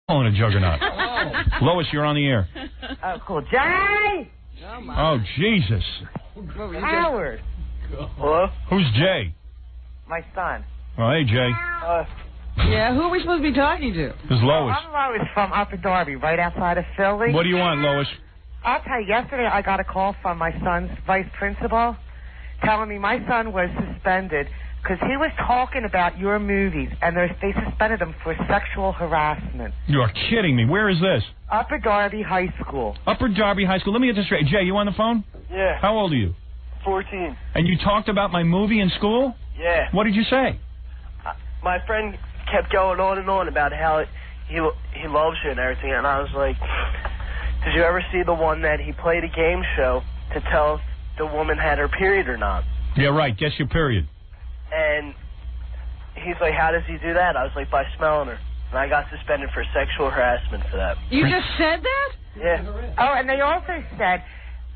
calling a juggernaut. Lois, you're on the air. Oh, cool. Jay! Oh, Jesus. Howard. Hello? Who's Jay? My son. Oh, hey, Jay. Yeah, who are we supposed to be talking to? This is Lois. I'm Lois from Upper Darby, right outside of Philly. What do you want, Lois? I'll tell you, yesterday I got a call from my son's vice principal telling me my son was suspended because he was talking about your movies, and they suspended him for sexual harassment. You are kidding me. Where is this? Upper Darby High School. Upper Darby High School. Let me get this straight. Jay, you on the phone? Yeah. How old are you? 14. And you talked about my movie in school? Yeah. What did you say? My friend kept going on and on about how he loves you and everything, and I was like, did you ever see the one that he played a game show to tell if the woman had her period or not? Yeah, right. Guess your period. And he's like, how does he do that? I was like, by smelling her. And I got suspended for sexual harassment for that. You just said that? Yeah. Oh, and they also said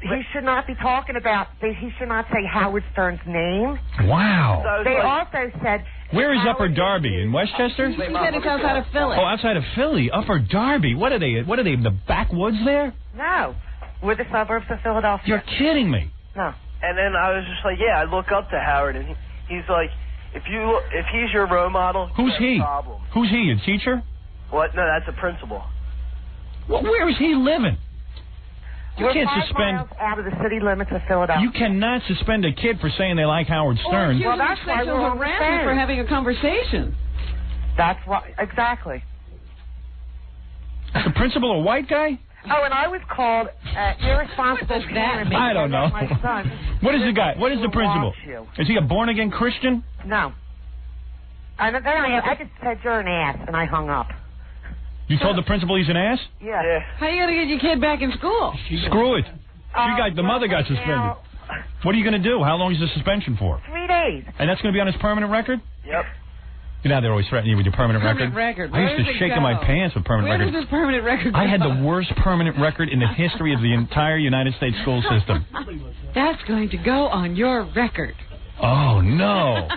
he should not be talking about, he should not say Howard Stern's name. Wow. So They like, also said... Where is Upper Darby? In Westchester? He said it's outside of Philly. Oh, outside of Philly. Upper Darby. What are they, in the backwoods there? No. We're the suburbs of Philadelphia. You're kidding me. No. and then I was just like, yeah, I look up to Howard, and he's like, if he's your role model, who's he? Problem. Who's he? A teacher? What? No, that's a principal. Well, where is he living? You We're can't 5 suspend. miles out of the city limits of Philadelphia. You cannot suspend a kid for saying they like Howard Stern. Or that's why sexual we're on the harassment phone. for having a conversation. That's why, exactly. Is the principal a white guy? Oh, and I was called irresponsible What does that parent mean? I don't know. because my son What is the guy? What is the principal? watch you. Is he a born-again Christian? No. And then I just said you're an ass, and I hung up. You told the principal he's an ass? Yeah. How are you going to get your kid back in school? Screw it. The mother got suspended. Now, What are you going to do? How long is the suspension for? 3 days. And that's going to be on his permanent record? Yep. You know, they're always threatening you with your permanent Permanent record. record. I used Where to does it shake in my go? pants with permanent Where record. does this permanent record go? I had the worst permanent record in the history of the entire United States school system. That's going to go on your record. Oh, no.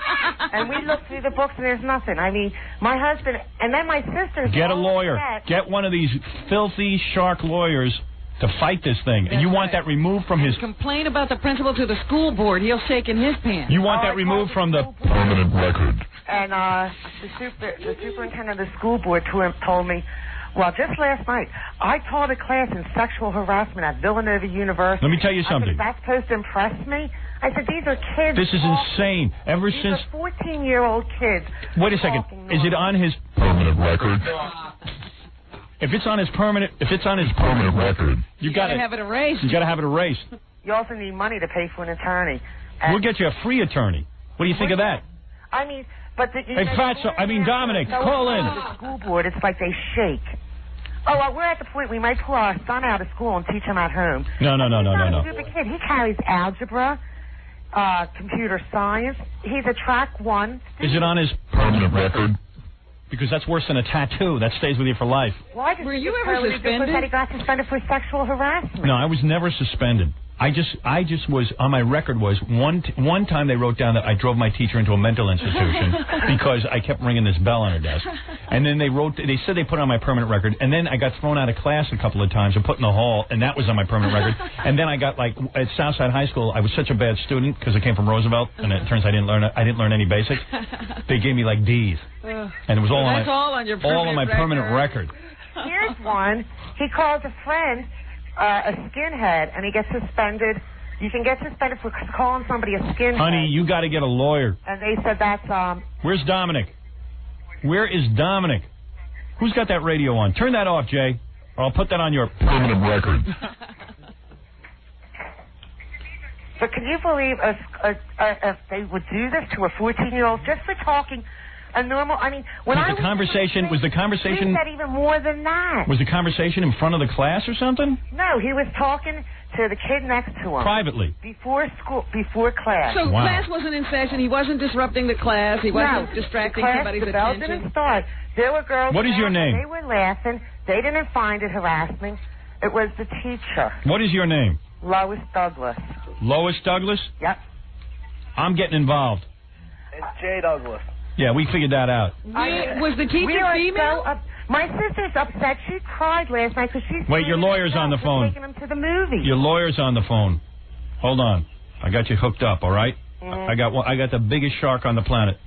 And we looked through the books, and there's nothing. I mean, my husband, and then my sister... Get a lawyer. Get one of these filthy shark lawyers to fight this thing. And you want that removed from his... Complain about the principal to the school board. He'll shake in his pants. You want that removed from the permanent record. And the superintendent of the school board told me, well, just last night, I taught a class in sexual harassment at Villanova University. Let me tell you something. I said, that's supposed to impress me? I said, these are kids. This is insane. Ever These since... are 14-year-old kids. Wait a second. Is it on his permanent record? If it's on his permanent record, you got to have it erased. You got to have it erased. You also need money to pay for an attorney. And We'll get you a free attorney. What do you think of that? I mean, but the... Hey, Fatso, Dominic, call in. The school board, it's like they shake. Oh, well, we're at the point we might pull our son out of school and teach him at home. No. He's not a stupid kid. He carries algebra, computer science. He's a track 1 student. Is it on his permanent record? Because that's worse than a tattoo. That stays with you for life. Why Were you ever suspended? That he got suspended for sexual harassment. No, I was never suspended. I just was, on my record was, one time they wrote down that I drove my teacher into a mental institution because I kept ringing this bell on her desk. And then they said they put it on my permanent record. And then I got thrown out of class a couple of times and put in the hall, and that was on my permanent record. And then I got, like, at Southside High School, I was such a bad student because I came from Roosevelt, and it turns out I didn't learn any basics. They gave me, like, D's. And it was all on my permanent record. Here's one. He calls a friend a skinhead, and he gets suspended. You can get suspended for calling somebody a skinhead. Honey, you got to get a lawyer. And they said that's Where's Dominic? Where is Dominic? Who's got that radio on? Turn that off, Jay, or I'll put that on your permanent record. But can you believe if they would do this to a 14-year-old just for talking a normal? I mean, when was the conversation? He said even more than that. Was the conversation in front of the class or something? No, he was talking to the kid next to him privately before school, before class. So class wasn't in session. He wasn't disrupting the class. He wasn't distracting somebody's the bell attention. didn't start. There were girls. What is your name? They were laughing. They didn't find it harassment. It was the teacher. What is your name? Lois Douglas. Lois Douglas? Yep. I'm getting involved. It's Jay Douglas. Yeah, we figured that out. Was the teacher female? My sister's upset. She cried last night because she's... Wait, your lawyer's on the phone. Taking him to the movie. Your lawyer's on the phone. Hold on. I got you hooked up, all right? Mm-hmm. I got the biggest shark on the planet.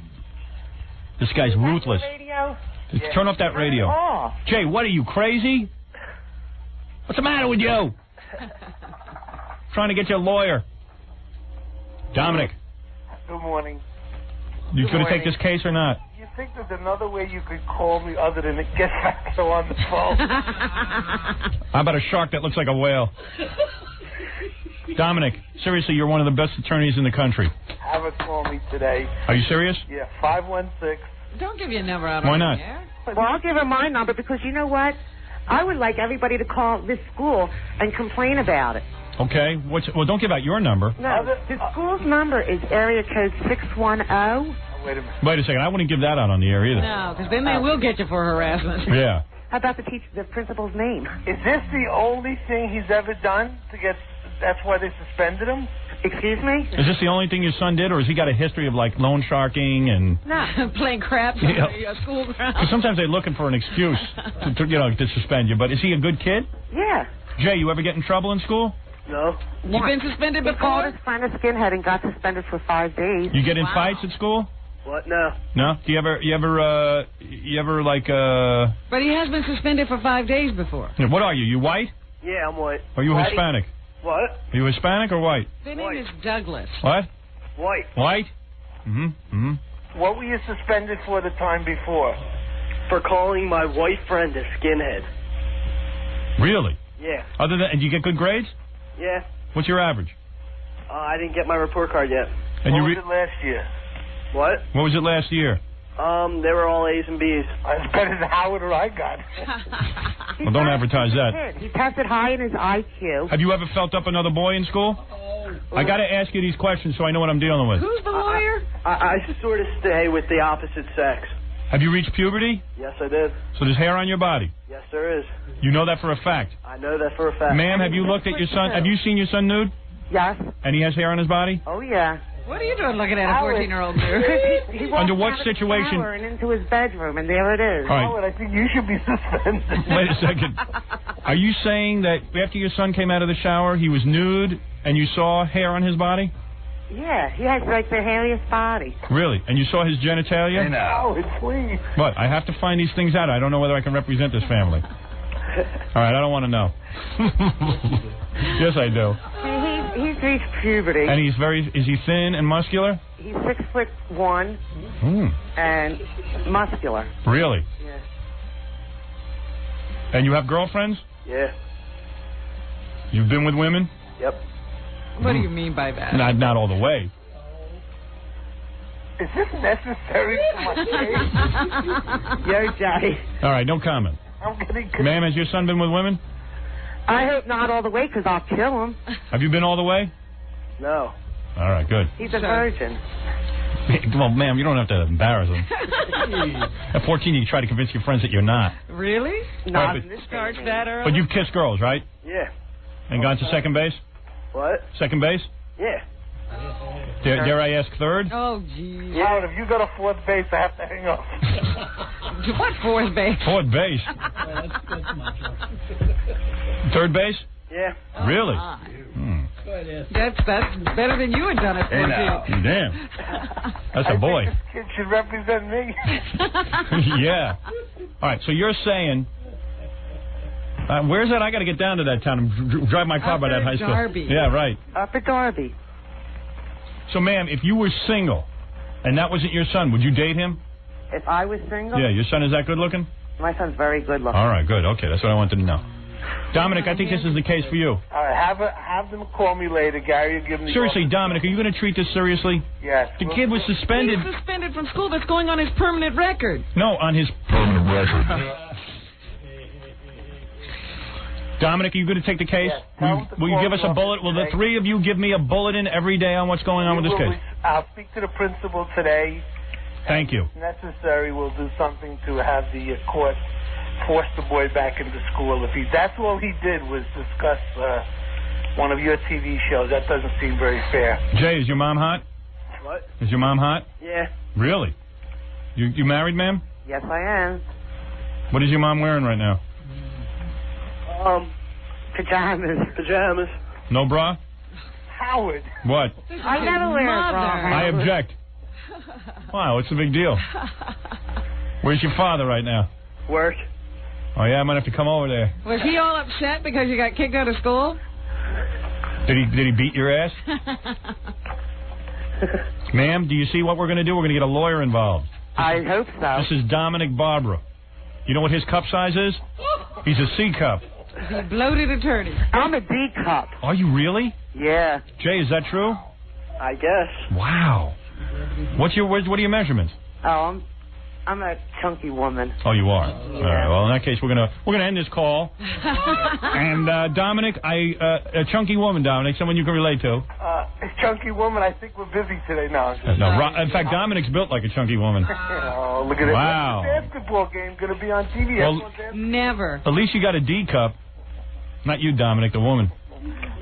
This guy's ruthless. Radio? Turn off that radio. Turn it off. Jay, what are you, crazy? What's the matter with you? Trying to get your lawyer. Dominic. Good morning. You going to take this case or not? You think there's another way you could call me other than to get back on the phone? How about a shark that looks like a whale? Dominic, seriously, you're one of the best attorneys in the country. Have her call me today. Are you serious? Yeah, 516. Don't give your number out. Why not? Well, I'll give her my number because you know what? I would like everybody to call this school and complain about it. Okay. Well, don't give out your number. No, the school's number is area code 610. Wait a minute. Wait a second. I wouldn't give that out on the air either. No, because then they will get you for harassment. Yeah. How about the principal's name? Is this the only thing he's ever done to get... That's why they suspended him? Excuse me? Is this the only thing your son did, or has he got a history of, like, loan sharking and... No, playing craps on the school ground. Because sometimes they're looking for an excuse to suspend you. But is he a good kid? Yeah. Jay, you ever get in trouble in school? No. You've been suspended He called before? his friend a skinhead and got suspended for 5 days. You get in fights at school? What? No. No? Do you ever like, But he has been suspended for 5 days before. what are you? You white? Yeah, I'm white. Or are you White. Hispanic? What? Are you Hispanic or white? Their name is Douglas. What? White. White? Mm-hmm. What were you suspended for the time before? For calling my white friend a skinhead. Really? Yeah. Other than, and you get good grades? Yeah. What's your average? I didn't get my report card yet. And what you was it last year? What? What was it last year? They were all A's and B's. That's better than Howard or I got. Well, don't advertise that. He tested high in his IQ. Have you ever felt up another boy in school? I got to ask you these questions so I know what I'm dealing with. Who's the lawyer? I sort of stay with the opposite sex. Have you reached puberty? Yes, I did. So there's hair on your body? Yes, there is. You know that for a fact? I know that for a fact. Ma'am, have you looked at your son? Have you seen your son nude? Yes. And he has hair on his body? Oh, yeah. What are you doing looking at a 14-year-old dude? He walked Under what out of the situation? shower and into his bedroom, and there it is. All right. Howard, I think you should be suspended. Wait a second. Are you saying that after your son came out of the shower, he was nude and you saw hair on his body? Yeah, he has like the hairiest body. Really? And you saw his genitalia? Howard, please. What? I have to find these things out. I don't know whether I can represent this family. All right, I don't want to know. Yes, I do. He's reached puberty. And is he thin and muscular? He's 6'1" and muscular. Really? Yeah. And you have girlfriends? Yeah. You've been with women? Yep. What do you mean by that? Not all the way. Is this necessary for my case? Yo, Johnny. All right, no comment. I'm getting... Ma'am, has your son been with women? I hope not all the way, because I'll kill him. Have you been all the way? No. All right, good. He's a virgin. Well, ma'am, you don't have to embarrass him. At 14, you try to convince your friends that you're not. Really? Not Right, in this Starts day. that early? But you've kissed girls, right? Yeah. And gone to second base? What? Second base? Yeah. Dare I ask third? Oh, geez. Howard, if you go to fourth base, I have to hang up. What fourth base? Fourth base. Third base? Yeah. Really? That's better than you had done at 14. Damn. That's a boy. This kid should represent me. Yeah. All right, so you're saying... where's that? I got to get down to that town and drive my car Up by that at high school. Darby. Yeah, right. Up at Darby. So, ma'am, if you were single and that wasn't your son, would you date him? If I was single, Yeah, your son is that good looking? my son's very good looking. All right, good. Okay, that's what I wanted to know. Dominic, I think this is the case for you. All right, have them call me later, Gary. Give me Seriously, Dominic, are you going to treat this seriously? Yes. The kid was suspended. He's suspended from school. That's going on his permanent record. No, on his permanent record. Dominic, are you going to take the case? Yes. Will you give us a bullet? Will the three of you give me a bulletin every day on what's going on with this case? I'll speak to the principal today. Thank you. If necessary, we'll do something to have the court force the boy back into school. That's all he did was discuss one of your TV shows. That doesn't seem very fair. Jay, is your mom hot? What? Is your mom hot? Yeah. Really? You married, ma'am? Yes, I am. What is your mom wearing right now? Pajamas. No bra? Howard. What? I never wear a bra. I object. Wow, what's the big deal? Where's your father right now? Work. Oh, yeah, I might have to come over there. Was he all upset because you got kicked out of school? Did he beat your ass? Ma'am, do you see what we're going to do? We're going to get a lawyer involved. I hope so. This is Dominic Barbara. You know what his cup size is? He's a C cup. The bloated attorney. I'm a D cup. Are you really? Yeah. Jay, is that true? I guess. Wow. What are your measurements? Oh, I'm a chunky woman. Oh, you are. Yeah. All right. Well, in that case, we're gonna end this call. And Dominic, a chunky woman, Dominic, someone you can relate to. A chunky woman. I think we're busy today now. No, in fact, Dominic's built like a chunky woman. Oh, look at it. Wow. When's the basketball game going to be on TV? Well, never. At least you got a D cup. Not you, Dominic, the woman.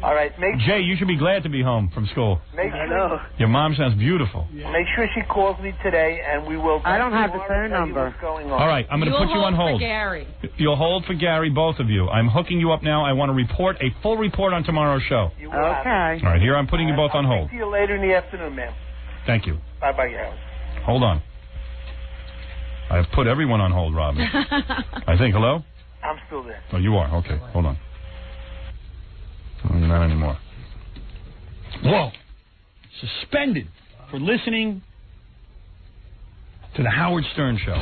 All right, Jay, you should be glad to be home from school. I know. Your mom sounds beautiful. Make sure she calls me today, and we will. I don't have the phone number. All right, I'm going to put you on hold. For Gary. You'll hold for Gary, both of you. I'm hooking you up now. I want a full report on tomorrow's show. Okay. All right, here I'm putting you both on hold. I'll see you later in the afternoon, ma'am. Thank you. Bye-bye, Howard. Hold on. I've put everyone on hold, Robin. I think. Hello? I'm still there. Oh, you are? Okay, hold on. Not anymore. Whoa! Suspended for listening to the Howard Stern Show.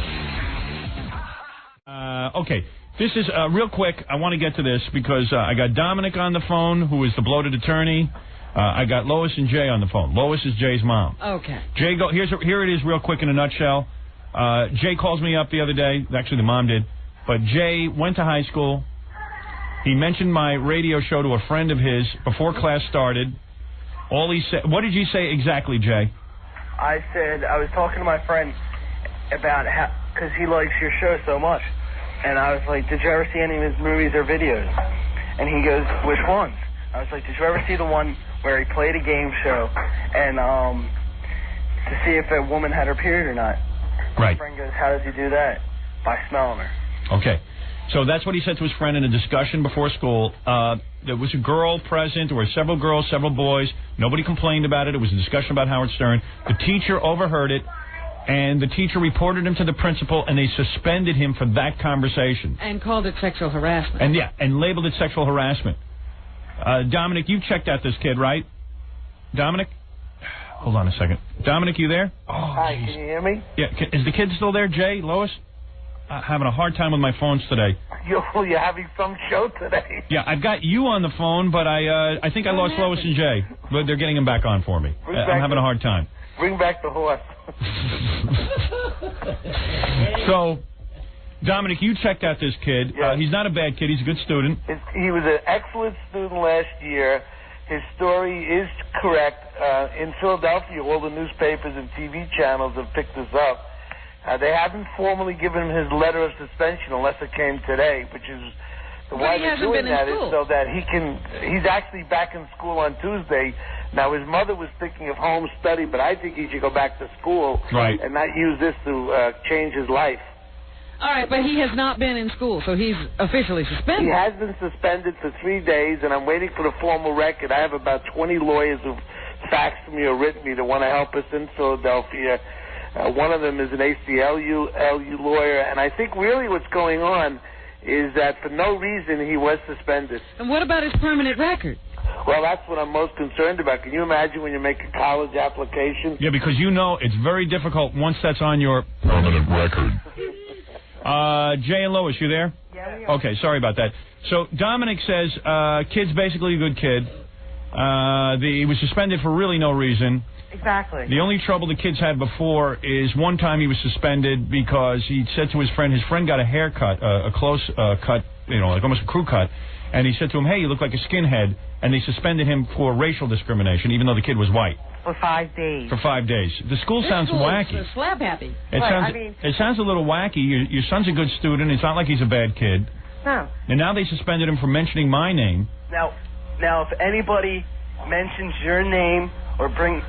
Okay, this is real quick. I want to get to this because I got Dominic on the phone, who is the bloated attorney. I got Lois and Jay on the phone. Lois is Jay's mom. Okay. Jay, here it is real quick in a nutshell. Jay calls me up the other day. Actually, the mom did. But Jay went to high school. He mentioned my radio show to a friend of his before class started. All he said, what did you say exactly, Jay? I said, I was talking to my friend about how, because he likes your show so much. And I was like, did you ever see any of his movies or videos? And he goes, which ones? I was like, did you ever see the one where he played a game show and to see if a woman had her period or not? Right. My friend goes, how does he do that? By smelling her. Okay. So that's what he said to his friend in a discussion before school. There was a girl present. There were several girls, several boys. Nobody complained about it. It was a discussion about Howard Stern. The teacher overheard it, and the teacher reported him to the principal, and they suspended him for that conversation. And called it sexual harassment. And labeled it sexual harassment. Dominic, you checked out this kid, right? Dominic? Hold on a second. Dominic, you there? Oh, hi, geez. can you hear me? Yeah, is the kid still there, Jay, Lois? Having a hard time with my phones today. You're having some show today. Yeah, I've got you on the phone, but I think I lost Lois and Jay. But they're getting them back on for me. I'm having a hard time. Bring back the horse. So, Dominic, you checked out this kid. Yes. He's not a bad kid. He's a good student. He was an excellent student last year. His story is correct. In Philadelphia, all the newspapers and TV channels have picked this up. They haven't formally given him his letter of suspension unless it came today, which is why they're doing that is so that he's actually back in school on Tuesday. Now, his mother was thinking of home study, but I think he should go back to school and not use this to change his life. All right, but he has not been in school, so he's officially suspended. He has been suspended for 3 days, and I'm waiting for the formal record. I have about 20 lawyers who've faxed me or written me that want to help us in Philadelphia. One of them is an ACLU lawyer, and I think really what's going on is that for no reason he was suspended. And what about his permanent record? Well, that's what I'm most concerned about. Can you imagine when you make a college application? Yeah, because you know it's very difficult once that's on your permanent record. Jay and Lois, you there? Yeah, we are. Okay, sorry about that. So Dominic says kid's basically a good kid. He was suspended for really no reason. Exactly. The only trouble the kid's had before is one time he was suspended because he said to his friend got a haircut, a close cut, like almost a crew cut, and he said to him, hey, you look like a skinhead, and they suspended him for racial discrimination, even though the kid was white. For 5 days. For 5 days. The school sounds wacky. Slap happy. It sounds a little wacky. Your son's a good student. It's not like he's a bad kid. No. And now they suspended him for mentioning my name. Now, if anybody mentions your name or brings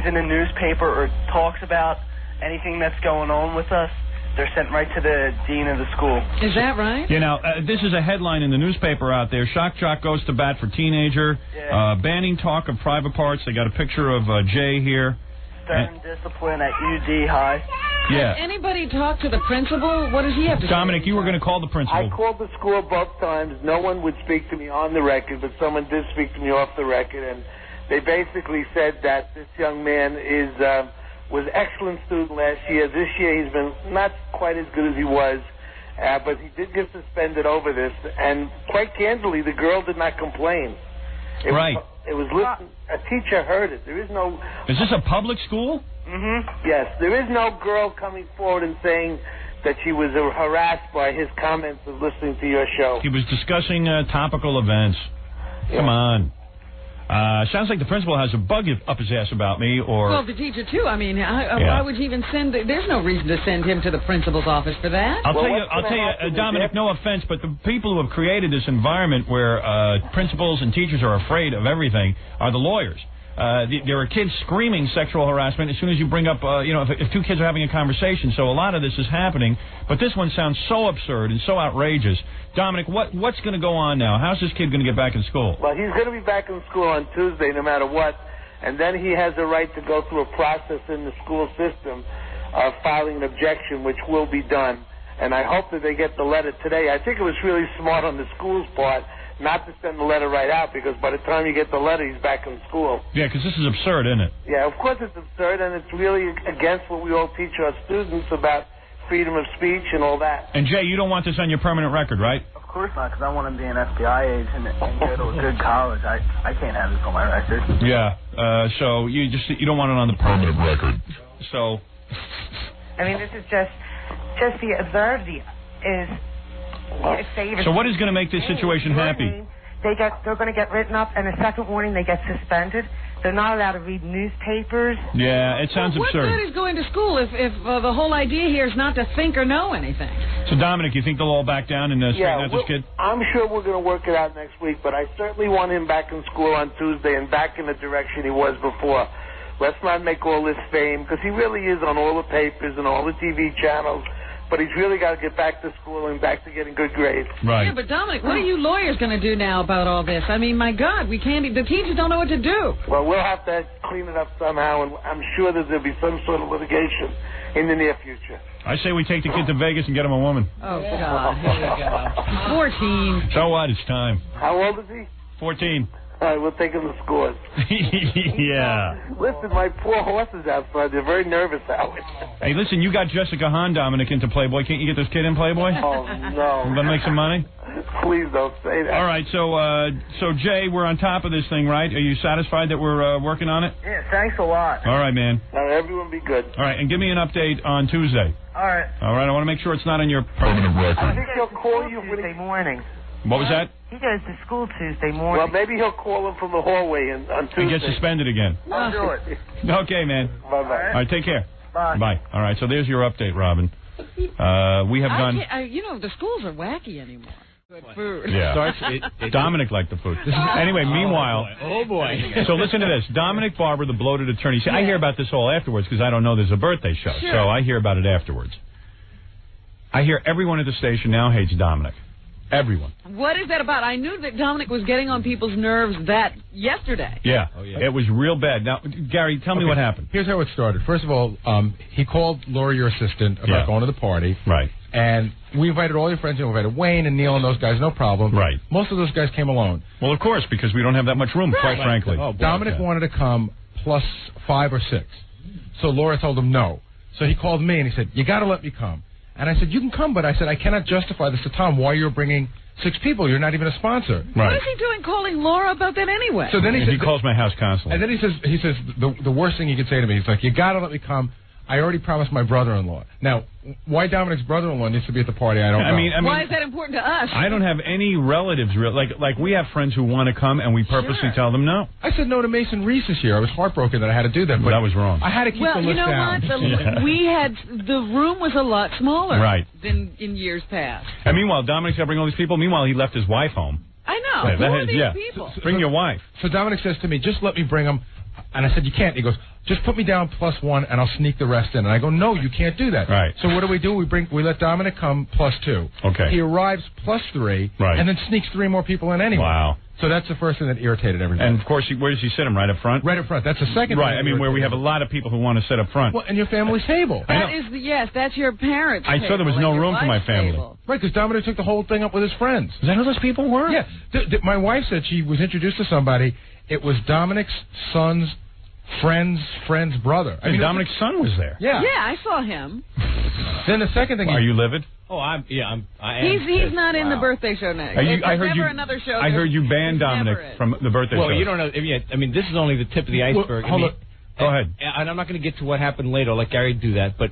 in a newspaper or talks about anything that's going on with us, they're sent right to the dean of the school. Is that right? You know, this is a headline in the newspaper out there. Shock jock goes to bat for teenager. Yeah. Banning talk of private parts. They got a picture of Jay here. Stern discipline at UD High. Yeah. Has anybody talked to the principal? What does he have to say? Dominic, you were going to call the principal. I called the school both times. No one would speak to me on the record, but someone did speak to me off the record, and they basically said that this young man was excellent student last year. This year he's been not quite as good as he was, but he did get suspended over this. And quite candidly, the girl did not complain. It was listened. A teacher heard it. There is no. Is this a public school? Mm-hmm. Yes. There is no girl coming forward and saying that she was harassed by his comments of listening to your show. He was discussing topical events. Yeah. Come on. Sounds like the principal has a bug up his ass about me, or... Well, the teacher, too. I mean, why would you even send... There's no reason to send him to the principal's office for that. I'll tell you, Dominic, no offense, but the people who have created this environment where principals and teachers are afraid of everything are the lawyers. There are kids screaming sexual harassment as soon as you bring up, if two kids are having a conversation. So a lot of this is happening, but this one sounds so absurd and so outrageous. Dominic, what's going to go on now? How's this kid going to get back in school? Well, he's going to be back in school on Tuesday no matter what, and then he has a right to go through a process in the school system of filing an objection, which will be done. And I hope that they get the letter today. I think it was really smart on the school's part not to send the letter right out, because by the time you get the letter, he's back in school. Yeah, because this is absurd, isn't it? Yeah, of course it's absurd, and it's really against what we all teach our students about freedom of speech and all that. And, Jay, you don't want this on your permanent record, right? Of course not, because I want to be an FBI agent and go to a good college. I can't have this on my record. Yeah, so you don't want it on the permanent record. So... I mean, this is just the absurdity is... So what is going to make this situation happy? They're going to get written up, and a second warning, they get suspended. They're not allowed to read newspapers. Yeah, it sounds absurd. What good is going to school if the whole idea here is not to think or know anything? So, Dominic, you think they'll all back down and straighten out this kid? I'm sure we're going to work it out next week, but I certainly want him back in school on Tuesday and back in the direction he was before. Let's not make all this fame, because he really is on all the papers and all the TV channels. But he's really got to get back to school and back to getting good grades. Right. Yeah, but Dominic, what are you lawyers going to do now about all this? I mean, my God, the teachers don't know what to do. Well, we'll have to clean it up somehow, and I'm sure that there'll be some sort of litigation in the near future. I say we take the kid to Vegas and get him a woman. Oh, God, here we go. 14. So what? It's time. How old is he? 14. All right, we'll take him to scores. Yeah. Listen, my poor horses outside, they're very nervous, Howard. Hey, listen, you got Jessica Hahn, Dominic, into Playboy. Can't you get this kid in Playboy? Oh, no. You going to make some money? Please don't say that. All right, so Jay, we're on top of this thing, right? Are you satisfied that we're working on it? Yeah, thanks a lot. All right, man. Now, everyone be good. All right, and give me an update on Tuesday. All right. All right, I want to make sure it's not on your permanent record. I think he'll call you Tuesday morning. What was that? He goes to school Tuesday morning. Well, maybe he'll call him from the hallway on Tuesday. And get suspended again. I'll do it. Okay, man. Bye-bye. All right, take care. Bye. Bye. All right, so there's your update, Robin. We have gone... the schools are wacky anymore. Good food. Yeah. Dominic liked the food. Anyway, meanwhile... Oh, boy. So listen to this. Dominic Barber, the bloated attorney. See, I hear about this all afterwards because I don't know there's a birthday show. Sure. So I hear about it afterwards. I hear everyone at the station now hates Dominic. Everyone. What is that about? I knew that Dominic was getting on people's nerves yesterday. Yeah. Oh, yeah. It was real bad. Now, Gary, tell me what happened. Here's how it started. First of all, he called Laura, your assistant, about going to the party. Right. And we invited all your friends. We invited Wayne and Neil and those guys, no problem. Right. Most of those guys came alone. Well, of course, because we don't have that much room, quite frankly. Oh, Dominic wanted to come plus 5 or 6. So Laura told him no. So he called me and he said, you got to let me come. And I said, you can come, but I said, I cannot justify this to Tom why you're bringing 6 people. You're not even a sponsor. Right. What is he doing calling Laura about that anyway? So then he calls my house constantly. And then he says the worst thing he could say to me, he's like, you got to let me come. I already promised my brother-in-law. Now, why Dominic's brother-in-law needs to be at the party, I don't know. I mean, why is that important to us? I don't have any relatives. Like we have friends who want to come, and we purposely tell them no. I said no to Mason Reese this year. I was heartbroken that I had to do that. But that was wrong. I had to keep the list down. Well, you know what? The room was a lot smaller than in years past. And meanwhile, Dominic's got to bring all these people. Meanwhile, he left his wife home. I know. Who are these people? Bring your wife. So Dominic says to me, just let me bring them. And I said, you can't. He goes, just put me down +1 and I'll sneak the rest in. And I go, no, you can't do that. Right. So what do? We let Dominic come +2. Okay. He arrives +3. Right. And then sneaks 3 more people in anyway. Wow. So that's the first thing that irritated everybody. And, of course, where does he sit him? Right up front? Right up front. That's the second Right. thing. I mean, where we have a lot of people who want to sit up front. Well, and your family's table. That's your parents' I saw there was no room for my family. Table. Right, because Dominic took the whole thing up with his friends. Is that who those people were? Yeah. My wife said she was introduced to somebody. It was Dominic's son's friend's brother. I mean, Dominic's son was there. Yeah. Yeah, I saw him. Then the second thing. Are you livid? Oh, I am. He's not in the birthday show next. I heard you. Another show. I heard you banned Dominic from the birthday show. Well, you don't know. I mean, this is only the tip of the iceberg. Hold on. Go ahead. And I'm not going to get to what happened later. I'll let Gary do that. But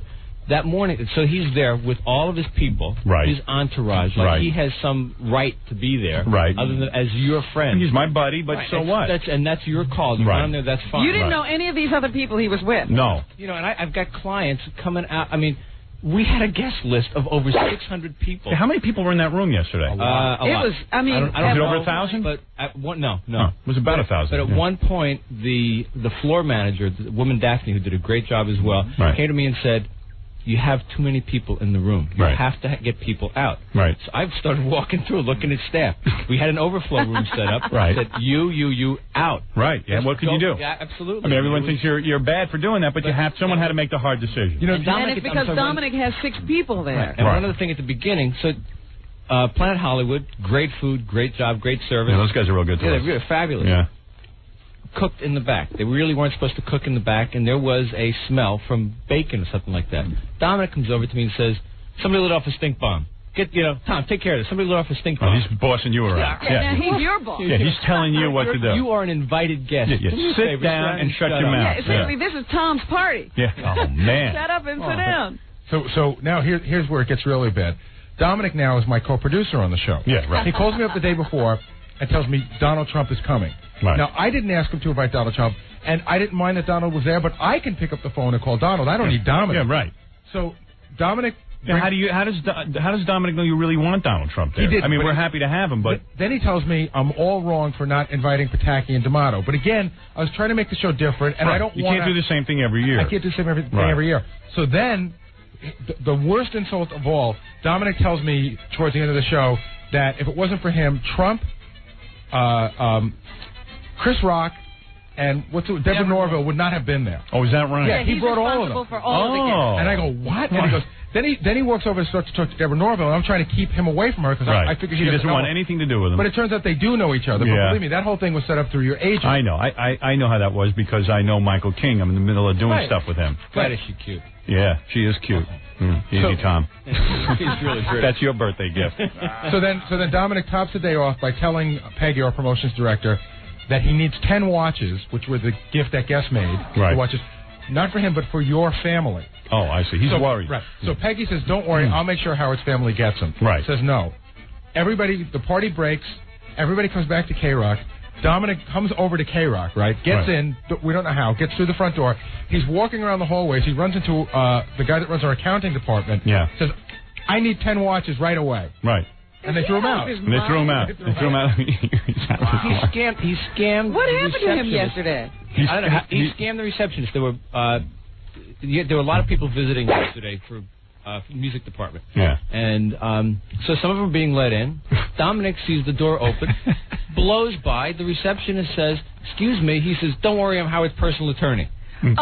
that morning, so he's there with all of his people, right. his entourage. Like right. he has some right to be there, right. other than as your friend. He's my buddy, but so what? That's your call. You want him there, that's fine. You didn't know any of these other people he was with? No. You know, and I've got clients coming out. I mean, we had a guest list of over 600 people. How many people were in that room yesterday? A lot. It was, I mean... Was it over 1,000? But at one, no. It was about 1,000. But at one point, the floor manager, the woman Daphne, who did a great job as well, came to me and said, you have too many people in the room. You have to get people out. Right. So I've started walking through looking at staff. We had an overflow room set up. Right. I said, you, out. Right. Yeah, what could you do? Yeah, absolutely. I mean, everyone thinks you're bad for doing that, but someone had to make the hard decision. You know, and it's because Dominic has 6 people there. Right. And one other thing at the beginning, so Planet Hollywood, great food, great job, great service. Yeah, those guys are real good to us. They're fabulous. Yeah. Cooked in the back. They really weren't supposed to cook in the back, and there was a smell from bacon or something like that. Dominic comes over to me and says, somebody lit off a stink bomb. Tom, take care of this. Somebody lit off a stink bomb. Oh, he's bossing you around. Yeah. Now he's your boss. Yeah, he's telling you what to do. You are an invited guest. Yeah, sit down and shut your mouth. Yeah, seriously, this is Tom's party. Yeah. Oh, man. Shut up and sit down. So now here's where it gets really bad. Dominic now is my co-producer on the show. Yeah, right. He calls me up the day before and tells me Donald Trump is coming. Right. Now, I didn't ask him to invite Donald Trump, and I didn't mind that Donald was there, but I can pick up the phone and call Donald. I don't need Dominic. Yeah, right. So Dominic... Now, how does Dominic know you really want Donald Trump there? He did. I mean, we're happy to have him, but... Then he tells me I'm all wrong for not inviting Pataki and D'Amato. But again, I was trying to make the show different, and I don't want You can't do the same thing every year. I can't do the same thing every year. So then, the worst insult of all, Dominic tells me towards the end of the show that if it wasn't for him, Trump, Chris Rock, and Deborah Norville would not have been there. Oh, is that right? Yeah, he brought all of them. For all of the guests. And I go, what? And he goes, then he walks over and starts to talk to Deborah Norville, and I'm trying to keep him away from her because I figure she doesn't want anything to do with him. But it turns out they do know each other. But believe me, that whole thing was set up through your agent. I know. I know how that was because I know Michael King. I'm in the middle of doing stuff with him. God, is she cute. Yeah, she is cute. Easy, Tom. He's really pretty. That's your birthday gift. So then Dominic tops the day off by telling Peggy, our promotions director, that he needs 10 watches, which were the gift that guest made. Right. The watches, not for him, but for your family. Oh, I see. He's worried. Right. So Peggy says, don't worry, I'll make sure Howard's family gets them. Right. Says no. The party breaks. Everybody comes back to K-Rock. Dominic comes over to K-Rock, right? Gets in. We don't know how. Gets through the front door. He's walking around the hallways. He runs into the guy that runs our accounting department. Yeah. Says, I need 10 watches right away. Right. And they threw him out. He scammed. What happened to him yesterday? I don't know. He scammed the receptionist. There were a lot of people visiting yesterday for the music department. Yeah. And so some of them are being let in. Dominic sees the door open, blows by. The receptionist says, "Excuse me." He says, "Don't worry, I'm Howard's personal attorney." Which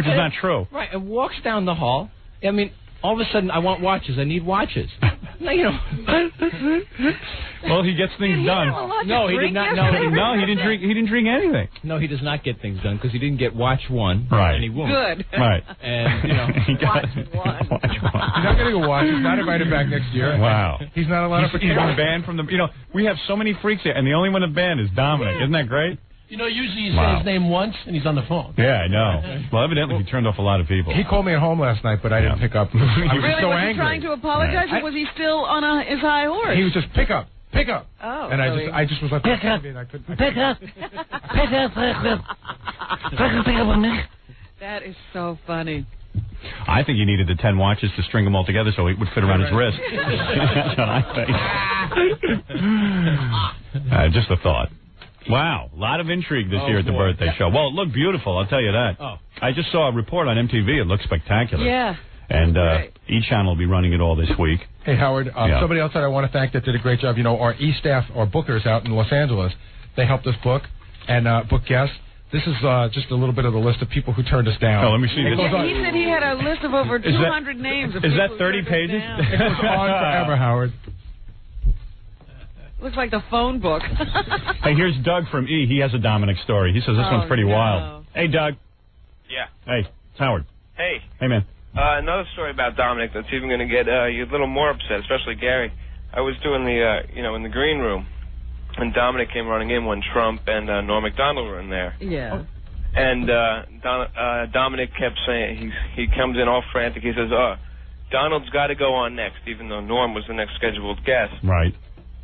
is not true. Right. And walks down the hall. I mean, all of a sudden, I want watches. I need watches. Well, he gets things done. No, he did not. No, he didn't drink. He didn't drink anything. No, he does not get things done because he didn't get watch one. Right. And he won't. Good. Right. And watch one. He's not going to go watch. He's not invited back next year. Wow. He's not allowed to. He's been banned from the. We have so many freaks here, and the only one that's banned is Dominic. Isn't that great? Usually you say his name once, and he's on the phone. Yeah, I know. Well, evidently he turned off a lot of people. He called me at home last night, but I didn't pick up. I was Really? so Was angry. he trying to apologize, or was he still on his high horse? He was just pick up. Oh, and really? I just was like, pick up. That is so funny. I think he needed the 10 watches to string them all together so it would fit around his wrist. That's what I think. Just a thought. Wow, a lot of intrigue this year at the birthday show. Well, it looked beautiful, I'll tell you that. Oh. I just saw a report on MTV. It looked spectacular. Yeah. And E-Channel will be running it all this week. Hey, Howard, somebody else that I want to thank that did a great job. You know, our E-staff, our bookers out in Los Angeles, they helped us book and book guests. This is just a little bit of the list of people who turned us down. Oh, let me see this. Yeah, he said he had a list of over 200 names. Of is people that 30 who pages? It goes on forever, Howard. Looks like the phone book. Hey, here's Doug from E. He has a Dominic story. He says this one's pretty wild. Hey, Doug. Yeah. Hey, it's Howard. Hey. Hey, man. Another story about Dominic that's even going to get you a little more upset, especially Gary. I was doing the, in the green room, and Dominic came running in when Trump and Norm Macdonald were in there. Yeah. And Dominic kept saying, he comes in all frantic. He says, Donald's got to go on next, even though Norm was the next scheduled guest. Right.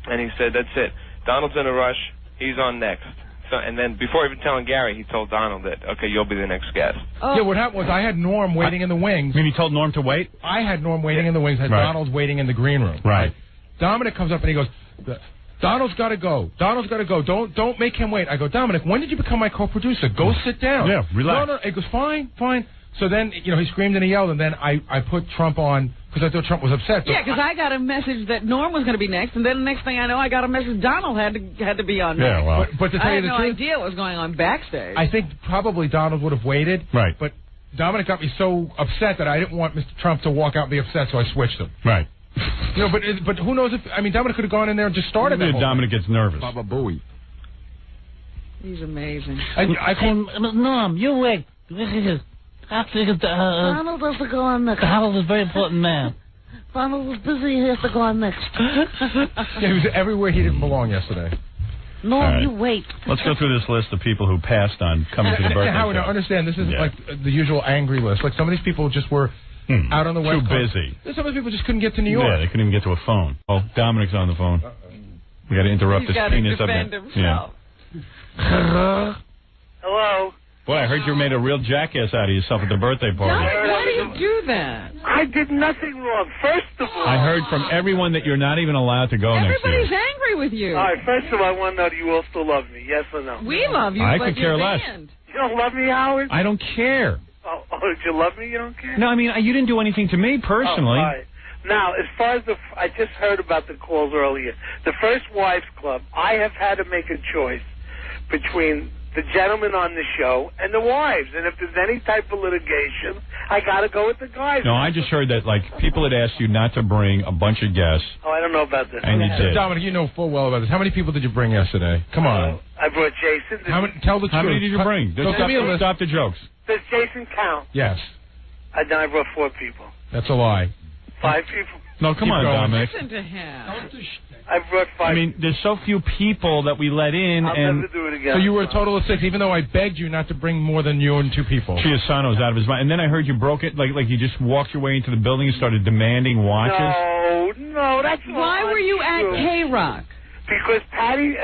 And he said, that's it. Donald's in a rush. He's on next. So, and then before even telling Gary, he told Donald that, okay, you'll be the next guest. Oh. Yeah, what happened was I had Norm waiting in the wings. You mean he told Norm to wait? I had Norm waiting in the wings. I had Donald waiting in the green room. Right. Dominic comes up and he goes, Donald's got to go. Donald's got to go. Don't make him wait. I go, Dominic, when did you become my co-producer? Go sit down. Yeah, relax. No. He goes, fine. So then, he screamed and he yelled, and then I put Trump on because I thought Trump was upset. Yeah, because I got a message that Norm was going to be next, and then the next thing I know, I got a message Donald had to be on next. Yeah, well. But to tell I you had the no truth, idea what was going on backstage. I think probably Donald would have waited. Right. But Dominic got me so upset that I didn't want Mr. Trump to walk out and be upset, so I switched him. Right. But who knows if Dominic could have gone in there and just started that. Dominic gets nervous. Baba Booey. He's amazing. I call Norm, you wait. Donald has to go on next. Donald is a very important man. Donald was busy. He has to go on next. Yeah, he was everywhere he didn't belong yesterday. Norm, right. you wait. Let's go through this list of people who passed on coming to the birthday Howard, show. now understand, this isn't like the usual angry list. Like some of these people just were out on the West Coast. Too busy. Some of the people just couldn't get to New York. Yeah, they couldn't even get to a phone. Oh, Dominic's on the phone. We got to interrupt He's this penis up there. himself. Yeah. Hello. Boy, I heard you made a real jackass out of yourself at the birthday party. Why do you do that? I did nothing wrong. First of all, I heard from everyone that you're not even allowed to go next year. Everybody's angry with you. all right. First of all, I want to know, do you all still love me? Yes or no? We love you, I but could care you're less. banned. You don't love me, Howard? I don't care. Oh, did you love me? You don't care? No, I mean, you didn't do anything to me personally. Oh, all right. Now, as far as I just heard about the calls earlier. The First Wives Club, I have had to make a choice between the gentlemen on the show and the wives. And if there's any type of litigation, I got to go with the guys. No, I just heard that, people had asked you not to bring a bunch of guests. Oh, I don't know about this. And you did. Dominic, you know full well about this. How many people did you bring yesterday? Come on. I brought Jason. Tell the truth. How many did you bring? Stop the jokes. Does Jason count? Yes. I brought 4 people. That's a lie. 5 people. No, come on, Dominic. Listen to him. I brought 5. I mean, there's so few people that we let in. I'll and never do it again. So you were a total of 6, even though I begged you not to bring more than you and 2 people. Chiasano's out of his mind. And then I heard you broke it, like you just walked your way into the building and started demanding watches. No, that's not Why were you at K-Rock? Because Patty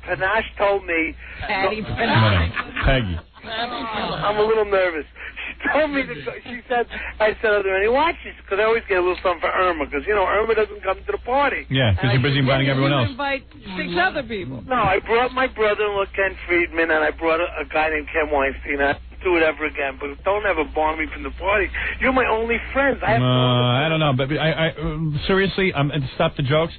Panache told me... Patty Peggy. I'm a little nervous. She told me to go. She said, I said, are there any watches? Because I always get a little something for Irma, because, Irma doesn't come to the party. Yeah, because you're busy inviting everyone else. Invite 6 other people. No, I brought my brother-in-law, Ken Friedman, and I brought a guy named Ken Weinstein. I don't do it ever again, but don't ever bar me from the party. You're my only friends. I don't know, but seriously, stop the jokes.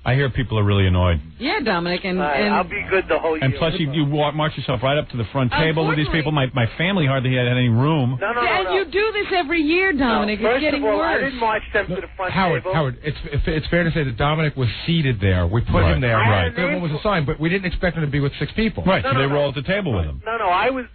I hear people are really annoyed. Yeah, Dominic, and I'll be good the whole year. And plus, you march yourself right up to the front table with these people. My family hardly had any room. No. And you do this every year, Dominic. No, it's getting first of all, worse. I didn't march them to the front table. Howard, it's fair to say that Dominic was seated there. We put him there. Right. Everyone was assigned, but we didn't expect him to be with 6 people. Right, so they were all at the table with him. No,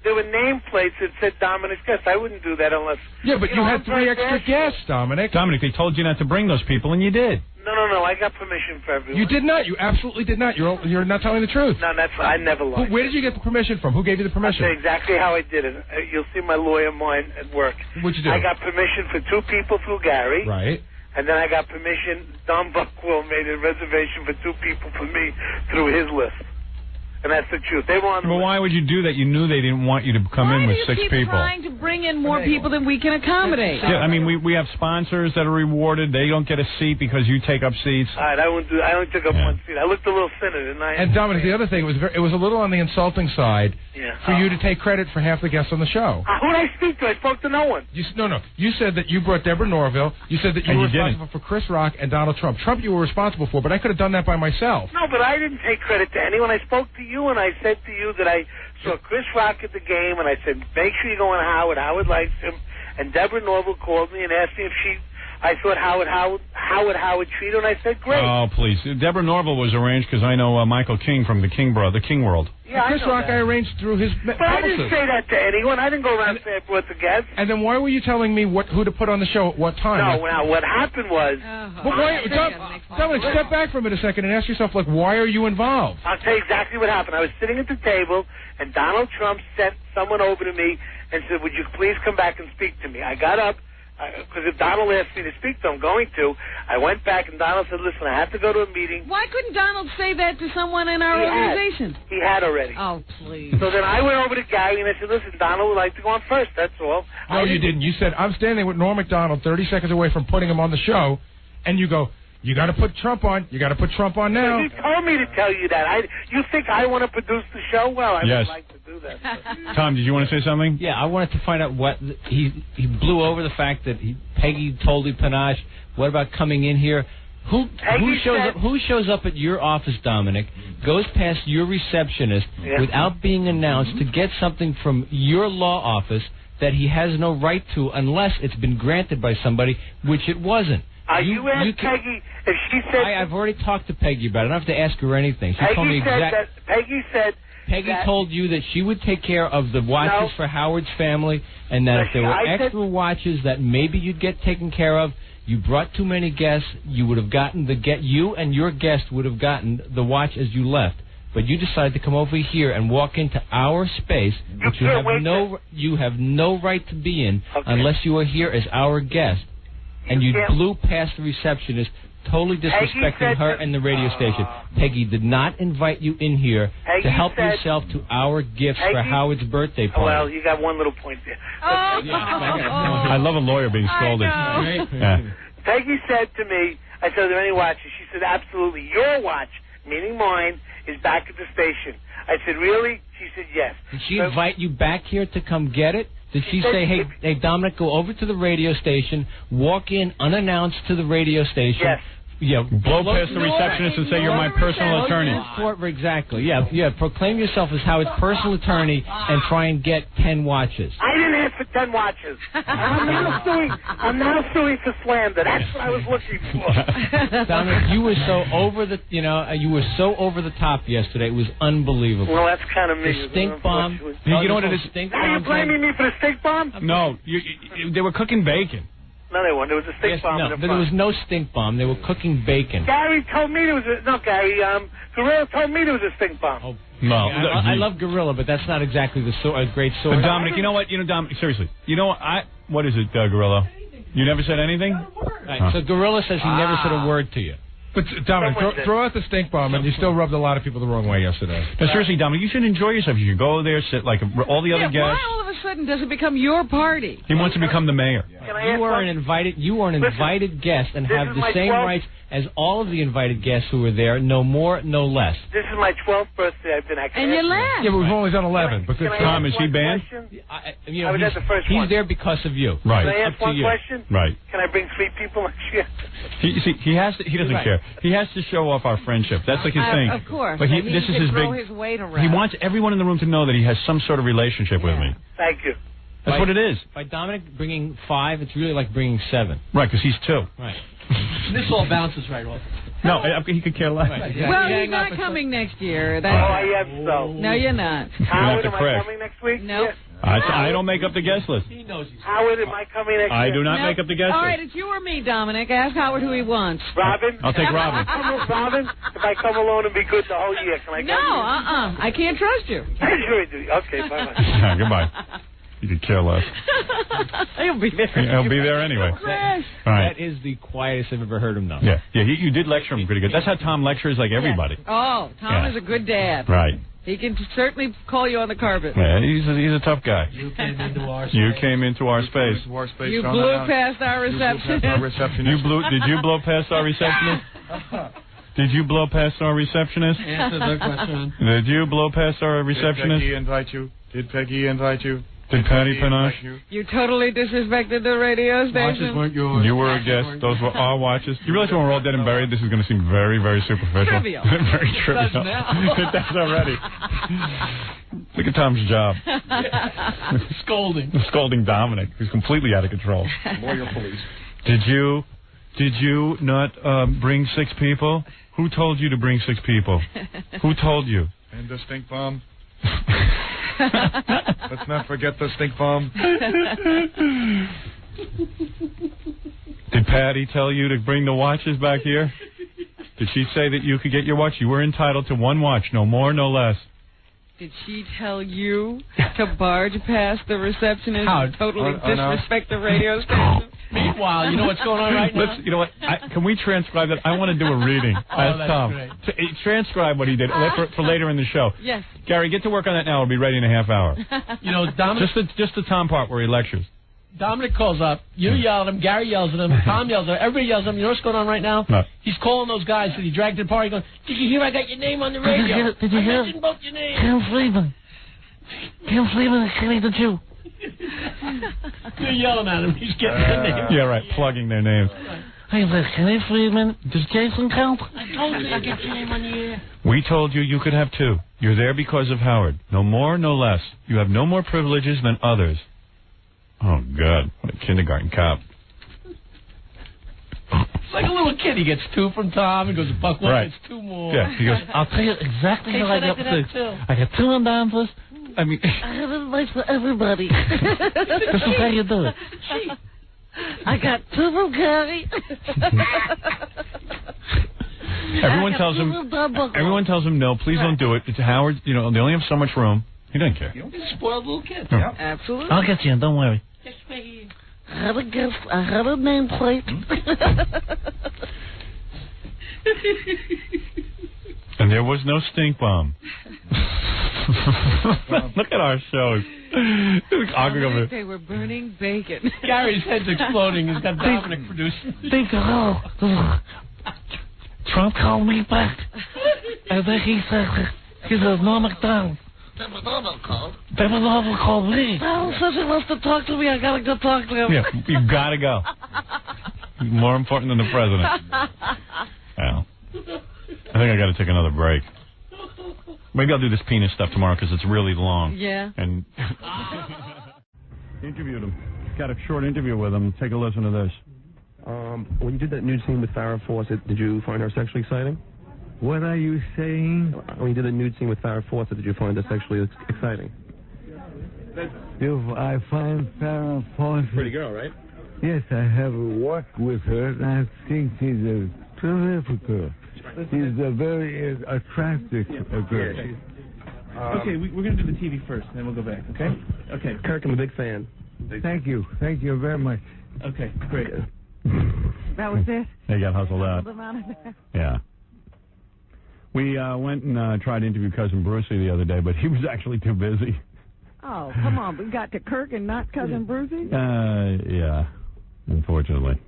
there were nameplates that said Dominic's guest. I wouldn't do that unless... Yeah, but you had 3 extra guests, Dominic. Dominic, they told you not to bring those people, and you did. No, I got permission for everyone. You did not. You absolutely did not. You're not telling the truth. No, I never lied. Where did you get the permission from? Who gave you the permission? I'll tell you exactly how I did it. You'll see my lawyer mine at work. What'd you do? I got permission for 2 people through Gary. Right. And then I got permission. Don Buckwell made a reservation for 2 people for me through his list. And that's the truth. They were on the Well, why would you do that? You knew they didn't want you to come in with 6 Why do you keep people. trying to bring in more people than we can accommodate? Yeah, I mean, we have sponsors that are rewarded. They don't get a seat because you take up seats. All right, I only took up one seat. I looked a little thinner, didn't I? And Dominic, the other thing, it was a little on the insulting side for you to take credit for half the guests on the show. Who did I speak to? I spoke to no one. No. You said that you brought Deborah Norville. You said that you were responsible for Chris Rock and Donald Trump. Trump you were responsible for, but I could have done that by myself. No, but I didn't take credit to anyone. I spoke to you, and I said to you that I saw Chris Rock at the game, and I said, make sure you go on Howard. Howard likes him. And Deborah Norville called me and asked me if I thought Howard treat her, and I said, great. Oh, please. Deborah Norville was arranged because I know Michael King from the King World. Yeah, Chris Rock I arranged through his But I didn't say that to anyone. I didn't go around and say I brought the guests. And then why were you telling me who to put on the show at what time? No, now what happened was... But why, Dominic, step back for a minute a second and ask yourself, why are you involved? I'll tell you exactly what happened. I was sitting at the table, and Donald Trump sent someone over to me and said, would you please come back and speak to me? I got up, because if Donald asked me to speak to him, I'm going to. I went back, and Donald said, listen, I have to go to a meeting. Why couldn't Donald say that to someone in our organization? He had already. Oh, please. So then I went over to Gary, and I said, listen, Donald would like to go on first, that's all. No, you didn't. You said, I'm standing with Norm Macdonald 30 seconds away from putting him on the show, and you go, you got to put Trump on. You got to put Trump on now. You told me to tell you that. You think I want to produce the show? Well, I would like to do that. Tom, did you want to say something? Yeah, I wanted to find out what he blew over the fact that Peggy told you panache. What about coming in here? Who shows up at your office, Dominic, goes past your receptionist without being announced to get something from your law office that he has no right to unless it's been granted by somebody, which it wasn't. You asked Peggy if she said... I've already talked to Peggy about it. I don't have to ask her anything. She told me exactly... Peggy told you that she would take care of the watches for Howard's family, and that if there were extra watches that maybe you'd get taken care of, you brought too many guests, you would have gotten you and your guest would have gotten the watch as you left. But you decided to come over here and walk into our space, which you have no right to be in unless you are here as our guest. And you blew past the receptionist, totally disrespecting her and the radio station. Peggy did not invite you in here to help yourself to our gifts for Howard's birthday party. Well, you got one little point there. I love a lawyer being scolded. Peggy said to me, I said, are there any watches? She said, absolutely. Your watch, meaning mine, is back at the station. I said, really? She said, yes. Did she invite you back here to come get it? Did she say, hey, Dominic, go over to the radio station, walk in unannounced to the radio station? Yes. Yeah, blow past the receptionist and say you're my personal attorney. Exactly. Yeah. Proclaim yourself as Howard's personal attorney and try and get 10 watches. I didn't ask for 10 watches. I'm now suing for slander. That's what I was looking for. Dominic, you were so over the top yesterday. It was unbelievable. Well, that's kind of me. The stink bomb. You know what it is? Now you're blaming me for the stink bomb? No, they were cooking bacon. No, they weren't. There was a stink bomb in the front. There was no stink bomb. They were cooking bacon. Gary told me there was Gorilla told me there was a stink bomb. Oh, no. I love Gorilla, but that's not exactly a great source. But Dominic, you know what? Dominic, seriously. You know what? What is it, Gorilla? You never said anything? Right, so Gorilla says he never said a word to you. But, Dominic, throw out the stink bomb, and you still rubbed a lot of people the wrong way yesterday. No, seriously, Dominic, you should enjoy yourself. You should go there, sit like all the other guests. Why all of a sudden does it become your party? He wants to become the mayor. You are an invited guest and have the same rights as all of the invited guests who were there, no more, no less. This is my 12th birthday. I've been And you left. Yeah, but we've only done 11. But Tom, is he banned? I was at the first one. He's there because of you. Right. Can I ask one question? Right. Can I bring 3 people next year? He has to. He doesn't care. He has to show off our friendship. That's like his thing. Of course. But this is his big. His weight around. He wants everyone in the room to know that he has some sort of relationship with me. Thank you. That's what it is. By Dominic bringing 5, it's really like bringing 7. Right, because he's 2. Right. This all bounces right off. No, he could care less. Right. Well, he's not coming next year. I am so. No, you're not. Howard, am I coming next week? No. Nope. I don't make up the guest list. He knows he's Howard, am I coming next year? I do not make up the guest list. All right, it's you or me, Dominic. Ask Howard who he wants. Robin? I'll take Robin. Robin, if I come alone and be good the whole year, can I go? No, I can't trust you. I sure do. Okay, bye-bye. Goodbye. You could care less. He'll be there. He'll be there anyway. Right. That is the quietest I've ever heard him, though. Yeah. You did lecture him pretty good. That's how Tom lectures like everybody. Yes. Oh, Tom is a good dad. Right. He can certainly call you on the carpet. Yeah, he's a tough guy. You came into our space. You came into our space. You blew past our receptionist. Did you blow past our receptionist? Did you blow past our receptionist? Answer the question. Did you blow past our receptionist? Did Peggy invite you? Did Peggy invite you? Did Patty Panache? You totally disrespected the radio Watches station. weren't yours. You were a guest. Those were our watches. You realize when we're all dead and buried, this is going to seem very, very superficial. Trivial. Very trivial. It does now. It does already. Look at Tom's job. Scolding. Scolding Dominic, who's completely out of control. Lawyer police. Did you not bring 6 people? Who told you to bring 6 people? Who told you? And the stink bomb. Let's not forget the stink bomb. Did Patty tell you to bring the watches back here? Did she say that you could get your watch? You were entitled to 1 watch, no more, no less. Did she tell you to barge past the receptionist and totally disrespect the radio station? Meanwhile, you know what's going on right now? You know what? Can we transcribe that? I want to do a reading. Ask Tom. Great. Transcribe what he did for later in the show. Yes. Gary, get to work on that now. It'll be ready in a half hour. You know, Dominic. Just the Tom part where he lectures. Dominic calls up. You yell at him. Gary yells at him. Tom yells at him. Everybody yells at him. You know what's going on right now? No. He's calling those guys that he dragged to the party going, did you hear I got your name on the radio? Did you hear? I mentioned both your names. Kim Freeman. Kim Freeman is killing the Jew. You're yelling at him. He's getting their name. Yeah, right. Plugging their names. Hey, there's Kenny Freeman. Does Jason count? I told you to get your name on the air. We told you you could have 2. You're there because of Howard. No more, no less. You have no more privileges than others. Oh, God. What a kindergarten cop. It's like a little kid. He gets 2 from Tom. He goes, Buck one gets 2 more. Yeah, he goes, I'll tell you exactly how I got 6. I got 2 on Danvers. I mean... I have advice for everybody. This is how you do it. I got 2 from Gary. Everyone tells him no, please don't do it. It's Howard, you know, they only have so much room. He doesn't care. You don't get spoiled little kids. Yeah. Absolutely. I'll get you in, don't worry. Just right here. I had a nameplate. And there was no stink bomb. Look at our shows. They were burning bacon. Gary's head's exploding. He's got Dominic producing. Think, Trump called me back. And then he said, Norm MacDonald. David Norman called me. Donald says he wants to talk to me. I gotta go talk to him. Yeah, you gotta go. More important than the president. Well, I think I gotta take another break. Maybe I'll do this penis stuff tomorrow because it's really long. Yeah. And interviewed him. Got a short interview with him. Take a listen to this. When you did that nude scene with Farrah Fawcett, did you find her sexually exciting? What are you saying? When you did a nude scene with Farrah Fawcett, did you find her sexually exciting? I find Farrah Fawcett... Pretty girl, right? Yes, I have worked with her, and I think she's a terrific girl. She's a very attractive girl. Okay, we're going to do the TV first, then we'll go back, okay? Okay. Kirk, I'm a big fan. Thank you. Thank you very much. Okay, great. That was it? They got hustled out. Yeah. We went and tried to interview Cousin Brucey the other day, but he was actually too busy. Oh, come on. We got to Kirk and not Cousin Brucey? Yeah, unfortunately.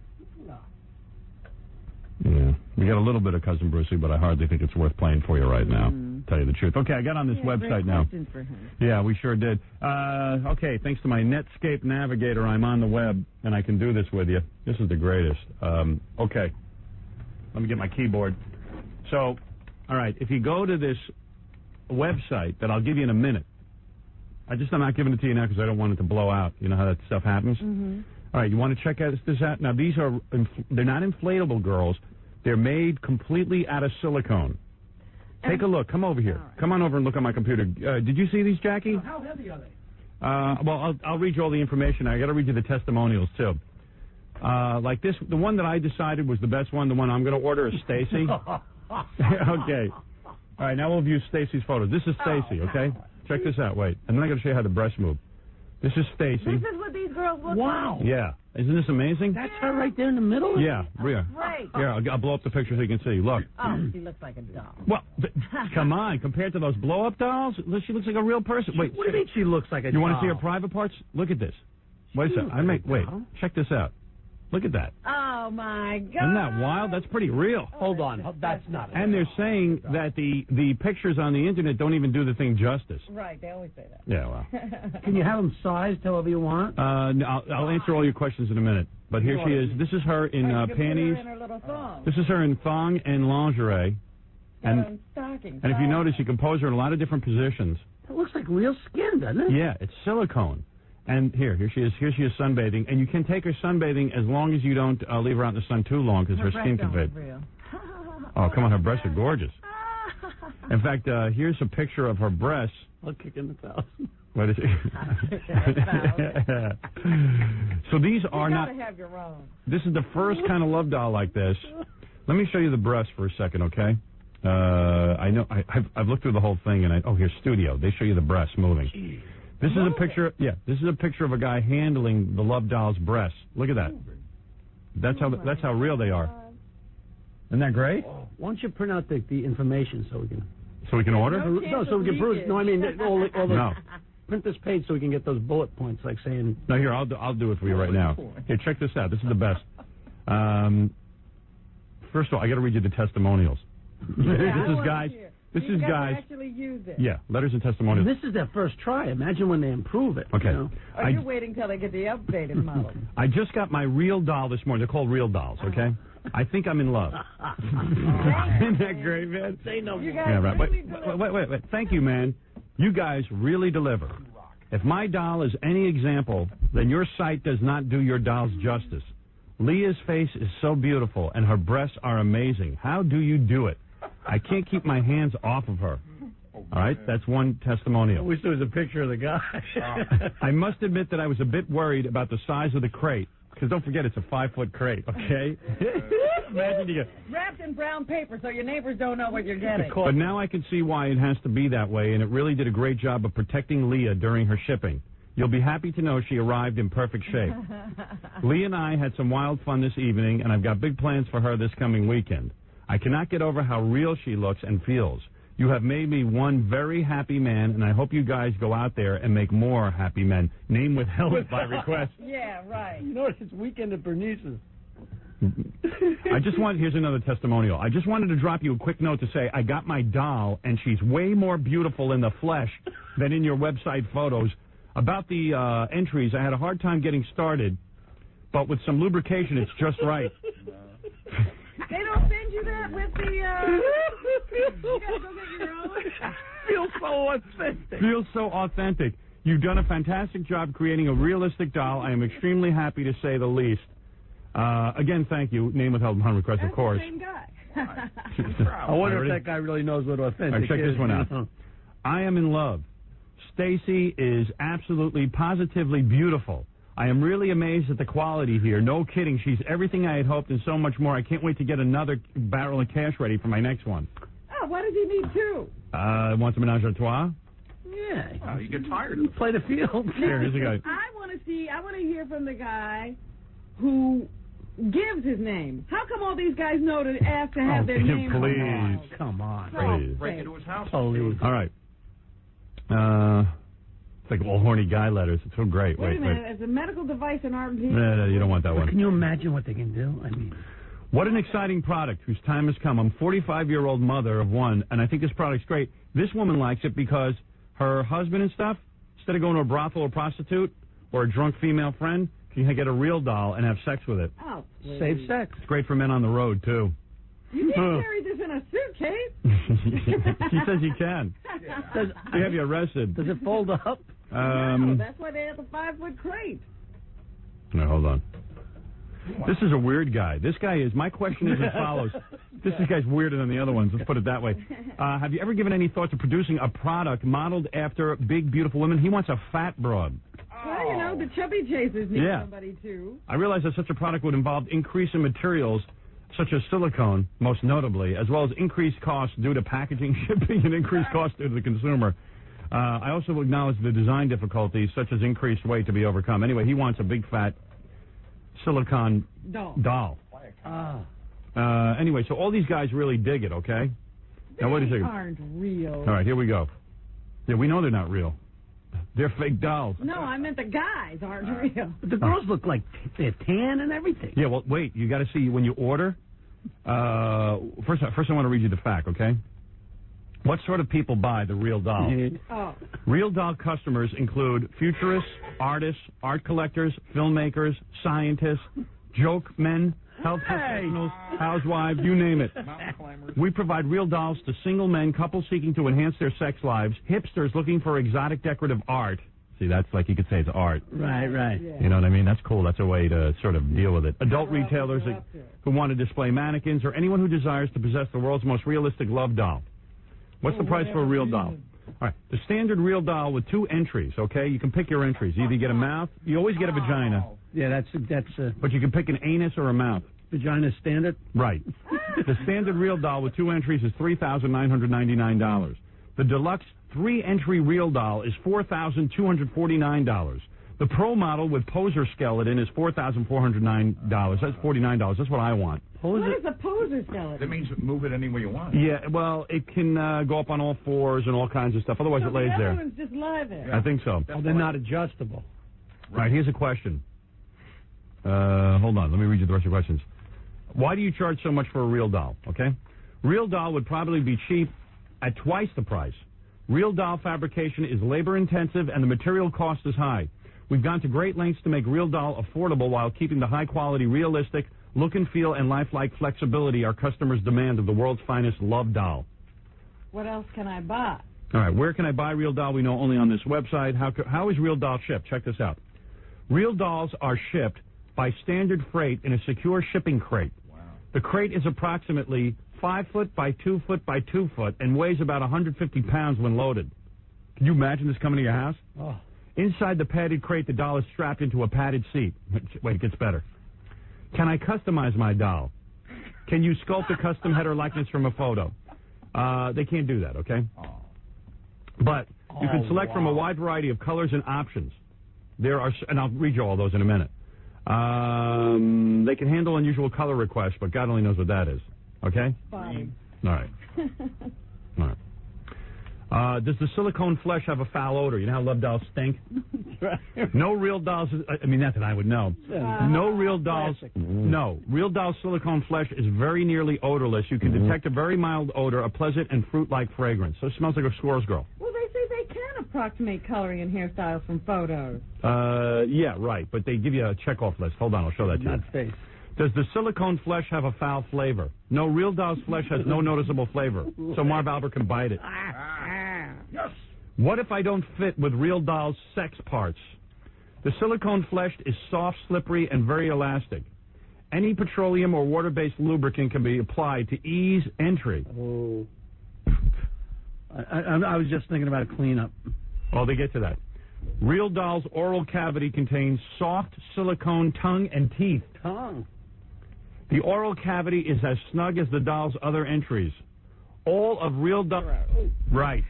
Yeah. We got a little bit of Cousin Brucey, but I hardly think it's worth playing for you right now, tell you the truth. Okay, I got on this website now. For him. Yeah, we sure did. Okay, thanks to my Netscape Navigator, I'm on the web, and I can do this with you. This is the greatest. Okay, let me get my keyboard. So, all right, if you go to this website that I'll give you in a minute, I'm not giving it to you now because I don't want it to blow out. You know how that stuff happens? Mm-hmm. All right, you want to check this out? Now, these are, they're not inflatable girls. They're made completely out of silicone. Take a look. Come over here. Right. Come on over and look at my computer. Did you see these, Jackie? How heavy are they? Well, I'll read you all the information. I got to read you the testimonials, too. Like this, the one that I decided was the best one, the one I'm going to order is Stacy. Okay. All right, now we'll view Stacy's photo. This is Stacy, okay? Check this out. Wait. And then I'm going to show you how the breasts move. This is Stacy. This is what these girls look like? Yeah. Isn't this amazing? That's her right there in the middle? Yeah, Rhea. Great. Here, I'll blow up the picture so you can see. Look. Oh, she looks like a doll. Well, come on. Compared to those blow-up dolls, she looks like a real person. Wait. What do you mean she looks like a doll? You want to see her private parts? Look at this. Wait a second. Wait. Check this out. Look at that. Oh, my God. Isn't that wild? That's pretty real. Hold on. That's not. And they're saying that the pictures on the internet don't even do the thing justice. Right, they always say that. Yeah, well. Can you have them sized however you want? No, I'll answer all your questions in a minute. But here she is. This is her in panties. In her little thong. This is her in thong and lingerie. And stockings. And if you notice, you can pose her in a lot of different positions. It looks like real skin, doesn't it? Yeah, it's silicone. And here she is. Here she is sunbathing, and you can take her sunbathing as long as you don't leave her out in the sun too long, because her skin can fade. Oh, come on, her breasts are gorgeous. In fact, here's a picture of her breasts. I'll kick in the 1,000. What is it? So these are you not. gotta have your own. This is the first kind of love doll like this. Let me show you the breasts for a second, okay? I know I've looked through the whole thing, and here's studio. They show you the breasts moving. Jeez. This is a picture. Yeah, this is a picture of a guy handling the love doll's breasts. Look at that. That's how real they are. Isn't that great? Why don't you print out the information so we can... So we can order? No, so we can prove... No, I mean, all the... No. Print this page so we can get those bullet points, like saying... No, here, I'll do it for you right now. Here, check this out. This is the best. First of all, I got to read you the testimonials. This is guys. Actually use it. Yeah, letters and testimonials. This is their first try. Imagine when they improve it. Okay. You know? Or you're waiting till they get the updated model. I just got my real doll this morning. They're called real dolls, okay? I think I'm in love. Isn't that great, man? Say no more. Yeah, right. Wait. Thank you, man. You guys really deliver. If my doll is any example, then your site does not do your dolls justice. Leah's face is so beautiful, and her breasts are amazing. How do you do it? I can't keep my hands off of her. All right? That's one testimonial. I wish there was a picture of the guy. I must admit that I was a bit worried about the size of the crate. Because don't forget, it's a 5-foot crate, okay? Imagine you get... Wrapped in brown paper so your neighbors don't know what you're getting. But now I can see why it has to be that way, and it really did a great job of protecting Leah during her shipping. You'll be happy to know she arrived in perfect shape. Leah and I had some wild fun this evening, and I've got big plans for her this coming weekend. I cannot get over how real she looks and feels. You have made me one very happy man, and I hope you guys go out there and make more happy men. Name withheld by request. Yeah, right. You know, it's weekend at Bernice's. Here's another testimonial. I just wanted to drop you a quick note to say I got my doll, and she's way more beautiful in the flesh than in your website photos. About the entries, I had a hard time getting started, but with some lubrication, it's just right. They don't send you that with the, you gotta go get your own? Feels so authentic. You've done a fantastic job creating a realistic doll. I am extremely happy to say the least. Again, thank you. Name withheld upon request, of course. That's the same guy. I wonder if that guy really knows what authentic is. Check this one out. I am in love. Stacy is absolutely, positively beautiful. I am really amazed at the quality here. No kidding. She's everything I had hoped and so much more. I can't wait to get another barrel of cash ready for my next one. Oh, what does he need two? Want a menage a trois? Yeah. Oh, you get tired. Play the field. Here's the guy. I want to hear from the guy who gives his name. How come all these guys know to ask to have their name? Please. Come on. Please. Break into his house. Please. All right. It's like all horny guy letters. It's so great. Wait a minute. It's a medical device in Argentina. No, you don't want that one. Can you imagine what they can do? I mean... What an exciting product whose time has come. I'm a 45-year-old mother of one, and I think this product's great. This woman likes it because her husband and stuff, instead of going to a brothel or prostitute or a drunk female friend, can get a real doll and have sex with it. Oh, please. Save sex. It's great for men on the road, too. You can't carry this in a suitcase. She says you can. They have you arrested. Does it fold up? No, that's why they have the 5-foot crate. No, hold on. This is a weird guy. This guy is, my question is as follows. This guy's weirder than the other ones, let's put it that way. Have you ever given any thought to producing a product modeled after big, beautiful women? He wants a fat broad. Well, the chubby chasers need somebody, too. I realize that such a product would involve increase in materials, such as silicone, most notably, as well as increased costs due to packaging, shipping, and increased costs to the consumer. I also acknowledge the design difficulties, such as increased weight, to be overcome. Anyway, he wants a big, fat silicone doll. Anyway, so all these guys really dig it, okay? Now, wait a second. Aren't real. All right, here we go. Yeah, we know they're not real. They're fake dolls. No, I meant the guys aren't real. But the girls look like they're tan and everything. Yeah, well, wait. You got to see when you order. First, I want to read you the fact, okay? What sort of people buy the real doll? Oh. Real doll customers include futurists, artists, art collectors, filmmakers, scientists, joke men, health professionals, housewives, you name it. We provide real dolls to single men, couples seeking to enhance their sex lives, hipsters looking for exotic decorative art. See, that's like you could say it's art. Right. You know what I mean? That's cool. That's a way to sort of deal with it. Adult retailers who want to display mannequins, or anyone who desires to possess the world's most realistic love doll. What's the price for a real doll? All right, the standard real doll with 2 entries, okay? You can pick your entries. Either you get a mouth, you always get a vagina. Yeah, that's. But you can pick an anus or a mouth. Vagina standard? Right. The standard real doll with 2 entries is $3,999. The deluxe 3-entry real doll is $4,249. The pro model with poser skeleton is $4,409. That's $49. That's what I want. What is a poser skeleton? That means move it any way you want. Yeah, well, it can go up on all 4s and all kinds of stuff. Otherwise, it lays the there. other ones just lie there. I think so. Oh, they're not adjustable. Right, here's a question. Hold on, let me read you the rest of the questions. Why do you charge so much for a real doll, okay? Real doll would probably be cheap at twice the price. Real doll fabrication is labor-intensive and the material cost is high. We've gone to great lengths to make real doll affordable while keeping the high-quality, realistic look and feel and lifelike flexibility our customers demand of the world's finest love doll. What else can I buy? All right, where can I buy real doll? We know only on this website. How is real doll shipped? Check this out. Real dolls are shipped by standard freight in a secure shipping crate. Wow. The crate is approximately 5 foot by 2 foot by 2 foot and weighs about 150 pounds when loaded. Can you imagine this coming to your house? Oh. Inside the padded crate, the doll is strapped into a padded seat. Wait, it gets better. Can I customize my doll? Can you sculpt a custom head or likeness from a photo? They can't do that, okay? But you can select from a wide variety of colors and options. There are, and I'll read you all those in a minute. They can handle unusual color requests, but God only knows what that is. Okay? Fine. All right. All right. Does the silicone flesh have a foul odor? You know how love dolls stink? No real dolls, I mean, not that I would know. No real dolls, no. Real doll silicone flesh is very nearly odorless. You can detect a very mild odor, a pleasant and fruit-like fragrance. So it smells like a squirrel's girl. Well, they say they can approximate coloring and hairstyles from photos. Yeah, right, but they give you a check-off list. Hold on, I'll show that to you. Not face. Does the silicone flesh have a foul flavor? No, real doll's flesh has no noticeable flavor, so Marv Albert can bite it. Yes. What if I don't fit with real doll's sex parts? The silicone flesh is soft, slippery, and very elastic. Any petroleum or water-based lubricant can be applied to ease entry. Oh. I was just thinking about a cleanup. Oh, they get to that. Real doll's oral cavity contains soft silicone tongue and teeth. Tongue. The oral cavity is as snug as the doll's other entries. All of real doll... Right.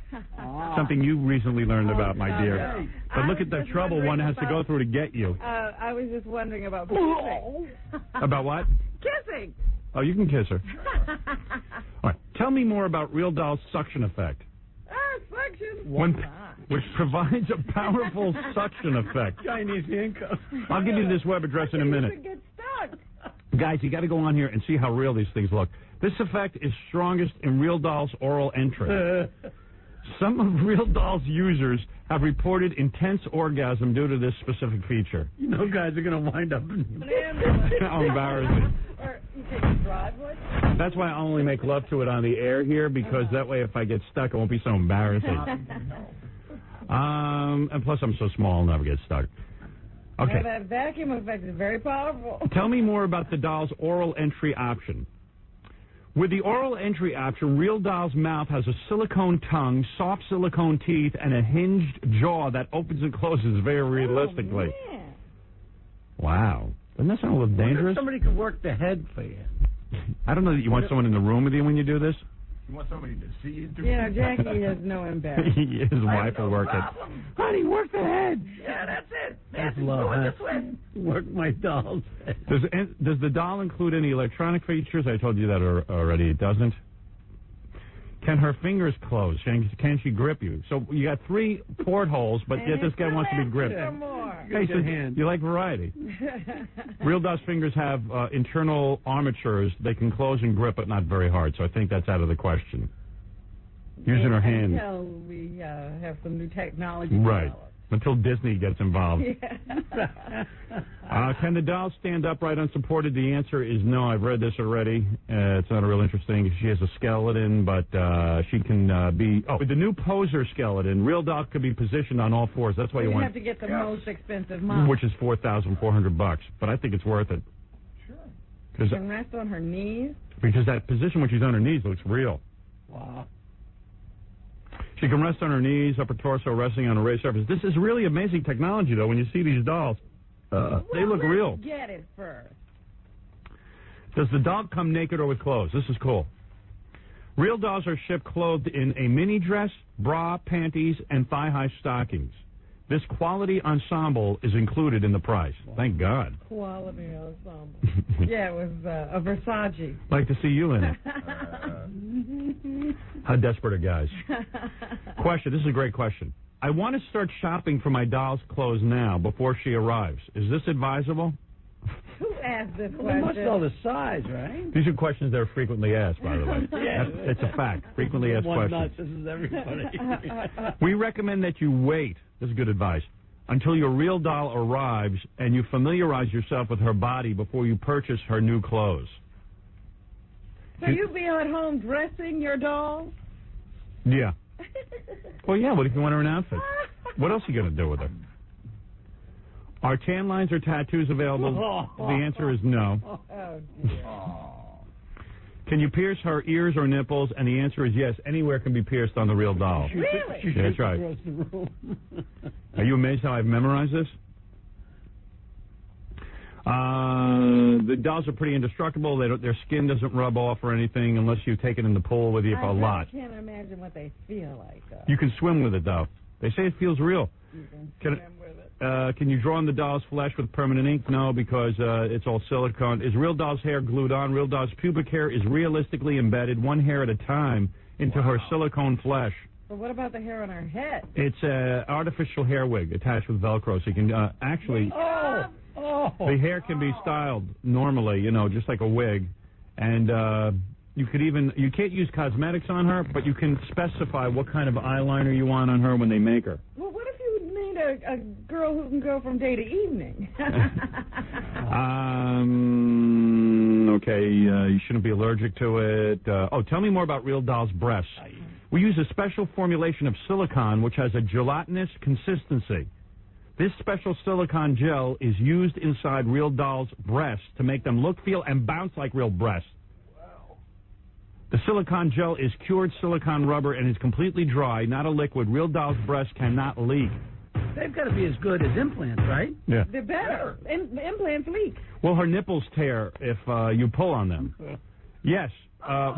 Something you recently learned about, my dear. But look at the trouble one has to go through to get you. I was just wondering about kissing. About what? Kissing. Oh, you can kiss her. All right. Tell me more about real doll's suction effect. Suction. Which provides a powerful suction effect. Chinese handcuffs. I'll give you this web address in a minute. Get stuck. Guys, you got to go on here and see how real these things look. This effect is strongest in real doll's oral entry. Some of real doll's users have reported intense orgasm due to this specific feature. You know, guys are going to wind up in... How embarrassing. Or you take a driveway. That's why I only make love to it on the air here, because that way if I get stuck, it won't be so embarrassing. And plus I'm so small, I'll never get stuck. Okay. Yeah, that vacuum effect is very powerful. Tell me more about the doll's oral entry option. With the oral entry option, real doll's mouth has a silicone tongue, soft silicone teeth, and a hinged jaw that opens and closes very realistically. Oh, man. Wow. Doesn't that sound a little dangerous? Somebody could work the head for you. I don't know that you want someone in the room with you when you do this. You want somebody to see you? Jackie has no embarrassment. His wife will work it. Honey, work the head. Yeah, that's it. That's love, huh? Work my doll's head. Does the doll include any electronic features? I told you that already. It doesn't. Can her fingers close? Can she grip you? So you got 3 portholes, but yet this guy wants to be gripped. Hey, so you like variety. Real doll's fingers have internal armatures. They can close and grip, but not very hard. So I think that's out of the question. Using her hand. Until we have some new technology. Right. Until Disney gets involved. Can the doll stand upright unsupported? The answer is no. I've read this already. It's not real interesting. She has a skeleton, but she can be... Oh, with the new poser skeleton, real doll could be positioned on all fours. That's why you want... have to get the most expensive model. Which is $4,400. But I think it's worth it. Sure. She can rest on her knees. Because that position when she's on her knees looks real. Wow. She can rest on her knees, upper torso resting on a raised surface. This is really amazing technology, though, when you see these dolls. They look real. Get it first. Does the doll come naked or with clothes? This is cool. Real dolls are shipped clothed in a mini dress, bra, panties, and thigh-high stockings. This quality ensemble is included in the price. Thank God. Quality ensemble. Yeah, it was a Versace. Like to see you in it. How desperate are guys? Question. This is a great question. I want to start shopping for my doll's clothes now before she arrives. Is this advisable? Who asked this question? They must know the size, right? These are questions that are frequently asked, by the way. Yeah. It's a fact. Frequently asked questions. Nuts. This is everybody. We recommend that you wait. This is good advice. Until your real doll arrives and you familiarize yourself with her body before you purchase her new clothes. So you be at home dressing your doll? Yeah. Well, yeah. What if you want her an outfit? What else are you going to do with her? Are tan lines or tattoos available? The answer is no. Oh, dear. Can you pierce her ears or nipples? And the answer is yes. Anywhere can be pierced on the real doll. Really? Yeah, that's right. Are you amazed how I've memorized this? The dolls are pretty indestructible. Their skin doesn't rub off or anything unless you take it in the pool with you for a lot. I can't imagine what they feel like. You can swim with it, though. They say it feels real. You can swim with it. Can you draw on the doll's flesh with permanent ink? No, because it's all silicone. Is real doll's hair glued on? Real doll's pubic hair is realistically embedded one hair at a time into her silicone flesh. But what about the hair on her head? It's an artificial hair wig attached with Velcro, so you can actually... The hair can be styled normally, just like a wig. And you can't use cosmetics on her, but you can specify what kind of eyeliner you want on her when they make her. Well, what if you need a girl who can go from day to evening? Okay, you shouldn't be allergic to it. Tell me more about real doll's breasts. We use a special formulation of silicone, which has a gelatinous consistency. This special silicone gel is used inside real dolls' breasts to make them look, feel, and bounce like real breasts. Wow. The silicone gel is cured silicone rubber and is completely dry, not a liquid. Real dolls' breasts cannot leak. They've got to be as good as implants, right? Yeah. They're better. Implants leak. Well, her nipples tear if you pull on them. Yes.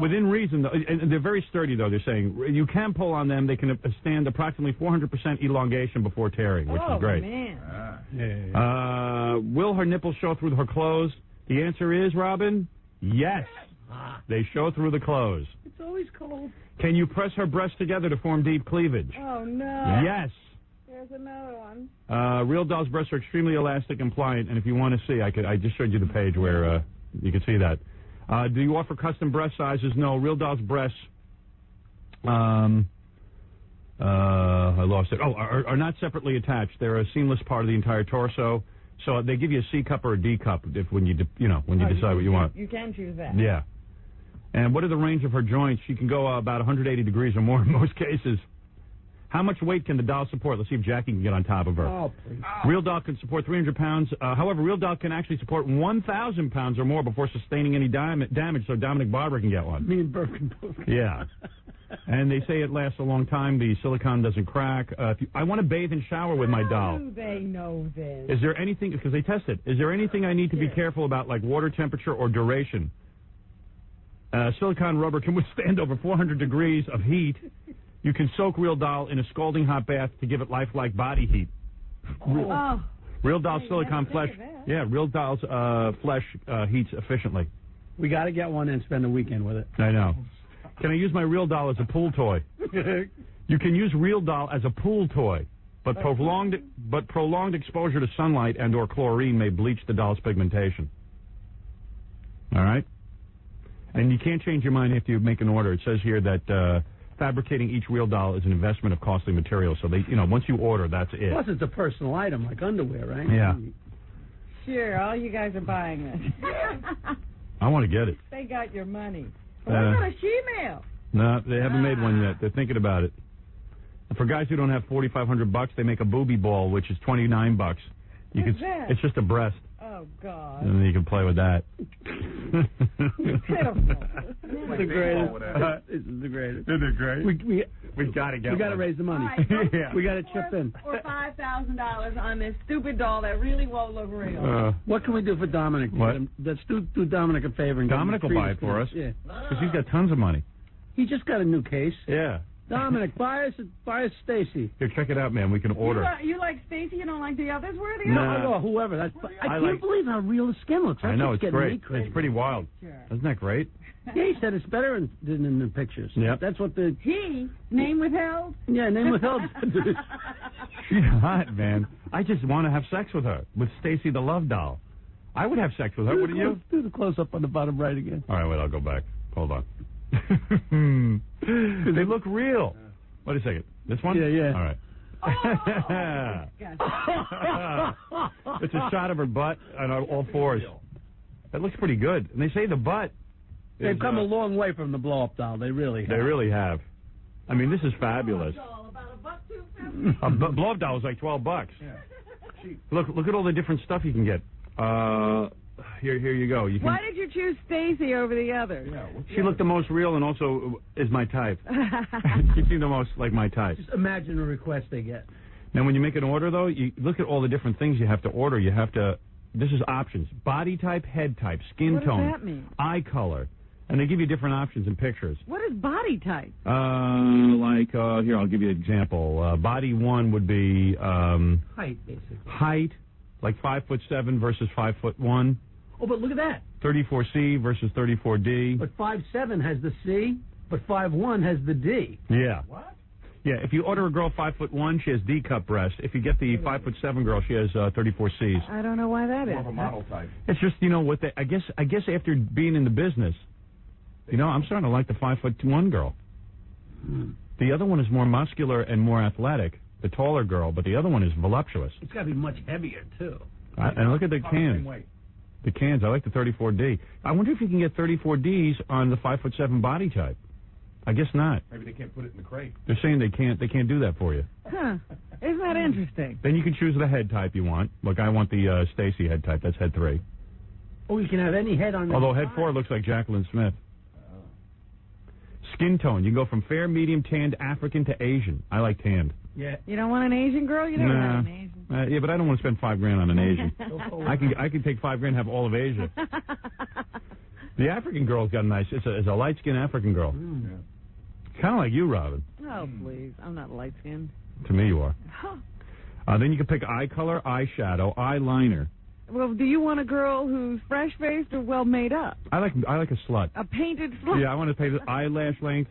Within reason, and they're very sturdy, though, they're saying. You can pull on them. They can stand approximately 400% elongation before tearing, which is great. Man. Will her nipples show through her clothes? The answer is, Robin, yes. They show through the clothes. It's always cold. Can you press her breasts together to form deep cleavage? Oh, no. Yes. There's another one. Real doll's breasts are extremely elastic and pliant, and if you want to see, I just showed you the page where you can see that. Do you offer custom breast sizes? No. Real doll's breasts, I lost it. Are not separately attached. They're a seamless part of the entire torso. So they give you a C cup or a D cup when you decide what you want. You can choose that. Yeah. And what are the range of her joints? She can go about 180 degrees or more in most cases. How much weight can the doll support? Let's see if Jackie can get on top of her. Oh, please. Real doll can support 300 pounds. However, real doll can actually support 1,000 pounds or more before sustaining any damage, so Dominic Barber can get one. Me and Burke can both. Yeah. And they say it lasts a long time. The silicone doesn't crack. I want to bathe and shower with my doll. How do they know this? Is there anything, because they test it, is there anything I need to be careful about, like water temperature or duration? Silicone rubber can withstand over 400 degrees of heat. You can soak Real Doll in a scalding hot bath to give it lifelike body heat. Real Doll silicone flesh. Yeah, Real Doll's flesh heats efficiently. We got to get one and spend a weekend with it. I know. Can I use my Real Doll as a pool toy? You can use Real Doll as a pool toy, but prolonged exposure to sunlight and or chlorine may bleach the doll's pigmentation. All right? And you can't change your mind after you make an order. It says here that fabricating each Real Doll is an investment of costly materials. So they, once you order, that's it. Plus, it's a personal item like underwear, right? Yeah. Sure, all you guys are buying this. I want to get it. They got your money. What about a she-mail? No, they haven't made one yet. They're thinking about it. And for guys who don't have $4,500, they make a booby ball, which is $29. What's that? It's just a breast. Oh, God. And then you can play with that. Pitiful. The greatest. This is the greatest. Isn't it great? We got to get We got to one. raise the money. All right, Yeah. We got to chip in. Or $5,000 on this stupid doll that really won't look real. What can we do for Dominic? What? Let's do Dominic a favor. And Dominic will buy it for us. Yeah. Because he's got tons of money. He just got a new case. Yeah. Dominic, buy us Stacy. Here, check it out, man. We can order. You like Stacy? You don't like the others? Where are the Nah. No, whoever. I can't believe how real the skin looks. I know, it's getting great. me crazy. It's pretty wild. Sure. Isn't that great? Yeah, he said it's better than in the pictures. Yep. That's what the... Name withheld? Yeah, name withheld. She's hot, man. I just want to have sex with her, with Stacy the Love Doll. I would have sex with her, wouldn't you? Do the close-up on the bottom right again. All right, wait, I'll go back. Hold on. They look real. Wait a second. This one? Yeah. All right. It's a shot of her butt on all fours. That looks pretty good. And they say the butt. They've come a long way from the blow-up doll. They really have. They really have. I mean, this is fabulous. A blow-up doll is like $12. Look at all the different stuff you can get. Here you go. Why did you choose Stacy over the others? She looked the most real and also is my type. She seemed the most like my type. Just imagine the request they get. Now, when you make an order, though, you look at all the different things you have to order. You have to. This is options: body type, head type, skin tone, What does that mean? eye color, and they give you different options and pictures. What is body type? Here, I'll give you an example. Body 1 would be Height, basically. height, like 5'7" versus 5'1". Oh, but look at that. 34C versus 34D. But 5'7" has the C, but 5'1" has the D. Yeah. What? Yeah, if you order a girl 5'1", she has D cup breast. If you get the 5'7" girl, she has 34Cs. I don't know why that is. More of a model type. It's just what they. I guess after being in the business, I'm starting to like the 5'1" girl. The other one is more muscular and more athletic, the taller girl, but the other one is voluptuous. It's got to be much heavier, too. And look at the cans. The cans. I like the 34D. I wonder if you can get 34Ds on the 5'7" body type. I guess not. Maybe they can't put it in the crate. They're saying they can't do that for you. Huh. Isn't that interesting? Then you can choose the head type you want. Look, I want the Stacy head type. That's head 3. Oh, you can have any head on the Although head 4 looks like Jacqueline Smith. Skin tone. You can go from fair, medium, tanned, African to Asian. I like tanned. Yeah. You don't want an Asian girl? You never had an Asian. Yeah, but I don't want to spend $5,000 on an Asian. I can take $5,000 and have all of Asia. The African girl's got a nice. It's a light skinned African girl. Kind of like you, Robin. Oh, please. I'm not light-skinned. To me, you are. Then you can pick eye color, eyeshadow, eyeliner. Well, do you want a girl who's fresh-faced or well-made up? I like a slut. A painted slut? Yeah, I want to pay the eyelash length.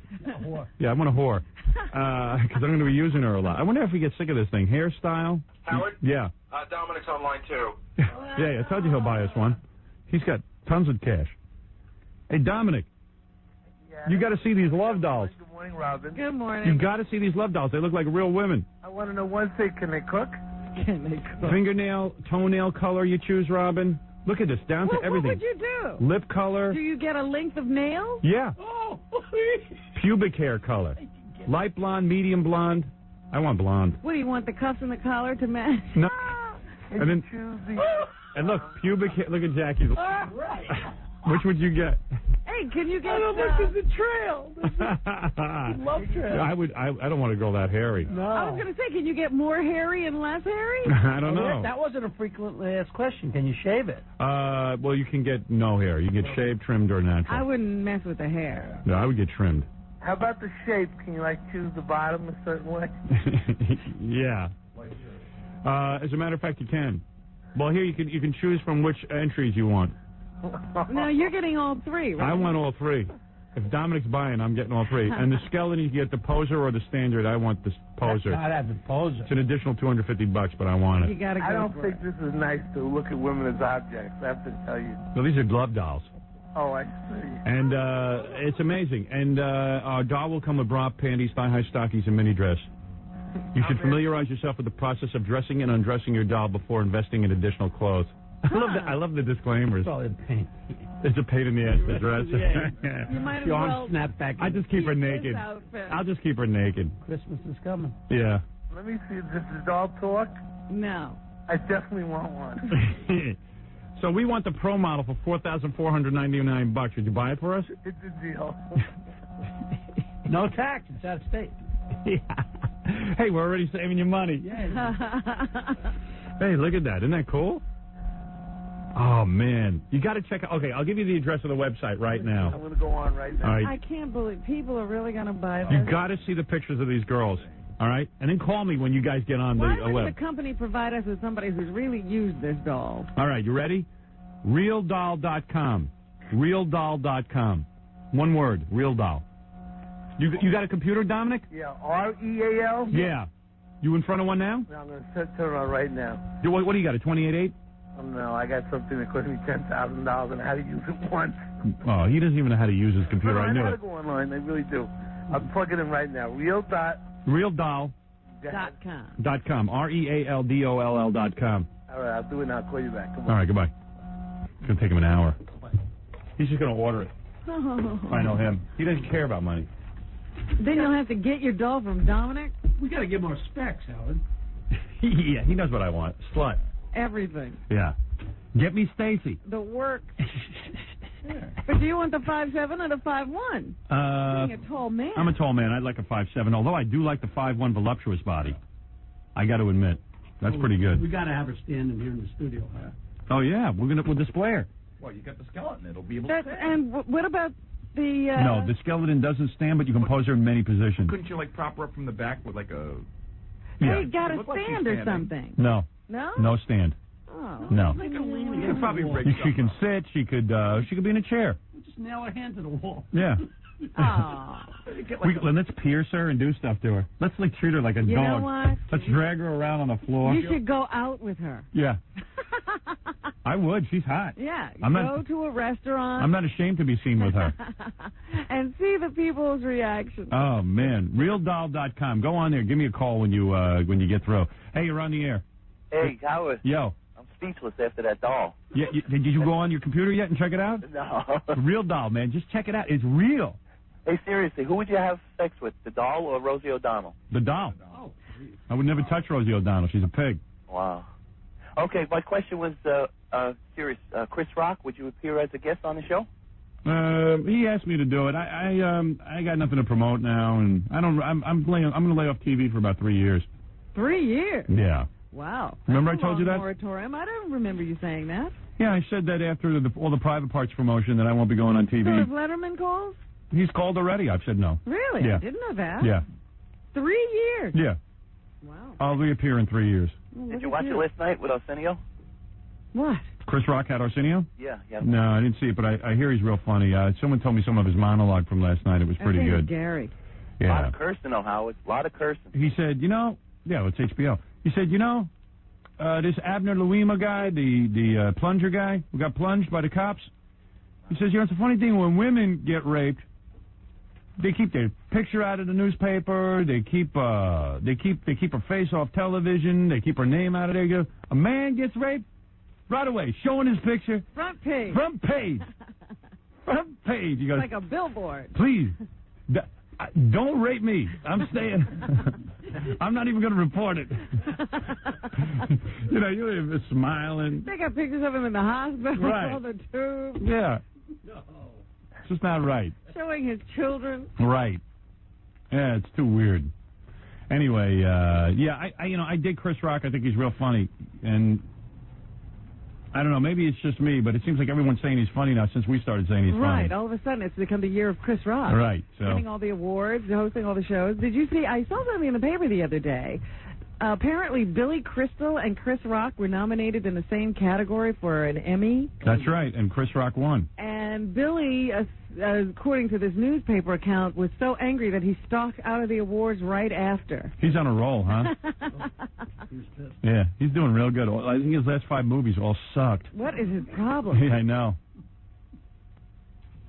Yeah, I want a whore. Because I'm going to be using her a lot. I wonder if we get sick of this thing. Hairstyle? Howard? Yeah. Dominic's online, too. Yeah, I told you he'll buy us one. He's got tons of cash. Hey, Dominic. You got to see these love dolls. Good morning, Robin. Good morning. You got to see these love dolls. They look like real women. I want to know one thing. Can they cook? Can they cook? Fingernail, toenail color you choose, Robin. Look at this, down to everything. What would you do? Lip color. Do you get a length of nails? Yeah. Oh. Pubic hair color. Light blonde, medium blonde. I want blonde. What do you want, the cuffs and the collar to match? No. And then, and look, pubic hair. Look at Jackie. Right. Which would you get? Hey, Hey, can you get? I don't look at the trail. Love trail. I don't want a girl that hairy. No. I was gonna say, can you get more hairy and less hairy? I don't know. That wasn't a frequently asked question. Can you shave it? Well, you can get no hair. You can get shaved, trimmed, or natural. I wouldn't mess with the hair. No, I would get trimmed. How about the shape? Can you, like, choose the bottom a certain way? Yeah. As a matter of fact, you can. Well, here you can choose from which entries you want. No, you're getting all three, right? I want all three. If Dominic's buying, I'm getting all three. And the skeleton, you can get the poser or the standard. I want the poser. I'd have the poser. It's an additional $250, but I want You it. gotta go I don't for think it. this is nice to look at women as objects. I have to tell you. Well, these are glove dolls. Oh, I see. And it's amazing. And our doll will come with bra, panties, thigh-high stockings, and mini dress. You should familiarize yourself with the process of dressing and undressing your doll before investing in additional clothes. I love the disclaimers. It's all in pain. It's a pain in the ass to dress. You might as Your well arms snap back. I just keep her naked. I'll just keep her naked. Christmas is coming. Yeah. Let me see. Does the doll talk? No. I definitely want one. So we want the Pro model for $4,499. Would you buy it for us? It's a deal. No tax. It's out of state. Yeah. Hey, we're already saving you money. Yeah. Hey, look at that. Isn't that cool? Oh, man. You got to check out. Okay, I'll give you the address of the website right now. I'm going to go on right now. All right. I can't believe people are really going to buy this. You got to see the pictures of these girls. All right? And then call me when you guys get on Why the wouldn't web. the company provide us with somebody who's really used this doll? All right, you ready? RealDoll.com. RealDoll.com. One word, Real Doll. You got a computer, Dominic? Yeah, REAL? Yeah. You in front of one now? No, I'm going to turn on right now. What do you got, a 28.8? Oh, no, I got something that cost me $10,000 and how to use it once. Oh, he doesn't even know how to use his computer. No, I I knew know how to it. go online. They really do. I'll plug it in right now. RealDoll.com. .com. RealDoll.com. All right, I'll do it now. I'll call you back. Come on. All right, goodbye. It's going to take him an hour. He's just going to order it. I know him. He doesn't care about money. Then you'll have to get your doll from Dominic. We got to give more specs, Howard. Yeah, he knows what I want. Slut. Everything. Yeah. Get me Stacy. The work. But do you want the 5'7" or the 5'1"? Being a tall man. I'm a tall man. I'd like a 5'7", although I do like the 5'1" voluptuous body. I got to admit. That's pretty good. We got to have her standing here in the studio. Oh, yeah. We'll display her. Well, you got the skeleton. It'll be able to stand. And what about the... No, the skeleton doesn't stand, but you can pose her in many positions. Couldn't you, like, prop her up from the back with, like, a... Hey, got a stand or something. No. No? No stand. Oh. No. You could probably rig She can sit. She could be in a chair. Just nail her hand to the wall. Yeah. Oh. Let's pierce her and do stuff to her. Let's like treat her like a dog. You know what? Let's drag her around on the floor. You should go out with her. Yeah. I would. She's hot. Yeah. I'm go not, to a restaurant. I'm not ashamed to be seen with her. And see the people's reaction. Oh, man. RealDoll.com. Go on there. Give me a call when you get through. Hey, you're on the air. Hey, Howard. Yo. I'm speechless after that doll. Yeah, did you go on your computer yet and check it out? No. The Real Doll, man. Just check it out. It's real. Hey, seriously, who would you have sex with, the doll or Rosie O'Donnell? The doll. I would never touch Rosie O'Donnell. She's a pig. Wow. Okay, my question was serious. Chris Rock, would you appear as a guest on the show? He asked me to do it. I got nothing to promote now, and I'm going to lay off TV for about 3 years. 3 years? Yeah. Wow. Remember I told you that? Moratorium. I don't remember you saying that. Yeah, I said that after all the private parts promotion that I won't be going on TV. So if Letterman calls? He's called already. I've said no. Really? Yeah. I didn't know that. Yeah. 3 years? Yeah. Wow. I'll reappear in 3 years. Well, Did you watch it last night with Arsenio? What? Chris Rock had Arsenio? Yeah. No, I didn't see it, but I hear he's real funny. Someone told me some of his monologue from last night. It was pretty good. Gary. A Yeah. lot of cursing, though, Howard. A lot of cursing. He said, yeah, well, it's HBO. He said, this Abner Louima guy, the plunger guy who got plunged by the cops. He says, it's a funny thing when women get raped, they keep their picture out of the newspaper. They keep her face off television. They keep her name out of there. He goes, a man gets raped, right away, showing his picture. Front page. Front page. Front page. He goes, like a billboard. Please, don't rape me. I'm staying. I'm not even going to report it. You're smiling. They got pictures of him in the hospital. Right. On the tube. Yeah. just not right. Showing his children. Right. Yeah, it's too weird. Anyway, yeah, I dig Chris Rock. I think he's real funny, and I don't know, maybe it's just me, but it seems like everyone's saying he's funny now since we started saying he's funny. Right, all of a sudden it's become the year of Chris Rock. Right, so. Winning all the awards, hosting all the shows. Did you see, I saw something in the paper the other day. Apparently Billy Crystal and Chris Rock were nominated in the same category for an Emmy. That's right, and Chris Rock won. And Billy, according to this newspaper account, was so angry that he stalked out of the awards right after. He's on a roll, huh? Yeah, he's doing real good. I think his last 5 movies all sucked. What is his problem? Yeah, I know.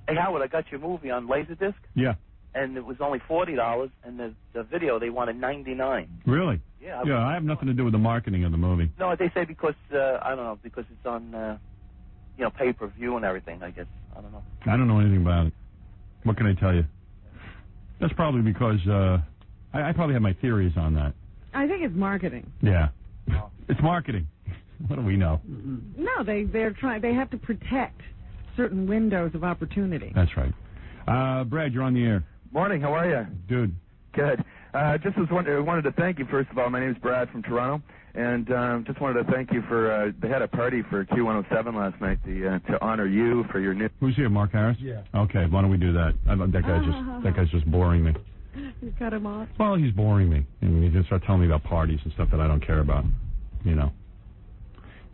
Hey, Howard, I got your movie on Laserdisc. Yeah. And it was only $40, and the video, they wanted $99. Really? Yeah. Yeah, I have nothing to do with the marketing of the movie. No, they say because, I don't know, because it's on, pay-per-view and everything, I guess. I don't know. I don't know anything about it. What can I tell you? That's probably because, I probably have my theories on that. I think it's marketing. Yeah. It's marketing. What do we know? No, they're trying. They have to protect certain windows of opportunity. That's right. Brad, you're on the air. Morning. How are you? Dude. Good. Just wanted to thank you, first of all. My name is Brad from Toronto, and just wanted to thank you for, they had a party for Q107 last night to honor you for your new... Who's here, Mark Harris? Yeah. Okay, why don't we do that? That guy's just boring me. You cut him off. Well, he's boring me. And he just start telling me about parties and stuff that I don't care about, you know.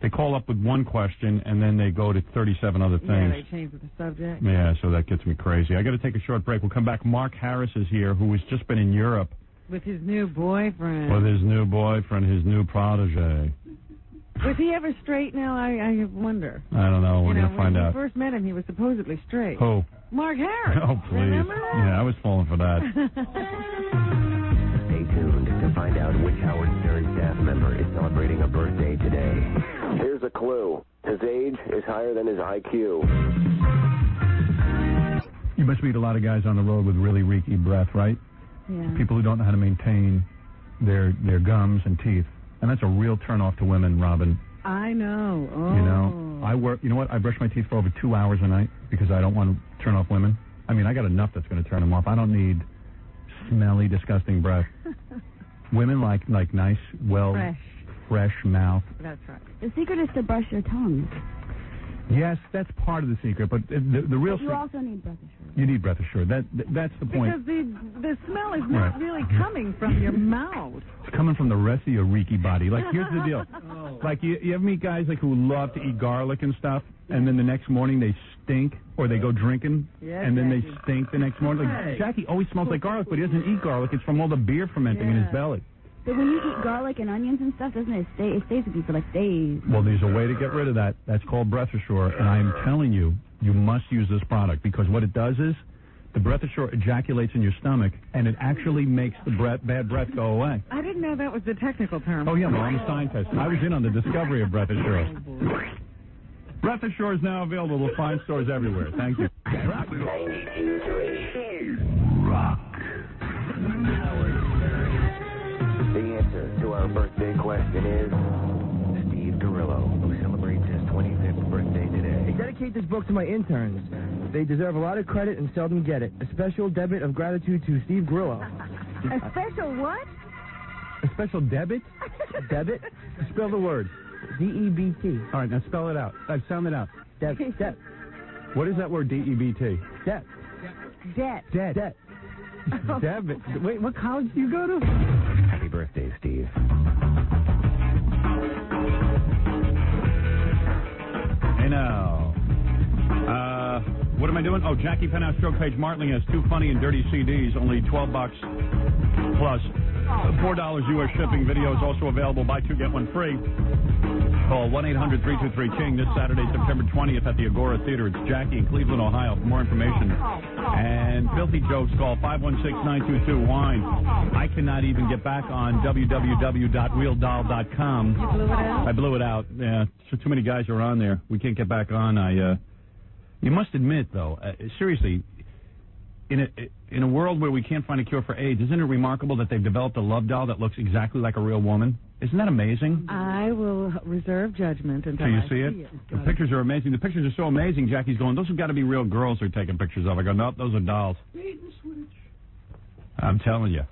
They call up with one question, and then they go to 37 other things. Yeah, they change the subject. Yeah, so that gets me crazy. I got to take a short break. We'll come back. Mark Harris is here, who has just been in Europe. With his new boyfriend. With his new boyfriend, his new protege. Was he ever straight now? I wonder. I don't know. We're going to find out. When we first met him, he was supposedly straight. Who? Mark Harris. Oh, please. Remember that? Yeah, I was falling for that. Stay tuned to find out which Howard Stern staff member is celebrating a birthday today. Here's a clue. His age is higher than his IQ. You must meet a lot of guys on the road with really reeky breath, right? Yeah. People who don't know how to maintain their gums and teeth. And that's a real turnoff to women, Robin. I know. Oh. You know, you know what? I brush my teeth for over 2 hours a night because I don't want to turn off women. I mean, I got enough that's going to turn them off. I don't need smelly, disgusting breath. Women like nice, fresh mouth. That's right. The secret is to brush your tongue. Yes, that's part of the secret, but the real secret... You also need breath assurance. You need breath assurance. That's the point. Because the smell is not really coming from your mouth. It's coming from the rest of your reeky body. Like, here's the deal. Like, you ever meet guys like who love to eat garlic and stuff, and then the next morning they stink, or they go drinking, and then they stink the next morning? Like, Jackie always smells like garlic, but he doesn't eat garlic. It's from all the beer fermenting in his belly. So when you eat garlic and onions and stuff, doesn't it stay? It stays with you for like days. Well, there's a way to get rid of that. That's called Breath Assure, and I am telling you, you must use this product because what it does is the Breath Assure ejaculates in your stomach, and it actually makes the bad breath go away. I didn't know that was the technical term. Oh, yeah, well, I'm a scientist. I was in on the discovery of Breath Assure. Breath Assure is now available at fine stores everywhere. Thank you. Rock. 92.3 Rock. The answer to our birthday question is Steve Gorillo, who celebrates his 25th birthday today. I dedicate this book to my interns. They deserve a lot of credit and seldom get it. A special debit of gratitude to Steve Gorillo. A special what? A special debit? Debit? Spell the word. D-E-B-T. All right, now spell it out. Sound it out. Debt. What is that word, D-E-B-T? Debt. Debt. Debit. Wait, what college do you go to? Happy birthday, Steve. Hey, now. What am I doing? Oh, Jackie Penthouse Stroke Page Martling has 2 funny and dirty CDs, only $12 plus. $4 U.S. shipping. Video is also available. Buy 2, get 1 free. Call 1-800-323-KING this Saturday, September 20th at the Agora Theater. It's Jackie in Cleveland, Ohio. For more information and filthy jokes, call 516-922-WINE. I cannot even get back on www.realdoll.com. You blew it out? I blew it out. Yeah, so too many guys are on there. We can't get back on. You must admit, though, seriously, in a world where we can't find a cure for AIDS, isn't it remarkable that they've developed a love doll that looks exactly like a real woman? Isn't that amazing? I will reserve judgment until So you I see it? The pictures are amazing. The pictures are so amazing. Jackie's going, those have got to be real girls they're taking pictures of. I go, nope, those are dolls. I'm telling you.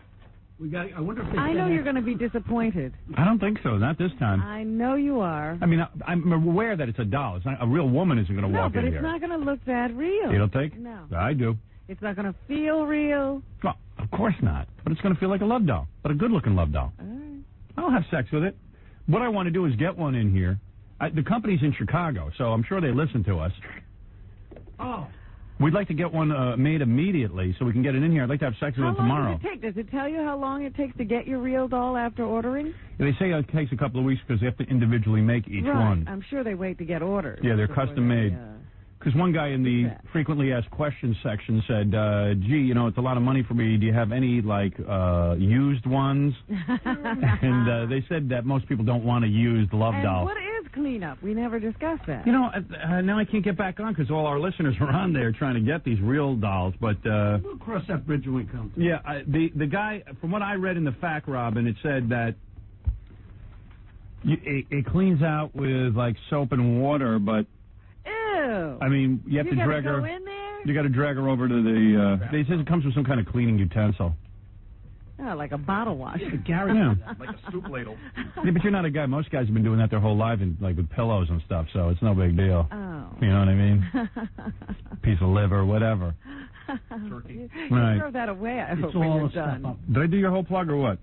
I wonder if I know you're going to be disappointed. I don't think so. Not this time. I know you are. I mean, I'm aware that it's a doll. It's not a real woman isn't going to walk in here. No, but it's not going to look that real. You don't think? No. I do. It's not going to feel real. Well, of course not. But it's going to feel like a love doll, but a good-looking love doll. All right. I'll have sex with it. What I want to do is get one in here. The company's in Chicago, so I'm sure they listen to us. Oh. We'd like to get one made immediately so we can get it in here. I'd like to have sex with it tomorrow. How long does it take? Does it tell you how long it takes to get your real doll after ordering? They say it takes a couple of weeks because they have to individually make each one. I'm sure they wait to get orders. Yeah, they're custom made. Because one guy in the frequently asked questions section said, gee, it's a lot of money for me. Do you have any, used ones? And they said that most people don't want a used love doll. What is cleanup? We never discussed that. Now I can't get back on because all our listeners are on there trying to get these real dolls. But we'll cross that bridge when we come to it. Yeah, the guy, from what I read in the fact, Robin, it said that it cleans out with, soap and water, but... Ew. I mean, you have to drag her. Go in there? You got to drag her over to the. They says it comes with some kind of cleaning utensil. Oh, like a bottle wash. Gary, like a soup ladle. Yeah, but you're not a guy. Most guys have been doing that their whole life, and with pillows and stuff. So it's no big deal. Oh. You know what I mean? Piece of liver, whatever. Turkey. Right. You throw that away. I hope when you're done. Did I do your whole plug or what?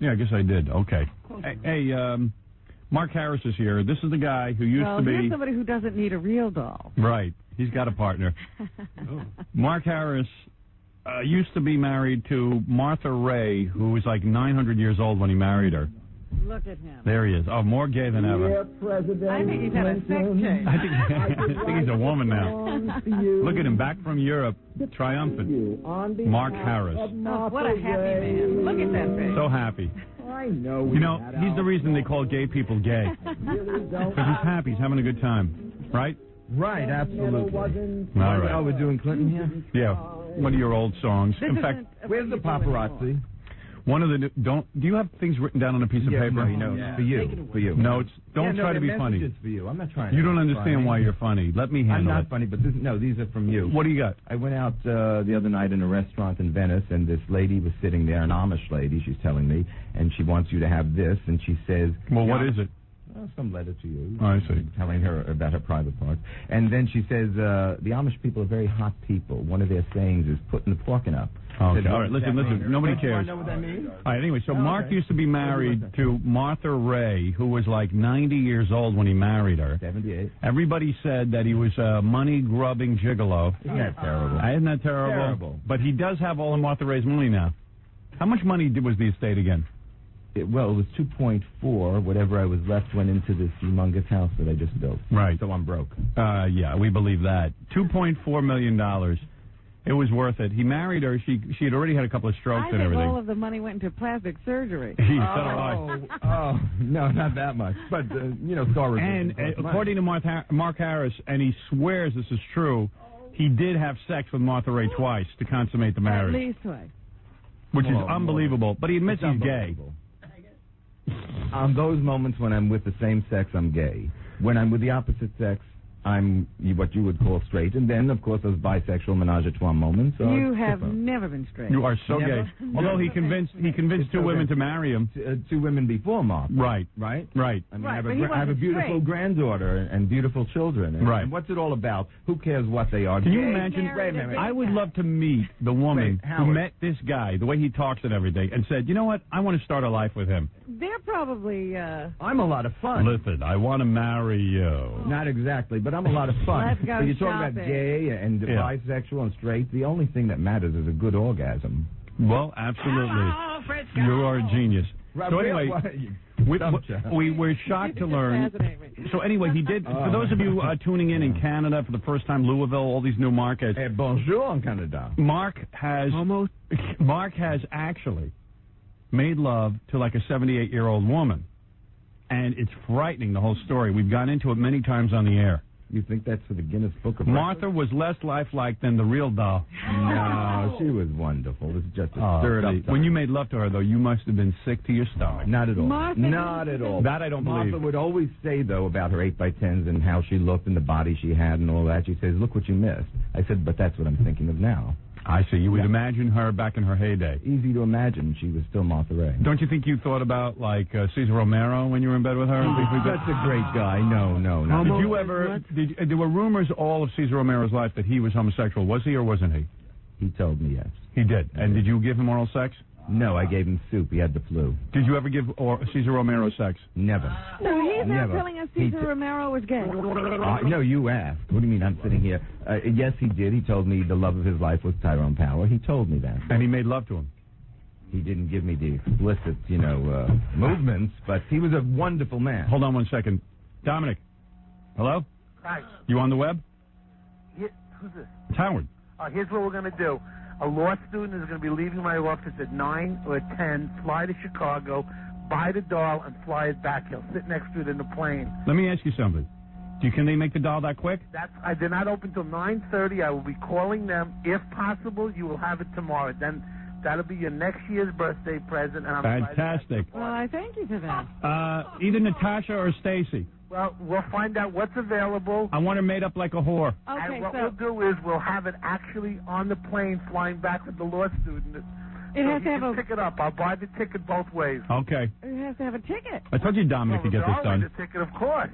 Yeah, I guess I did. Okay. Hey, Mark Harris is here. This is the guy who used to be... here's somebody who doesn't need a real doll. Right. He's got a partner. Mark Harris used to be married to Martha Ray, who was 900 years old when he married her. Look at him. There he is. Oh, more gay than ever. I think he's had a sex change. I think he's a woman now. Look at him, back from Europe, triumphant. Mark Harris. Oh, what a happy man. Look at that face. So happy. I know. He's the reason they call gay people gay. Because he's happy. He's having a good time. Right? Right, absolutely. All right. Oh, we're doing Clinton here? Yeah. One of your old songs. In fact, where's the paparazzi? One of the do you have things written down on a piece of paper? No, for you. No, don't try to be funny. It's for you. I'm not trying. You don't understand why you're funny. Let me handle it. I'm not funny, but these are from you. What do you got? I went out the other night in a restaurant in Venice, and this lady was sitting there, an Amish lady. She's telling me, and she wants you to have this, and she says, "Well, what is it?" Some letter to you. Oh, I see. Telling her about her private parts. And then she says, the Amish people are very hot people. One of their sayings is putting the pork up. Okay. All right, listen. Nobody cares. You know what that means? All right, anyway, so Mark used to be married to Martha Ray, who was 90 years old when he married her. 78. Everybody said that he was a money-grubbing gigolo. Isn't that terrible? Isn't that terrible? Terrible. But he does have all of Martha Ray's money now. How much money was the estate again? It was 2.4. Whatever I was left went into this humongous house that I just built. Right. So I'm broke. Yeah, we believe that. $2.4 million. It was worth it. He married her. She had already had a couple of strokes and everything. I think all of the money went into plastic surgery. Oh, no, not that much. But, Star And according to Mark Harris, and he swears this is true, he did have sex with Martha Ray twice to consummate the marriage. At least twice. Which is unbelievable. But he admits he's gay. On those moments when I'm with the same sex, I'm gay. When I'm with the opposite sex, I'm what you would call straight. And then, of course, those bisexual menage a trois moments. You have never been straight. You are so gay. Although he convinced two women to marry him. Two women before Mark. Right. Right? Right. I mean, I have a beautiful granddaughter and beautiful children. And what's it all about? Who cares what they are? Can you imagine? Wait a minute. I would love to meet the woman who met this guy, the way he talks and everything, and said, you know what? I want to start a life with him. They're probably... I'm a lot of fun. Listen, I want to marry you. Not exactly, but I'm a lot of fun. Let's go you talk shopping. about gay and bisexual and straight. The only thing that matters is a good orgasm. Well, absolutely. You are a genius. So anyway, we're shocked to learn. So anyway, he did. For those of you tuning in Canada for the first time, Louisville, all these new markets. Bonjour in Canada. Mark has actually made love to a 78-year-old woman, and it's frightening, the whole story. We've gone into it many times on the air. You think that's for the Guinness Book of Martha was less lifelike than the real doll. No, she was wonderful. This is just a stirred up. When you made love to her, though, you must have been sick to your stomach. Not at all. Martha, Not at all. That I don't believe. Martha would always say, though, about her 8x10s and how she looked and the body she had and all that. She says, look what you missed. I said, but that's what I'm thinking of now. I see. You would imagine her back in her heyday. Easy to imagine. She was still Martha Ray. Don't you think you thought about, like, Cesar Romero when you were in bed with her? That's a great guy. No. Did you ever... there were rumors all of Cesar Romero's life that he was homosexual. Was he or wasn't he? He told me yes. He did. And did you give him oral sex? No, I gave him soup. He had the flu. Did you ever give Cesar Romero sex? Never. So he's now Never. telling us Cesar Romero was gay. No, you asked. What do you mean I'm sitting here? Yes, he did. He told me the love of his life was Tyrone Power. He told me that. And he made love to him? He didn't give me the explicit, movements, but he was a wonderful man. Hold on 1 second. Dominic. Hello? Hi. You on the web? Who's this? It's Howard. Here's what we're going to do. A law student is going to be leaving my office at 9 or 10, fly to Chicago, buy the doll, and fly it back. He'll sit next to it in the plane. Let me ask you something. Can they make the doll that quick? They're not open till 9:30. I will be calling them. If possible, you will have it tomorrow. Then that'll be your next year's birthday present. And I'm fantastic. Well, I thank you for that. Either Natasha or Stacy. Well, we'll find out what's available. I want her made up like a whore. Okay, and what we'll do is we'll have it actually on the plane flying back with the law student. It has to have a... pick it up. I'll buy the ticket both ways. Okay. It has to have a ticket. I told you Dominic to get this done. The ticket, of course.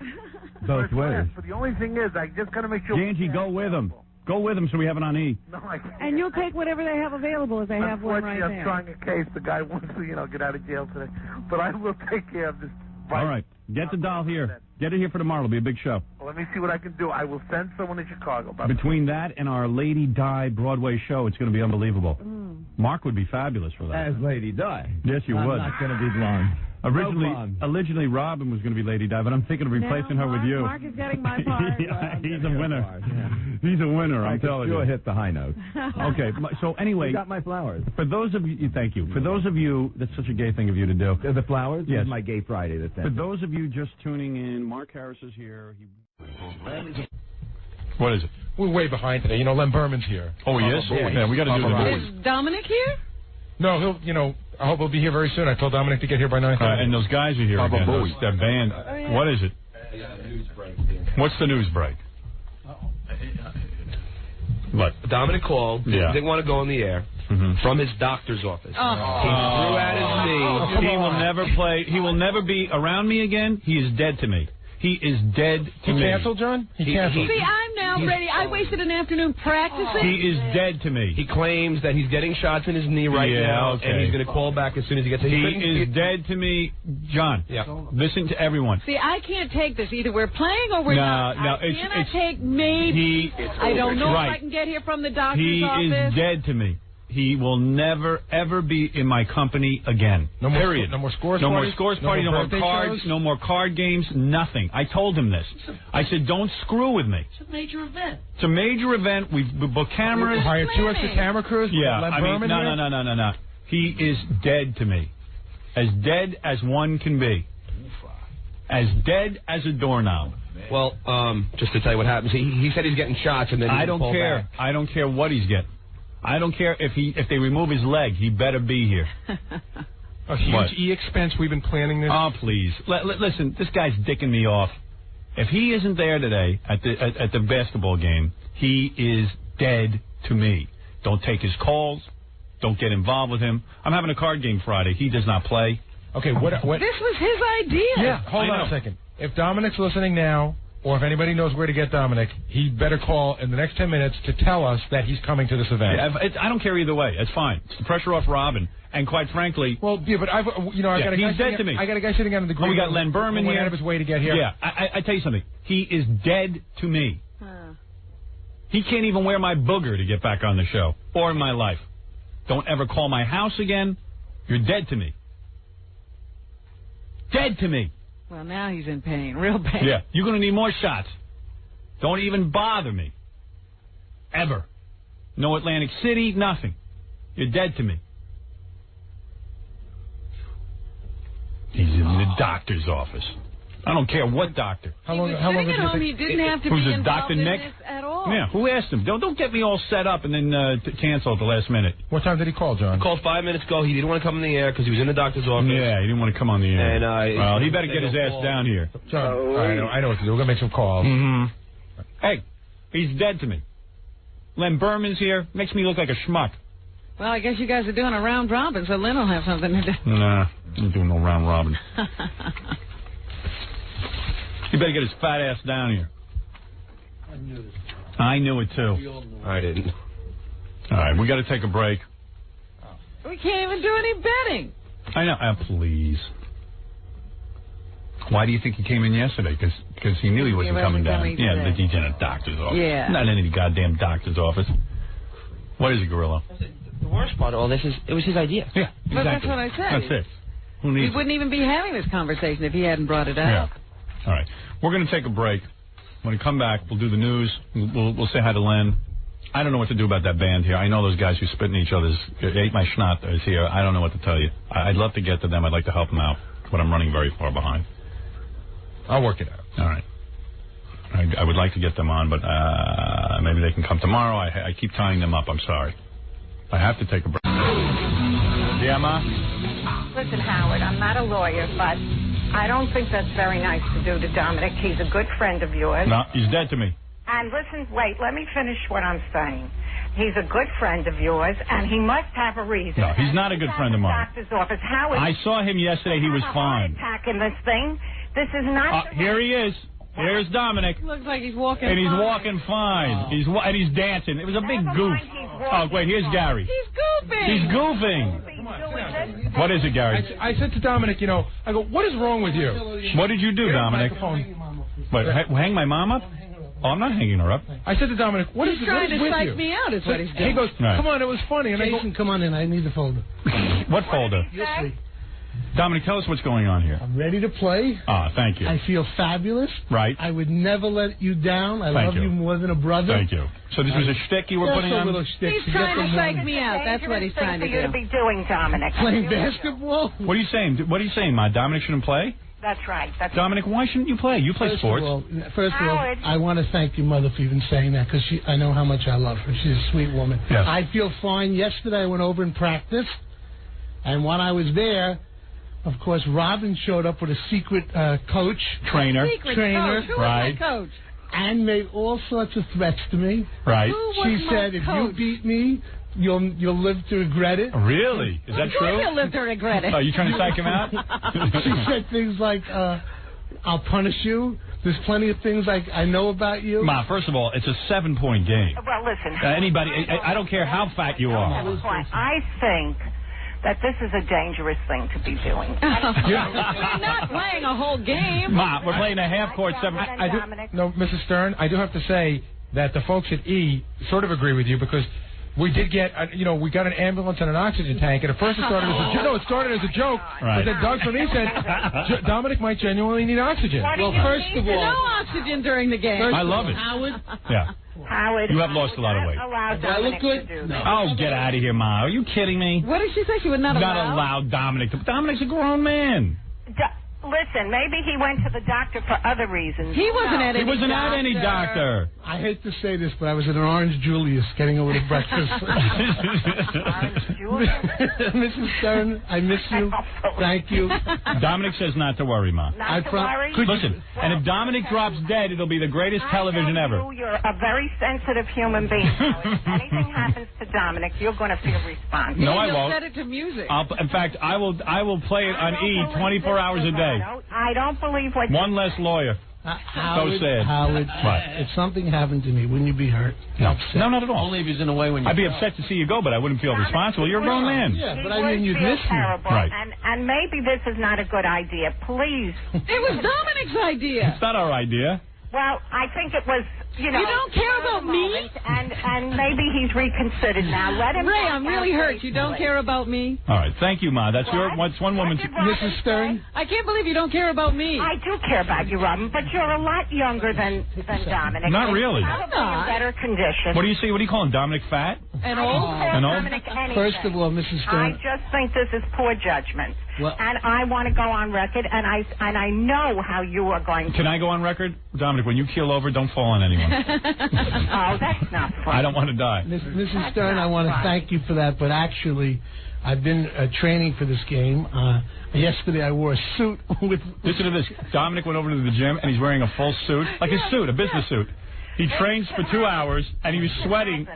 Both ways. But the only thing is, I just got to make sure... Angie, go with him. Go with him so we have it on E. No, I can't. And you'll take whatever they have available if they have one right there. I'm trying a case. The guy wants to, get out of jail today. But I will take care of this. All right. Get the doll here. Get it here for tomorrow. It'll be a big show. Well, let me see what I can do. I will send someone to Chicago. Between that and our Lady Di Broadway show, it's going to be unbelievable. Mark would be fabulous for that. As Lady Di. Yes, you would. I'm not going to be blonde. Originally, Robin was going to be Lady Di, but I'm thinking of replacing her with you. Mark is getting my part. He's a winner. He's a winner, I'm telling you. Sure hit the high note. Okay, so anyway. You got my flowers. For those of you, thank you. For those of you, that's such a gay thing of you to do. The flowers? Yes. This is my Gay Friday. For those of you just tuning in, Mark Harris is here. What is it? We're way behind today. Len Berman's here. Oh, he is? Yeah, we got to do the news. Is Dominic here? No, I hope he'll be here very soon. I told Dominic to get here by 9:30. And those guys are here again. That band. What is it? What's the news break? What? Dominic called. Yeah. Didn't want to go on the air. From his doctor's office. He threw out his knee. He will never play. He will never be around me again. He is dead to me. He is dead to me. He canceled, John? He canceled. See, I'm now ready. I wasted an afternoon practicing. He is dead to me. He claims that he's getting shots in his knee right now, and he's going to call back as soon as he gets it. He is dead to me. John, listen to everyone. See, I can't take this. Either we're playing or we're not. No, I cannot take maybe. I don't know if I can get here from the doctor's office. He is dead to me. He will never, ever be in my company again. Period. No more scores No parties? more scores parties, no more cards, no more card games, nothing. I told him this. I said, don't screw with me. It's a major event. It's a major event. We booked cameras. Hired 2 extra camera crews? Yeah. No. He is dead to me. As dead as one can be. As dead as a doorknob. Well, just to tell you what happens, he said he's getting shots, and then I don't care. Back. I don't care what he's getting. I don't care if they remove his leg. He better be here. A huge E-expense. We've been planning this. Oh, please. Listen, this guy's dicking me off. If he isn't there today at the basketball game, he is dead to me. Don't take his calls. Don't get involved with him. I'm having a card game Friday. He does not play. Okay, what? This was his idea. Yeah, hold on a second. If Dominic's listening now, or if anybody knows where to get Dominic, he better call in the next 10 minutes to tell us that he's coming to this event. Yeah, I don't care either way. It's fine. It's the pressure off Robin. And quite frankly... Well, yeah, but I got a guy he's dead to me. I got a guy sitting out in the green room. We got Len Berman here. Went out of his way to get here. Yeah, I tell you something. He is dead to me. He can't even wear my booger to get back on the show or in my life. Don't ever call my house again. You're dead to me. Dead to me. Well, now he's in pain, real pain. Yeah, you're going to need more shots. Don't even bother me. Ever. No Atlantic City, nothing. You're dead to me. He's in the doctor's office. I don't care what doctor. How long did you think? He didn't have to Who's be a involved Dr. in Nick? this at all. Yeah, who asked him? Don't get me all set up and then cancel at the last minute. What time did he call, John? He called 5 minutes ago. He didn't want to come in the air because he was in the doctor's office. Yeah, he didn't want to come on the air. And well, he better get his ass down here. John, I know what to do. We're going to make some calls. Mm-hmm. Hey, he's dead to me. Len Berman's here. Makes me look like a schmuck. Well, I guess you guys are doing a round robin, so Len will have something to do. Nah, I'm doing no round robin. He better get his fat ass down here. I knew it too. I didn't. All right, we got to take a break. We can't even do any betting. I know. Please. Why do you think he came in yesterday? Because he knew he wasn't coming down. Yeah, he's in a doctor's office. Yeah. Not in any goddamn doctor's office. What is it, Gorilla? The worst part of all this is it was his idea. Yeah, exactly. But that's what I said. That's it. Who needs We wouldn't even be having this conversation if he hadn't brought it up. Yeah. All right. We're going to take a break. When we come back, we'll do the news. We'll say hi to Len. I don't know what to do about that band here. I know those guys who spit in each other's... Ate My Schnott is here. I don't know what to tell you. I'd love to get to them. I'd like to help them out, but I'm running very far behind. I'll work it out. All right. I would like to get them on, but maybe they can come tomorrow. I keep tying them up. I'm sorry. I have to take a break. Yeah, Ma? Listen, Howard, I'm not a lawyer, but I don't think that's very nice to do to Dominic. He's a good friend of yours. No, he's dead to me. And listen, wait, let me finish what I'm saying. He's a good friend of yours, and he must have a reason. No, he's not a good friend of mine. Doctor's office. Howard, I saw him yesterday. He was fine. Attack in this thing. This is not. Here he is. Here's Dominic. Looks like he's walking and he's fine. walking fine. And he's dancing. It was a big goof. Oh, wait, here's Gary. He's goofing. He's goofing. What is it, Gary? I said to Dominic, I go, what is wrong with you? What did you do, Dominic? Wait, hang my mom up? Oh, I'm not hanging her up. I said to Dominic, what is He's trying to psych me out is what he's doing. He goes, come on, it was funny. And Jason, come on in. I need the folder. What folder? Dominic, tell us what's going on here. I'm ready to play. Ah, thank you. I feel fabulous. Right. I would never let you down. I Thank love you more than a brother. Thank you. So this was a shtick you were putting on? A little shtick. He's trying to psych me out. That's what he's trying to do. For you to be doing, Dominic. Playing basketball? What are you saying? What are you saying, Ma? Dominic shouldn't play? That's right. Dominic, why shouldn't you play? You play sports. First of all, I want to thank your mother for even saying that because I know how much I love her. She's a sweet woman. Yes. I feel fine. Yesterday I went over and practiced, and when I was there, of course, Robin showed up with a secret coach. Trainer. Secret coach. Who was that coach? And made all sorts of threats to me. Right. She said, if you beat me, you'll live to regret it. Really? Is that true? You'll live to regret it. Are you trying to psych him out? She said things like, I'll punish you. There's plenty of things I know about you. Ma, first of all, it's a 7-point game. Well, listen. Anybody, I don't care how fat you are. I think that this is a dangerous thing to be doing. We're not playing a whole game. Ma, we're playing a half-court 7. No, Mrs. Stern, I do have to say that the folks at E sort of agree with you because we did get, we got an ambulance and an oxygen tank, and at first it started as a joke. No, it started as a joke. Right. But then Doug from E said Dominic might genuinely need oxygen. Well, first of all, no oxygen during the game. I love it. Howard. Yeah. Howard, you have lost a lot of weight. Do I look good? No. Oh, get out of here, Ma. Are you kidding me? What did she say? She would not allow Dominic to... Dominic's a grown man. Listen, maybe he went to the doctor for other reasons. He wasn't at any doctor. I hate to say this, but I was at an Orange Julius getting a little breakfast. Mrs. Stern, I miss you. Thank you. Dominic says not to worry, Ma. Not to worry? Listen, and if Dominic drops dead, it'll be the greatest television ever. You're a very sensitive human being. If anything happens to Dominic, you're going to feel responsible. No, I won't. Set it to music. In fact, I will play it on E 24 hours a day. I don't believe what one less lawyer. Howard, so sad. Howard, what? If something happened to me, wouldn't you be hurt? No, upset? No, not at all. Only if he's in a way when you. I'd be upset to see you go, but I wouldn't feel responsible. You're a grown man. Yeah, but I mean, you'd miss me. Right. And maybe this is not a good idea. Please. It was Dominic's idea. It's not our idea. Well, I think it was, You don't care about me? And maybe he's reconsidered now. Let him. Ray, I'm really hurt. You don't care about me? All right. Thank you, Ma. That's what's one woman. Mrs. Stern? I can't believe you don't care about me. I do care about you, Robin, but you're a lot younger than Dominic. Not really. Probably in better condition. What do you say? What do you call him? Dominic fat? And old? And old? Dominic anything. First of all, Mrs. Stern. I just think this is poor judgment. and I want to go on record, and I know how you are going to. Can I go on record? Dominic, when you keel over, don't fall on anyone. Oh, that's not fun. I don't want to die. Mrs. Stern, I want to thank you for that, but actually, I've been training for this game. Yesterday, I wore a suit with... Listen to this. Dominic went over to the gym, and he's wearing a full suit, like a suit, a business suit. He trains for 2 hours, and he was sweating.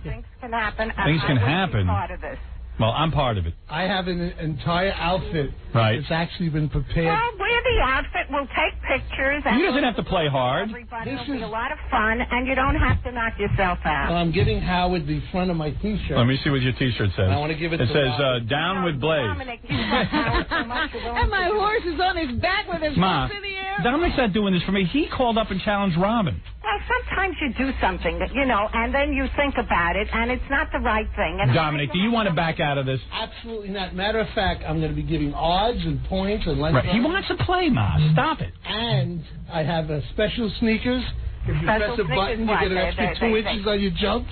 Things can happen. Things can happen. Part of this. Well, I'm part of it. I have an entire outfit. Right. It's actually been prepared. Well, wear the outfit. We'll take pictures. He doesn't have to play hard. It'll be a lot of fun, and you don't have to knock yourself out. I'm giving Howard the front of my T-shirt. Let me see what your T-shirt says. I want to give it to says, Robin. down with Blaze. And my horse is on his back with his Ma, feet in the air. Dominic's not doing this for me. He called up and challenged Robin. Well, sometimes you do something, and then you think about it, and it's not the right thing. And Dominic, do you want to back out of this? Absolutely not. Matter of fact, I'm going to be giving odds and points and Right. He wants to play, Ma. Stop it. And I have special sneakers. If you Special press a button, you get an extra 2 inches on your jump.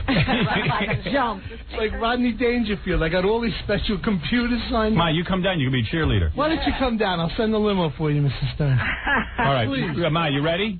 Jump. It's like Rodney Dangerfield. I got all these special computers signed. Ma, you come down. You can be a cheerleader. Why don't you come down? I'll send a limo for you, Mrs. Stern. All right. Please. Ma, you ready?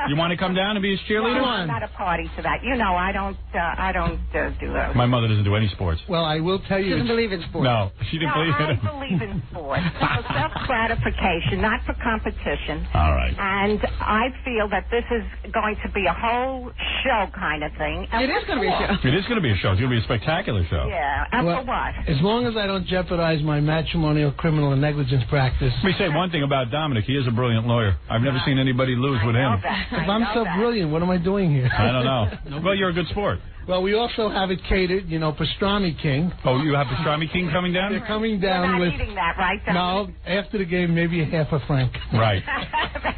You want to come down and be his cheerleader? No, I'm not a party to that. I don't do those. My mother doesn't do any sports. Well, I will tell you. She doesn't believe in sports. No, she didn't believe in it. I believe in sports. For self-gratification, not for competition. All right. And I feel that this is going to be a whole show kind of thing. It is going to be a show. It is going to be a show. It's going to be a spectacular show. Yeah, and Well, for what? As long as I don't jeopardize my matrimonial criminal and negligence practice. Let me say one thing about Dominic. He is a brilliant lawyer. I've never seen anybody lose with him. If I'm so brilliant, what am I doing here? I don't know. Well, you're a good sport. Well, we also have it catered, Pastrami King. Oh, you have Pastrami King coming down? They're coming down You're with... not eating that, right? No, after the game, maybe a half a franc. Right.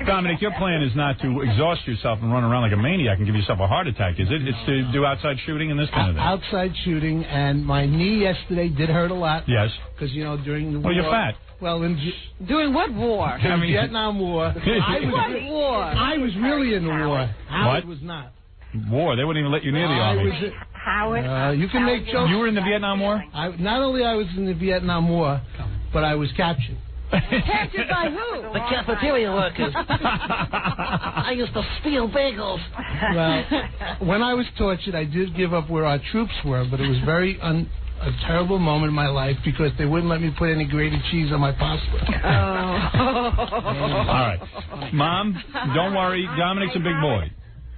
Dominic, your plan is not to exhaust yourself and run around like a maniac and give yourself a heart attack, is it? It's to do outside shooting and this kind of thing. Outside shooting, and my knee yesterday did hurt a lot. Yes. Because, during the war... Well, you're fat. Well, doing what war? The Vietnam War. What war? I was really in the war. Howard was not. War? They wouldn't even let you near the army. Howard. You can make jokes. You were in the Vietnam War? Not only I was in the Vietnam War, but I was captured. Captured by who? The cafeteria workers. I used to steal bagels. Well, when I was tortured, I did give up where our troops were, but it was a terrible moment in my life because they wouldn't let me put any grated cheese on my pasta. All right. Mom, don't worry. Dominic's a big boy.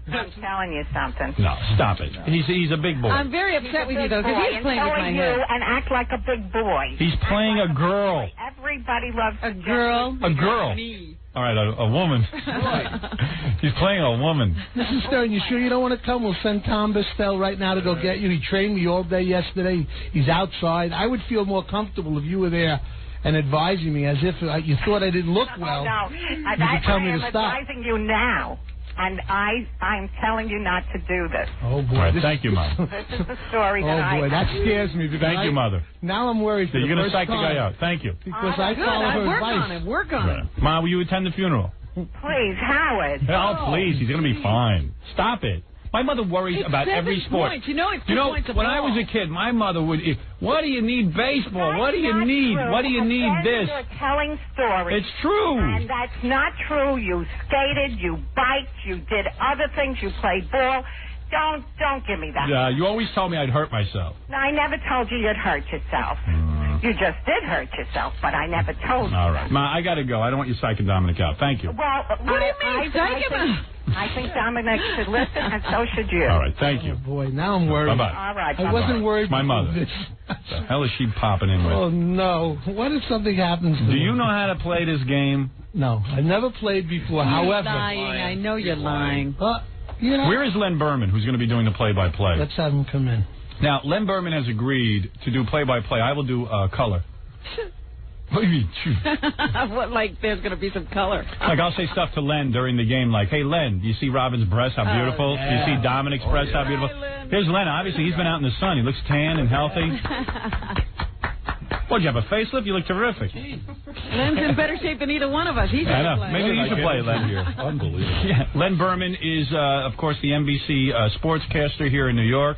I'm telling you something. No, stop it. He's a big boy. I'm very upset with you, though, because he's playing with my head. And act like a big boy. He's playing a girl. Everybody loves a girl. A girl. Me. All right, a woman. He's playing a woman. Mrs. Stern, you sure you don't want to come? We'll send Tom Bestell right now to go get you. He trained me all day yesterday. He's outside. I would feel more comfortable if you were there and advising me as if you thought I didn't look well. No, you could tell me to stop. I'm advising you now. And I'm telling you not to do this. Oh, boy. All right, thank you, Mom. This is the story that Oh, boy, that scares me. Thank you, Mother. Now I'm worried. So you're going to psych the guy out. Thank you. Because I follow her advice. Work on it. Mom, will you attend the funeral? Please, Howard. Oh, please. He's going to be fine. Stop it. My mother worries about every sport. Points. It's 2 points a when ball. I was a kid, my mother would, what do you need baseball? What do you need? True. What do you need this? You're telling stories. It's true. And that's not true. You skated, you biked, you did other things, you played ball. Don't give me that. Yeah, you always told me I'd hurt myself. No, I never told you you'd hurt yourself. You just did hurt yourself, but I never told you. All right. Ma, I got to go. I don't want you psyching Dominic out. Thank you. Well, what do you mean, psych him out? I think Dominic should listen, and so should you. All right. Thank you. Oh, boy, now I'm worried. Bye-bye. All right. I wasn't worried. My mother. This. What the hell is she popping in with? Oh, no. What if something happens to Do me? you know how to play this game? No, I've never played before. You're However, lying. I know you're lying. Where is Len Berman, who's going to be doing the play-by-play? Let's have him come in. Now, Len Berman has agreed to do play-by-play. I will do color. What do you mean? What, like there's going to be some color? Like I'll say stuff to Len during the game like, hey, Len, do you see Robin's breasts? How beautiful. yeah. Do you see Dominic's breasts? How beautiful. Hi, Len. Here's Len. Obviously, he's been out in the sun. He looks tan and healthy. What, you have a facelift? You look terrific. Len's in better shape than either one of us. He's I know. playing. Maybe you should play, Len. Unbelievable. Yeah. Len Berman is, of course, the NBC sportscaster here in New York.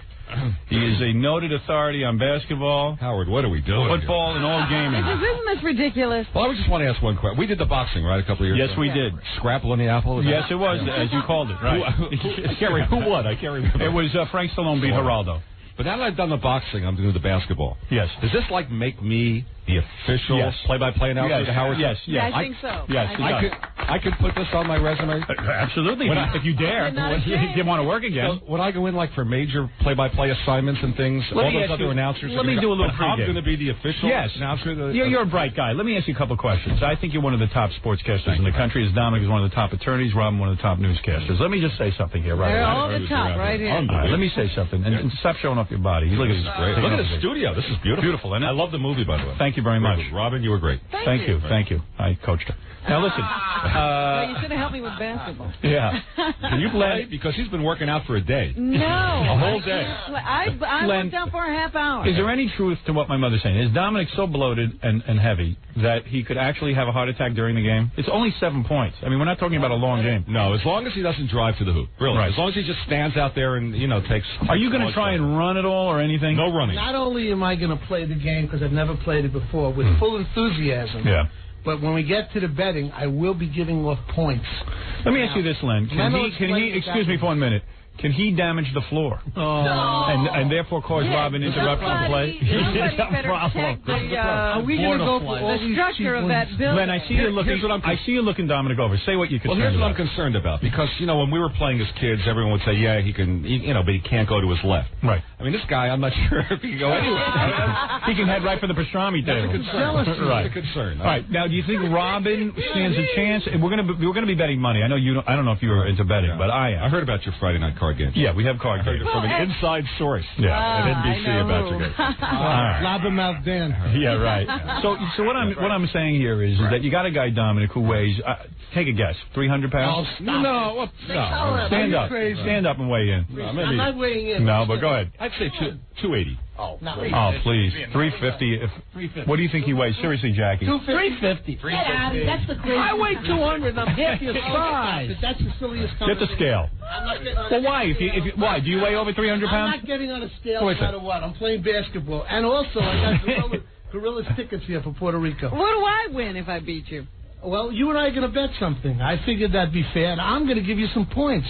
He is a noted authority on basketball. Howard, what are we doing? Football and all gaming. Isn't this ridiculous? Well, I just want to ask one question. We did the boxing, right, a couple of years ago? Yes, we did. Scrapple in the apple? Yes, it was, as you called it, right. Who won? I can't remember. It was Frank Stallone beat Geraldo. But now that I've done the boxing, I'm doing the basketball. Yes. Does this, like, make me the official play-by-play announcer to Howard? Yes. Yeah, I think so. Yes, I could put this on my resume? Absolutely, if you dare. If you want to work again. So, would I go in, like, for major play-by-play assignments and things? All those other announcers? Let me do a little I'm going to be the official announcer? You're a bright guy. Let me ask you a couple questions. I think you're one of the top sportscasters in the country. As Dominic is one of the top attorneys, Robin one of the top newscasters. Let me just say something here, right? They're all the top, right here. All right, let me say something. And stop showing off your body. Look at this. Great. Look at the studio. This is beautiful. Beautiful, isn't it? I love the movie, by the way. Thank you very much. Robin, you were great. Thank you. I coached her. Now, listen. Well, you should have helped me with basketball. Yeah. Can you play? Because he's been working out for a day. No. A whole day. I worked out for a half hour. Is there any truth to what my mother's saying? Is Dominic so bloated and heavy that he could actually have a heart attack during the game? It's only 7 points. I mean, we're not talking about a long game. No, as long as he doesn't drive to the hoop. Really. Right. As long as he just stands out there and, takes... Are you going to try and run at all or anything? No running. Not only am I going to play the game, because I've never played it before, with full enthusiasm. Yeah. But when we get to the betting, I will be giving off points. Let me ask you this, Len. Can he excuse me for 1 minute, can he damage the floor? And therefore cause Robin interruption to play? Are we going to go for the structure of that building? Len, I see you looking Dominic over. Say what you're concerned about. Well, here's what I'm concerned about. Because, when we were playing as kids, everyone would say, yeah, he can, but he can't go to his left. Right. I mean, this guy, I'm not sure if he can go anywhere. He can head right for the pastrami table. That's a concern. Right. That's a concern. All right. Now, do you think Robin stands a chance? We're going to be betting money. I know you. I don't know if you're into betting, but I am. I heard about your Friday night card games. Yeah, we have card games from an inside source. Yeah, at NBC about your games. Loudmouth Dan. Yeah, right. So what I'm saying here is that you got a guy, Dominic, who weighs. Take a guess. 300 pounds. No. Stand up. Stand up and weigh in. I'm not weighing in. No, but go ahead. I'd say 280. Oh, please. 350. What do you think he weighs? Seriously, Jackie. 350. That's the crazy. I weigh 200. I'm half your size. That's the silliest. Get the scale. Well, why? Why? Do you weigh over 300 pounds? I'm not getting on a scale no matter what. I'm playing basketball. And also, I got Gorillas tickets here for Puerto Rico. What do I win if I beat you? Well, you and I are going to bet something. I figured that'd be fair, and I'm going to give you some points.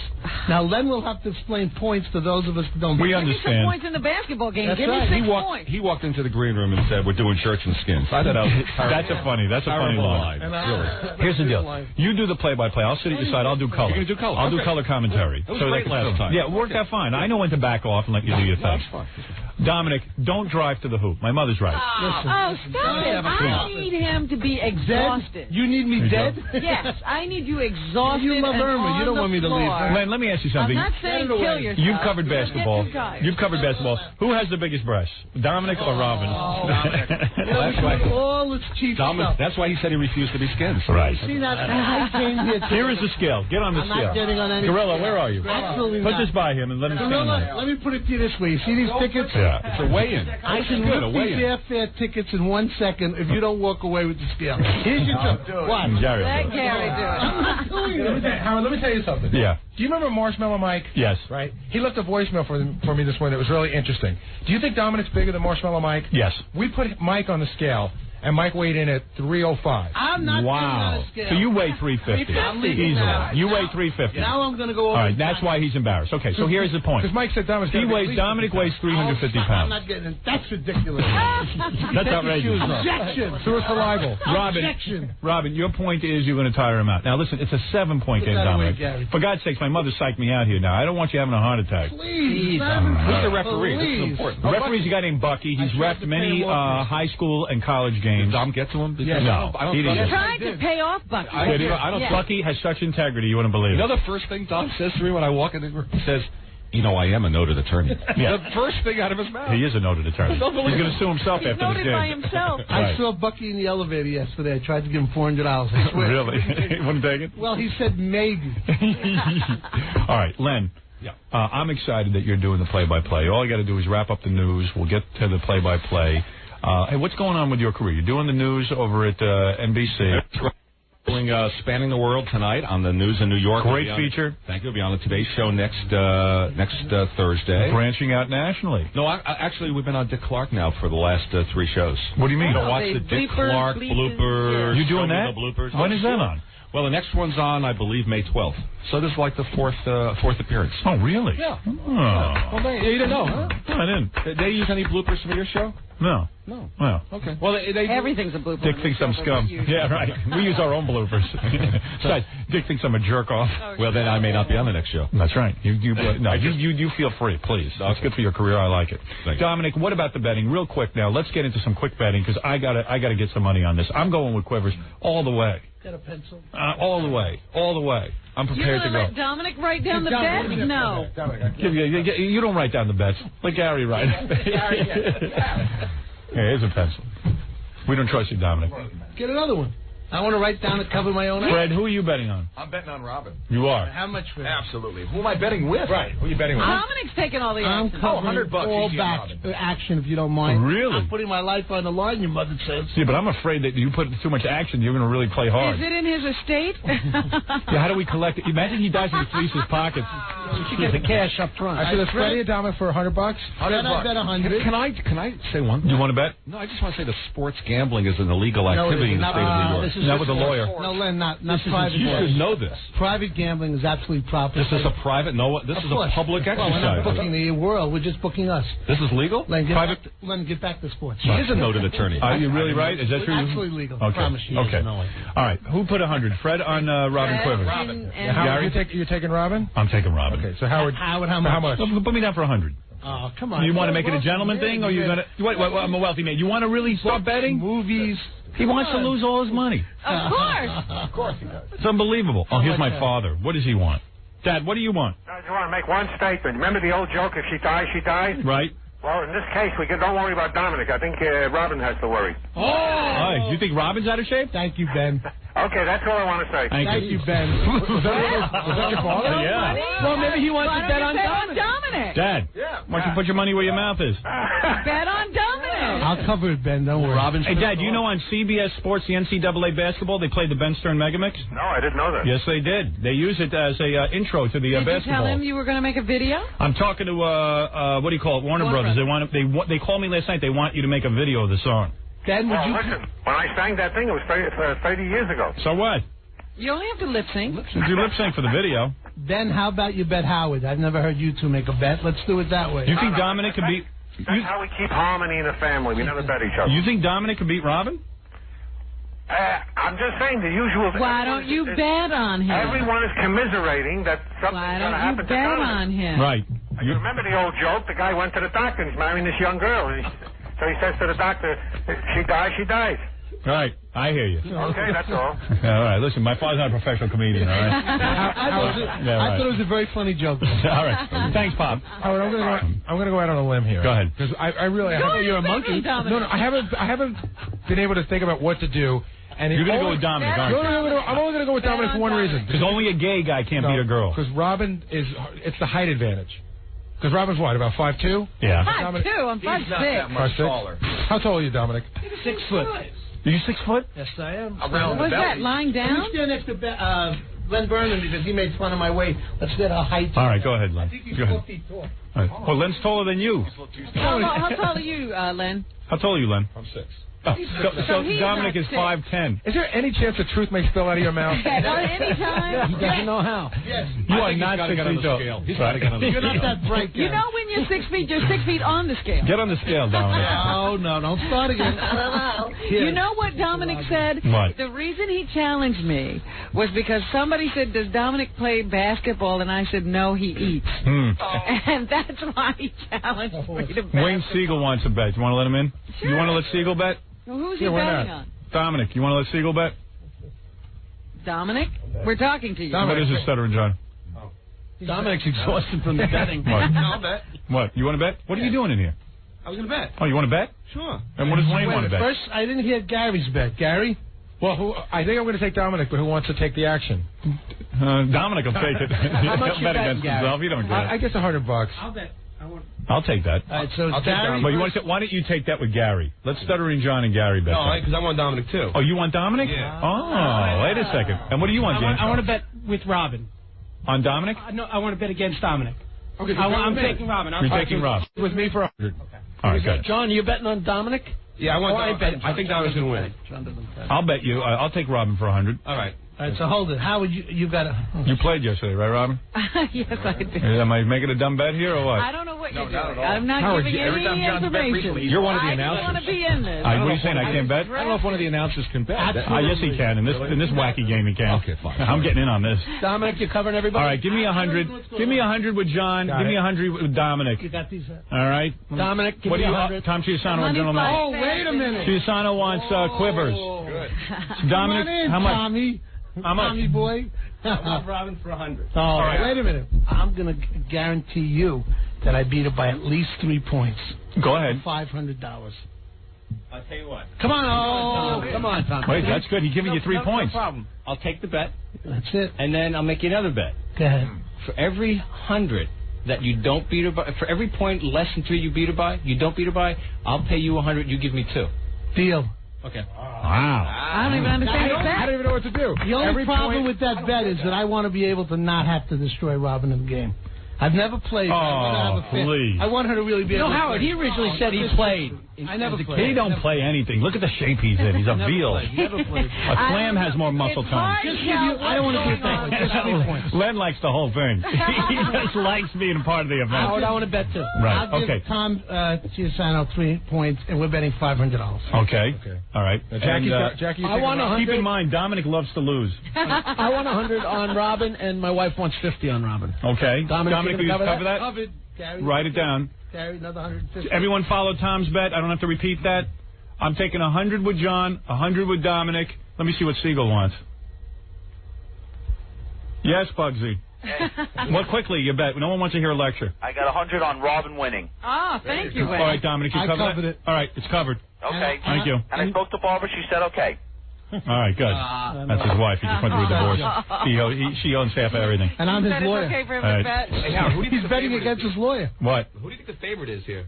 Now, Len will have to explain points to those of us that don't. We understand. Give me some points in the basketball game. That's give right. me 6 points. He walked into the green room and said, "We're doing shirts and skins." I thought that's a funny line. Really. Here's the deal. You do the play-by-play. I'll sit at your side. I'll do color. You're going to do color. I'll do color commentary. It was great last time. Yeah, it worked out fine. I know when to back off and let you do your thing. Dominic, don't drive to the hoop. My mother's right. Stop it. I need him to be exhausted. You need me dead? Yes, I need you exhausted. You love Irma. You don't want me to leave. Len, let me ask you something. I'm not saying kill yourself. You've covered basketball. Who has the biggest breasts, Dominic or Robin? That's why. All its cheap stuff. That's why he said he refused to be skinned. Right. See that? I came here is the scale. Get on the scale. I'm not getting on any. Gorilla, where are you? Absolutely Put this by him and let him stand there. Let me put it to you this way. You see these tickets? Yeah. It's a weigh-in. I can lift these airfare tickets in 1 second if you don't walk away with the scale. Here's your joke. What? Let Gary do it. Howard, let me tell you something. Yeah. Do you remember Marshmallow Mike? Yes. Right? He left a voicemail for me this morning that was really interesting. Do you think Dominic's bigger than Marshmallow Mike? Yes. We put Mike on the scale, and Mike weighed in at 305. I'm not wow. on a scale. So you weigh 350. Easily. You weigh 350. Now I'm going to go over. All right, that's why he's embarrassed. Okay, so here's the point. Because Mike said Dominic weighs 350 pounds. I'm not getting it. That's ridiculous. That's outrageous. Objection. Through a libel. Robin, your point is you're going to tire him out. Now listen, it's a 7-point game, Dominic. For God's sakes, my mother psyched me out here now. I don't want you having a heart attack. Please. Who's the referee? This is important. The referee's a guy named Bucky. He's repped many high school and college games. Did Dom get to him? Yes. No, he didn't. Trying to pay off Bucky. Bucky has such integrity, you wouldn't believe it. You know the first thing Dom says to me when I walk in the room? He says, I am a noted attorney. Yeah. The first thing out of his mouth. He is a noted attorney. He's going to sue himself after this game. He's noted by himself. I saw Bucky in the elevator yesterday. I tried to give him $400. I swear. Really? He wouldn't take it? Well, he said maybe. All right, Len. Yeah. I'm excited that you're doing the play-by-play. All you got to do is wrap up the news. We'll get to the play-by-play. Hey, what's going on with your career? You're doing the news over at NBC. doing Spanning the World tonight on the News in New York. Great feature. Thank you. We'll be on the Today Show next Thursday. Branching out nationally. No, actually, we've been on Dick Clark now for the last 3 shows. What do you mean? So watch the Dick Clark bloopers. You doing that? The bloopers. When is that on? Well, the next one's on, I believe, May 12th. So this is like the fourth appearance. Oh, really? Yeah. Oh. Well, you didn't know, huh? No, I didn't. Did they use any bloopers from your show? No. No. Well. Okay. Well, they everything's a blooper. Dick thinks I'm scum. Yeah, right. We use our own bloopers. Besides, Dick thinks I'm a jerk off. Well, then I may not be on the next show. That's right. You feel free, please. It's good for your career. I like it. Dominic, what about the betting? Real quick now. Let's get into some quick betting because I gotta get some money on this. I'm going with Quivers all the way. Got a pencil? All the way. I'm prepared to go. Let Dominic write down the bet? No. You don't write down the bets. Let Gary write. Here's a pencil. We don't trust you, Dominic. Get another one. I want to write down and cover my own ass. Fred, who are you betting on? I'm betting on Robin. You are? How much for that? Absolutely. Who am I betting with? Right. Who are you betting with? Dominic's taking all the I'm action. covering all back action, if you don't mind. Really? I'm putting my life on the line, your mother says. Yeah, but I'm afraid that you put too much action, you're going to really play hard. Is it in his estate? Yeah, how do we collect it? Imagine he dies and he flees his pockets. You get the cash up front. I should have Freddie a Dominic for $100. $100. I bet 100. Can I say one thing? You want to bet? No, I just want to say the sports gambling is an illegal activity in the state of New York. Not with a lawyer. No, Len, not private. You should know this. Private gambling is absolutely proper. This is a private. This is a public exercise. Well, we're not booking the world. We're just booking us. This is legal. Len, Private. Get back to sports. He is a noted attorney. Are you really right? Is that true? Absolutely legal. Okay. I promise you. Okay. All right. Who put 100? Fred on Robin Quivers. Robin. Gary, you're taking Robin? I'm taking Robin. Okay. So Howard, how much? Put me down for 100. Oh, come on. You want to make it a gentleman thing, or you gonna? What, I'm a wealthy man. You want to really start betting? Movies. He wants to lose all his money. Of course. Of course he does. It's unbelievable. Oh, here's my father. What does he want? Dad, what do you want? I just want to make one statement. Remember the old joke, if she dies, she dies? Right. Well, in this case, don't worry about Dominic. I think Robin has to worry. Oh! Right. You think Robin's out of shape? Thank you, Ben. Okay, that's all I want to say. Thank you, Ben. Was that your father? Yeah. Well, maybe he wants to bet on Dominic. Dad, why don't you put your money where your mouth is? Bet on Dominic. I'll cover it, Ben. Don't worry. Hey, Dad, you know on CBS Sports, the NCAA basketball, they played the Ben Stern Megamix? No, I didn't know that. Yes, they did. They use it as a intro to the Did basketball. you tell him you were going to make a video? I'm talking to what do you call it? Warner Brothers. They called me last night. They want you to make a video of the song. Ben, would you? Listen, when I sang that thing, it was 30 years ago. So what? You only have to lip sync. You lip sync for the video. Ben, how about you bet Howard? I've never heard you two make a bet. Let's do it that way. You think Dominic can beat? That's how we keep harmony in the family. We never bet each other. You think Dominic can beat Robin? I'm just saying the usual. Why don't you bet on him? Everyone is commiserating that something's going to happen to bet Dominic. on him? Right. You remember the old joke? The guy went to the doctor and he's marrying this young girl. So he says to the doctor, she dies, she dies. Right. I hear you. Okay, that's all. All right. Listen, my father's not a professional comedian, all right? I thought it was a very funny joke. All right. Thanks, Pop. Howard, I'm going to go out on a limb here. Go ahead. Because I really... You're a monkey. No, I haven't been able to think about what to do. And you're going to go with Dominic, aren't you? No, I'm only going to go with Dominic for one reason. Because only a gay guy can't beat a girl. Because Robin it's the height advantage. Because Robin's what, about 5'2"? Yeah. 5'2", I'm 5'6". How tall are you, Dominic? 6 foot. Are you 6 foot? Yes, I am. Around What's that, lying down? Who's stand next to Len Burnham because he made fun of my weight. Let's get our height. All right, go ahead, Len. I think he's go 4 ahead. feet tall. Right. Well, Len's taller than you. How tall are you, Len? How tall are you, Len? I'm 6. Oh, so Dominic is 5'10". Is there any chance the truth may spill out of your mouth? Anytime. He doesn't know how. Yes. You are not 6 feet tall. You're not that bright. You know when you're 6 feet, you're 6 feet on the scale. Get on the scale, Dominic. No, don't start again. You know what Dominic said? What? The reason he challenged me was because somebody said, does Dominic play basketball? And I said, no, he eats. And that's why he challenged me to bet. Wayne Siegel wants to bet. You want to let him in? Sure. You want to let Siegel bet? Well, who's he betting on? Dominic, you want to let Siegel bet? Dominic? We're talking to you. What is this, Stuttering John? Dominic's exhausted from the betting. What? I'll bet. What? You want to bet? What are you doing in here? I was going to bet. Oh, you want to bet? Sure. And what does Wayne want to bet? First, I didn't hear Gary's bet. Gary? Well, I think I'm going to take Dominic, but who wants to take the action? Dominic will take it. How much He'll bet against himself. He don't care. I guess $100. I'll bet. I'll take that. All right, so I'll take Gary. Dominic. But you want to? Why don't you take that with Gary? Let's Stuttering John and Gary bet. No, because I want Dominic too. Oh, you want Dominic? Yeah. Oh, wait a second. And what do you want, James? I want to bet with Robin. On Dominic? No, I want to bet against Dominic. Okay, I'm taking Robin. You're taking Rob. with me for 100. All right, good. John, you're betting on Dominic? Yeah, I think Dominic's going to win. I'll bet you. I'll take Robin for 100. All right. All right, so hold it. How would you got to... You played yesterday, right, Robin? Yes, I did. Am I making a dumb bet here or what? I don't know what you're not doing. at all. I'm not Howard, giving every time any John's bet information. recently, You're one of the I announcers. just want to be in this. What are you saying? I can't bet? I don't know if one of the announcers can bet. Yes, he can. In this wacky game, he can. Okay, fine. I'm getting in on this. Dominic, you're covering everybody? All right, give me 100. Give me 100 with John. Give me 100 with Dominic. You got these? All right. Dominic, give What me do you 100. Tom Chiusano, Money gentlemen. fight. Oh, wait a minute. Chiusano wants quivers. Good. Dominic, Come on in, how much? Tommy. How much? Tommy boy. I want Robin for 100. Oh, All right. wait a minute. I'm going to guarantee you that I beat her by at least 3 points. Go ahead. $500. I'll tell you what. Come on, come on, Tom. Wait, that's good. He's giving you 3 points. No problem. I'll take the bet, That's it. and then I'll make you another bet. Go ahead. For every 100 that you don't beat her by, for every point less than 3 you beat her by, you don't beat her by, I'll pay you 100. You give me 2. Deal. Okay. Wow. I don't even understand the I bet. don't even know what to do. The only Every problem point- with that bet is that I want to be able to not have to destroy Robin in the game. I've never played. I want to have a fair- please. I want her to really be able to Howard, play. he originally said he played. I never He played. don't play anything. Look at the shape he's in. He's a veal. Never played. A clam has more muscle It's tone. hard to Just give you, I don't want to do it that way. Just 3 points. Len likes the whole thing. He just likes being a part of the event. Howard, I want to bet too. Right, I'll give okay. Tom Chiusano 3 points, and we're betting $500. Okay. All right. Jackie, And, Jackie, you I take want a- keep in mind, Dominic loves to lose. I want 100 on Robin, and my wife wants 50 on Robin. Okay. Dominic, will you cover that? Covered. Gary, Write it down. Gary, another 150. Everyone follow Tom's bet. I don't have to repeat that. I'm taking 100 with John, 100 with Dominic. Let me see what Siegel wants. Yes, Bugsy. What quickly, you bet. No one wants to hear a lecture. I got 100 on Robin winning. Oh, thank you, All right, Dominic, you I covered covered it. All right, it's covered. Okay. Thank you. And I spoke to Barbara. She said okay. All right, good. That's his wife. He just went through a divorce. She owns half of everything. And I'm his That is lawyer. okay for him All to right. bet. Hey, Howard, who do you think He's the betting favorite against is? his lawyer. What? Who do you think the favorite is here?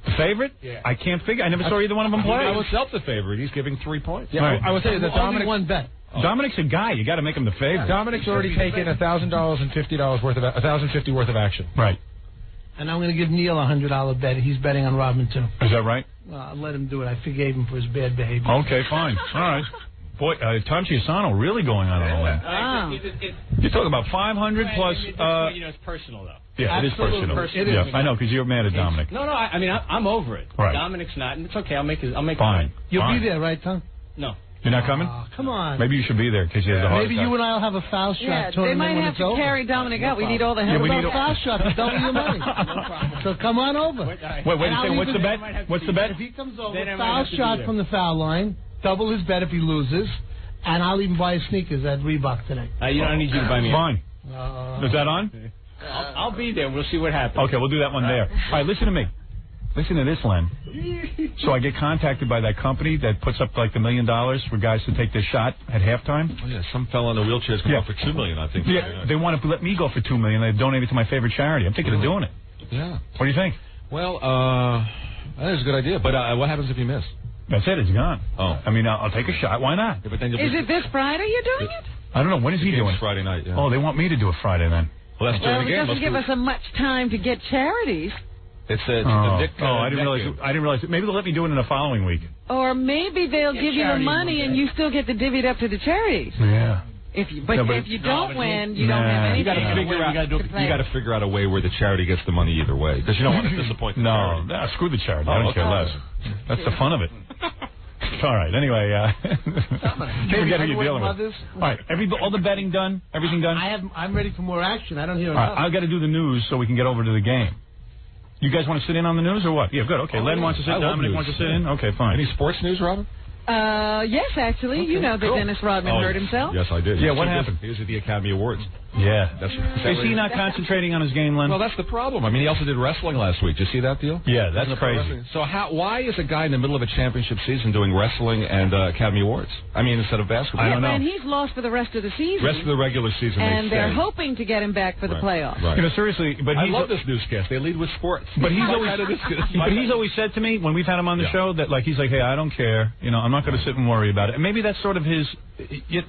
The favorite? Yeah. I can't figure. I never saw either one of them play. I was self the favorite. He's giving 3 points. Yeah, Right. I would say that Only Dominic. one bet. Dominic's a guy. You got to make him the favorite. Dominic's already taken $1,000 and $50 worth of $1,050 worth of action. Right. And I'm going to give Neil a $100 bet. He's betting on Robin too. Is that right? Well, I'll let him do it. I forgave him for his bad behavior. Okay, fine. All right. Boy, Tom Chiusano really going on a limb. Oh. You're talking about 500 plus. It's personal though. Yeah, it is Absolutely personal. personal. Yeah, I know because you're mad at Dominic. No, I mean I'm over it. Right. Dominic's not, and it's okay. I'll make Fine. it. You'll Fine. be there, right, Tom? No. You're not coming? Oh, come on. Maybe you should be there because he has a heart Maybe attack. you and I'll have a foul shot Yeah, they tournament might when have it's to over. carry Dominic out. We need all the Yeah, help. we What need about foul shot to double your money? So come on over. Wait a And I'll second. What's even- the bet? What's the bet? If he comes over, Then I might foul have to be shot there. from the foul line, double his bet if he loses, and I'll even buy his sneakers at Reebok today. You don't need you to buy me. Fine. Is that on? I'll be there. We'll see what happens. Okay, we'll do that one there. All right, listen to me. Listen to this, Len. So I get contacted by that company that puts up like $1 million for guys to take this shot at halftime. Oh, yeah, some fella in a wheelchair is going for $2 million, I think. Yeah, they want to let me go for $2 million. They've donated to my favorite charity. I'm thinking of doing it. Yeah. What do you think? Well, that is a good idea. But what happens if you miss? That's it. It's gone. Oh. I mean, I'll take a shot. Why not? Yeah, but then you'll Is it this Friday you're doing it? I don't know. When is he doing? Friday night. Yeah. Oh, they want me to do it Friday then. Well, that's Well, during it the game. doesn't give us a much time to get charities. It's the Nick. I didn't realize. I didn't realize. Maybe they'll let me do it in the following week. Or maybe they'll give you the money and you still get to divvy it up to the charities. Yeah. If you don't win, you Nah. don't have anything. You got to figure out. You got to figure out a way where the charity gets the money either way, because you don't want to disappoint the charity. No, screw the charity. I Oh, don't care less. That's the fun of it. All right. Anyway, you forget who you're dealing with. All right. All the betting done. Everything done. I'm ready for more action. I don't hear All right. enough. I've got to do the news so we can get over to the game. You guys want to sit in on the news or what? Yeah, good. Okay. Len wants to sit. Dominic wants to sit in. Okay, fine. Any sports news, Robin? Yes, actually. You know that Dennis Rodman hurt himself. Yes, I did. Yeah, what happened? He was at the Academy Awards. Yeah. Is he not concentrating on his game, Len? Well, that's the problem. I mean, he also did wrestling last week. Did you see that deal? Yeah, that's crazy. So why is a guy in the middle of a championship season doing wrestling and Academy Awards? I mean, instead of basketball. I don't know. And he's lost for the rest of the season. Rest of the regular season. And they're stay. hoping to get him back for the playoffs. Right. You know, seriously, but I love this newscast. They lead with sports. But he's always said to me when we've had him on the show that he's like, hey, I don't care. You know, I'm not going to sit and worry about it. And maybe that's sort of his. Yes,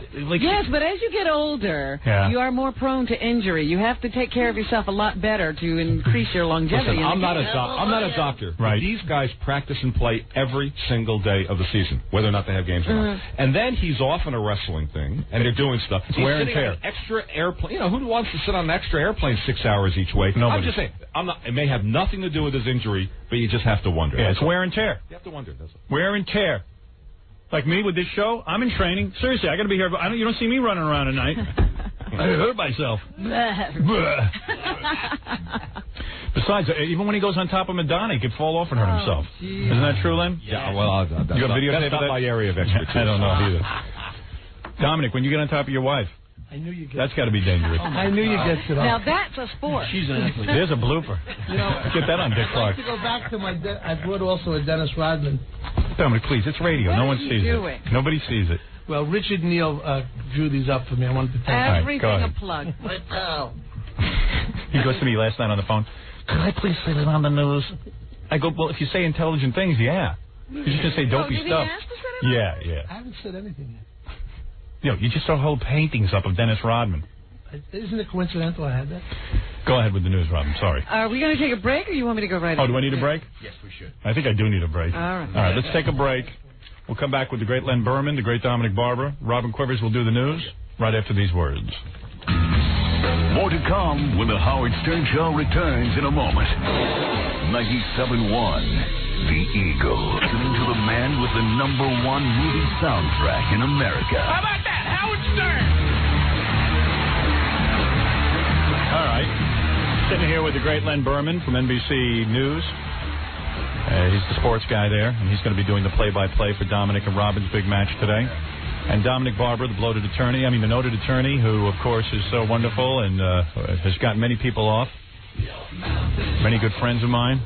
but as you get older, you are more prone to injury. You have to take care of yourself a lot better to increase your longevity. Listen, I'm not a doctor. Right. These guys practice and play every single day of the season, whether or not they have games or not. And then he's off on a wrestling thing, and they're doing stuff. He's wear and sitting on tear. an extra airplane. You know, who wants to sit on an extra airplane 6 hours each way? Nobody. I'm just saying, it may have nothing to do with his injury, but you just have to wonder. Yeah, it's wear and tear. You have to wonder. That's it. Wear and tear. Like me with this show, I'm in training. Seriously, I got to be here. You don't see me running around at night. I hurt myself. Besides, even when he goes on top of Madonna, he could fall off and hurt himself. Geez. Isn't that true, Len? Yeah, well, you got videotape that's of not that? my area of expertise. I don't know either. Dominic, when you get on top of your wife, I knew you. That's got to be dangerous. I knew you get to that. Now that's a sport. She's an athlete. There's a blooper. You know, get that on Dick I'd like Clark. to go back to my. I brought also a Dennis Rodman. Dominic, please, it's radio. What no are one you sees doing? it. Nobody sees it. Well, Richard Neal drew these up for me. I wanted to thank Everything All right, a plug. Right now. He goes to me last night on the phone. Could I please say it on the news? I go, well, if you say intelligent things, yeah. You're just going to say dopey did he stuff. ask to set it up? Yeah. I haven't said anything yet. You know, you just saw whole paintings up of Dennis Rodman. Isn't it coincidental I had that? Go ahead with the news, Rodman. Sorry. Are we going to take a break, or you want me to go right Oh, in? do I need a break? Yes, we should. I think I do need a break. All right. All right, let's take a break. We'll come back with the great Len Berman, the great Dominic Barber. Robin Quivers will do the news right after these words. More to come when the Howard Stern Show returns in a moment. 97.1, The Eagle. Listening to the man with the #1 movie soundtrack in America. How about that? Howard Stern! All right. Sitting here with the great Len Berman from NBC News. He's the sports guy there, and he's going to be doing the play-by-play for Dominic and Robin's big match today. And Dominic Barber, the noted attorney, who, of course, is so wonderful and has gotten many people off. Many good friends of mine.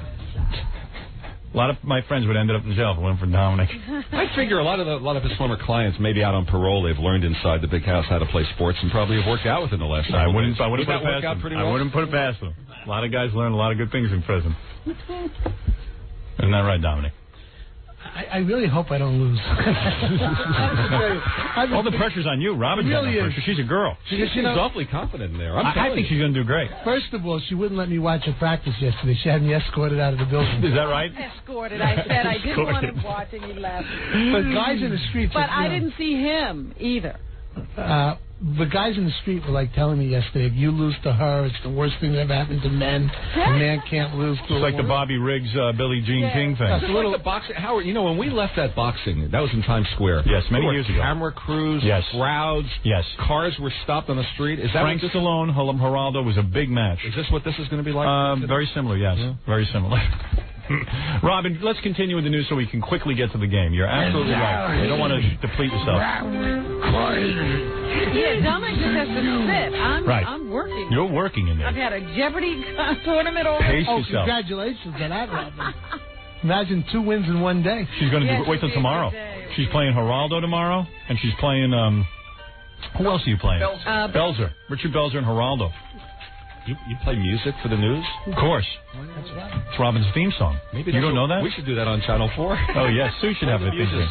A lot of my friends would end up in jail if it went for Dominic. I figure a lot of his former clients, maybe out on parole, they've learned inside the big house how to play sports and probably have worked out within the last several days. I wouldn't Would put that it work past out them. pretty I well? wouldn't put it past them. A lot of guys learn a lot of good things in prison. Isn't that right, Dominic? I really hope I don't lose. All the pressure's on you. Robin's really got no pressure. She's a girl. She seems awfully confident in there. I think she's going to do great. First of all, she wouldn't let me watch her practice yesterday. She had me escorted out of the building. Is that right? Escorted. I said I didn't want him watching. He left. But guys in the streets. But I didn't see him either. The guys in the street were like telling me yesterday, if you lose to her, it's the worst thing that ever happened to men. A man can't lose to It's like the Bobby Riggs, Billie Jean King thing. It's like the boxing. Howard, you know, when we left that boxing, that was in Times Square. Yes, many There were years ago. Camera crews, Yes. crowds, Yes. cars were stopped on the street. Is that Frank what this, Stallone, Geraldo was a big match. is this what this is going to be like? Very similar, yes. Yeah. Very similar. Robin, let's continue with the news so we can quickly get to the game. You're absolutely right. You don't want to deplete yourself. Yeah, Dominic just has to sit. I'm working. You're working in I've there. had a Jeopardy tournament all Pace Oh, yourself. congratulations on that, Robin. Imagine 2 wins in one day. She's going to Yes, wait till it'll be a tomorrow. good day. She's playing Geraldo tomorrow, and she's playing, who else are you playing? Belzer. Richard Belzer and Geraldo. You play music for the news? Of course. That's right. It's Robin's theme song. Maybe You don't know that? We should do that on Channel 4. Oh, yes. Sue should have the it. music.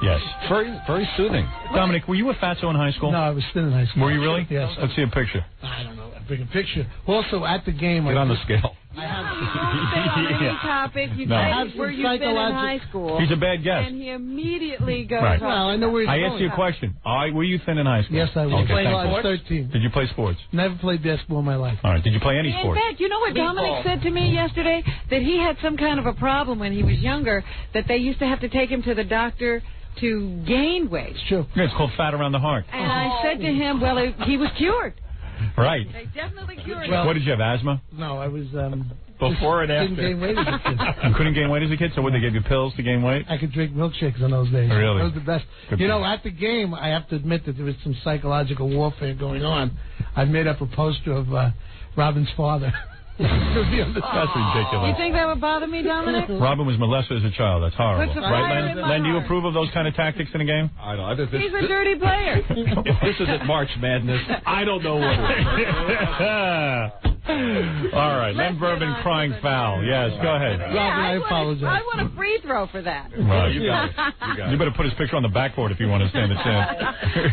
Yes. Very, very soothing. Dominic, were you a fatso in high school? No, I was still in high school. Were you really? Yes. Let's see a picture. I don't know. I bring a picture. Also, at the game, Get on the scale. Stay on any topic. You No. say where you've been in high school. He's a bad guest. And he immediately goes Right. on. Well, I know where he's I going. asked you a question. Were you thin in high school? Yes, I was. Okay, I thank was you. 13. Did you play sports? Never played basketball in my life. All right. Did you play any In sports? fact, you know what Dominic said to me yesterday? That he had some kind of a problem when he was younger, that they used to have to take him to the doctor to gain weight. It's true. Yeah, it's called fat around the heart. And I said to him, well, he was cured. Right. They definitely cured What did you have, asthma? No, I was Before and after? Didn't gain weight as a kid. You couldn't gain weight as a kid, so what, they gave you pills to gain weight? I could drink milkshakes in those days. Really? That was the best. Good You know, at the game, I have to admit that there was some psychological warfare going on. I made up a poster of Robin's father. That's ridiculous. You think that would bother me, Dominic? Robin was molested as a child. That's horrible. Puts a Right, fire Len? in my Len, do you heart. approve of those kind of tactics in a game? I know. He's a dirty player. If this isn't March Madness, I don't know what it is. All right, Len Bourbon crying foul. Yes, go ahead. Robin, I apologize. I want a free throw for that. Right. You got it. You better put his picture on the backboard if you want to stand a chance.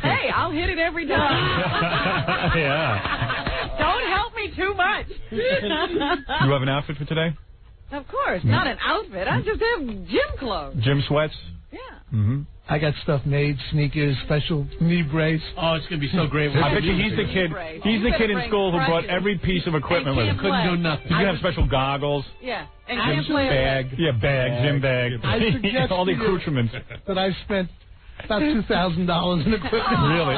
Hey, I'll hit it every time. Yeah. Don't help me too much. You have an outfit for today? Of course, not an outfit. I just have gym clothes. Gym sweats? Yeah. Mm-hmm. I got stuff made, sneakers, special knee brace. Oh, it's going to be so great. I bet you he's the kid. He's the kid in school who brought every piece of equipment with him. Couldn't do nothing. Did you have special goggles? Yeah. And Gym can't play bag. Yeah, gym bag. I suggest all the to you accoutrements. that I've spent about $2,000 in equipment. Really?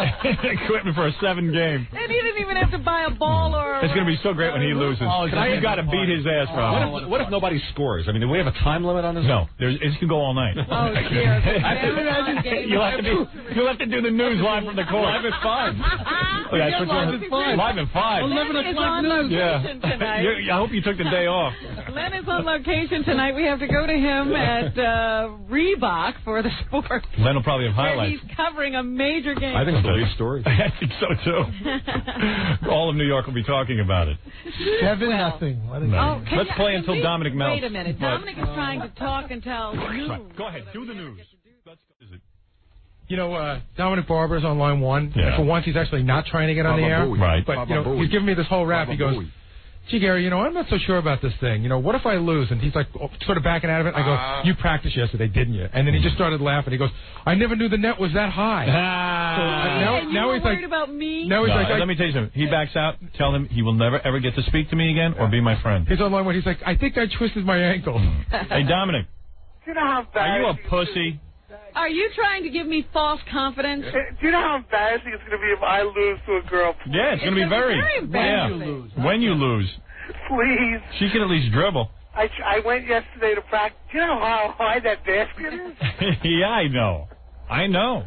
Equipment for a 7 game. And he didn't even have to buy a ball or... It's going to be so great when he loses. You got to beat his ass, Rob. What if nobody scores? I mean, do we have a time limit on this? No. It can go all night. Oh, dear. You'll have to do the news live from the court. Live at 5. Oh, yeah, live at 5. 11 Len is o'clock on news. location tonight. I hope you took the day off. Len is on location tonight. We have to go to him at Reebok for the sport. Len will probably have Where highlights. he's covering a major game. I think it's the lead story. I think so, too. All of New York will be talking about it. 7-0. What is No. it? Let's play until Dominic melts. Wait a minute. Dominic is trying to talk and tell you. Right. Go ahead. Do the news. You know, Dominic Barber's on line 1. Yeah. And for once, he's actually not trying to get on the air. Right. But, you know, he's giving me this whole rap. He goes, gee, Gary, you know, I'm not so sure about this thing. You know, what if I lose? And he's like, sort of backing out of it. I go, you practiced yesterday, didn't you? And then he just started laughing. He goes, I never knew the net was that high. And you were worried about me? Now he's like, let me tell you something. He backs out. Tell him he will never, ever get to speak to me again or be my friend. He's on line 1. He's like, I think I twisted my ankle. Hey, Dominic. Do you know how Are you a embarrassing? pussy? Are you trying to give me false confidence? Do you know how embarrassing it's going to be if I lose to a girl? Yeah, it's going to be very embarrassing. When you lose. Please. She can at least dribble. I went yesterday to practice. Do you know how high that basket is? Yeah, I know. I know.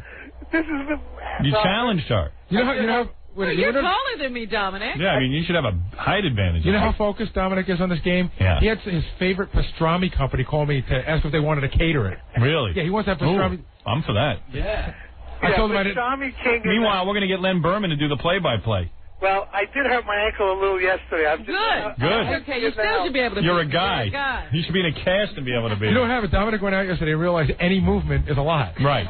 This is the... You challenged her. You know, Well, you're taller than me, Dominic. Yeah, I mean, you should have a height advantage. You know how focused Dominic is on this game? Yeah. He had his favorite pastrami company call me to ask if they wanted to cater it. Really? Yeah, he wants that pastrami. Ooh, I'm for that. Yeah. I told him I didn't. Pastrami King. Meanwhile, we're going to get Len Berman to do the play-by-play. Well, I did hurt my ankle a little yesterday. I'm just, Good. Okay, you still should be able to. You're a be. guy. You're a guy. You should be in a cast and be able to be. You don't have it. Dominic went out yesterday and realized any movement is a lot. Right.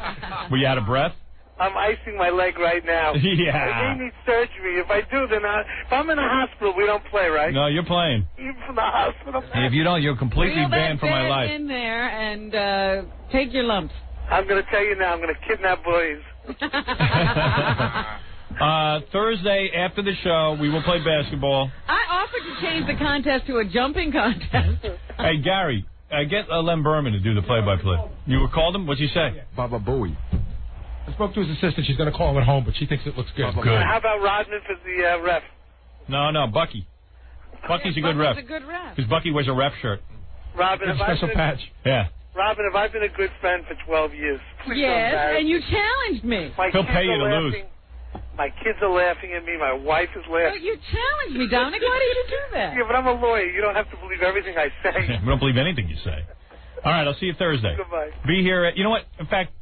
Were you out of breath? I'm icing my leg right now. Yeah. I may need surgery. If I do, then if I'm in a hospital, we don't play, right? No, you're playing. Even from the hospital. If you don't, you're completely Reel banned that from my bed life. in there and take your lumps. I'm going to tell you now. I'm going to kidnap boys. Thursday after the show, we will play basketball. I offered to change the contest to a jumping contest. Hey, Gary, get Len Berman to do the play-by-play. You called him? What'd he say? Baba Booey. I spoke to his assistant. She's going to call him at home, but she thinks it looks good. Good. How about Rodman for the ref? No, Bucky. Bucky's a good ref. Bucky's a good ref. Because Bucky wears a ref shirt. Robin, Good special patch. Yeah. Robin, have I been a good friend for 12 years? Please don't Yes, embarrass and me. you challenged me. He'll pay you to lose. My kids are laughing at me. My wife is laughing. But you challenged me, Dominic. Why did you do that? Yeah, but I'm a lawyer. You don't have to believe everything I say. We don't believe anything you say. All right, I'll see you Thursday. Goodbye. Be here at, you know what? In fact,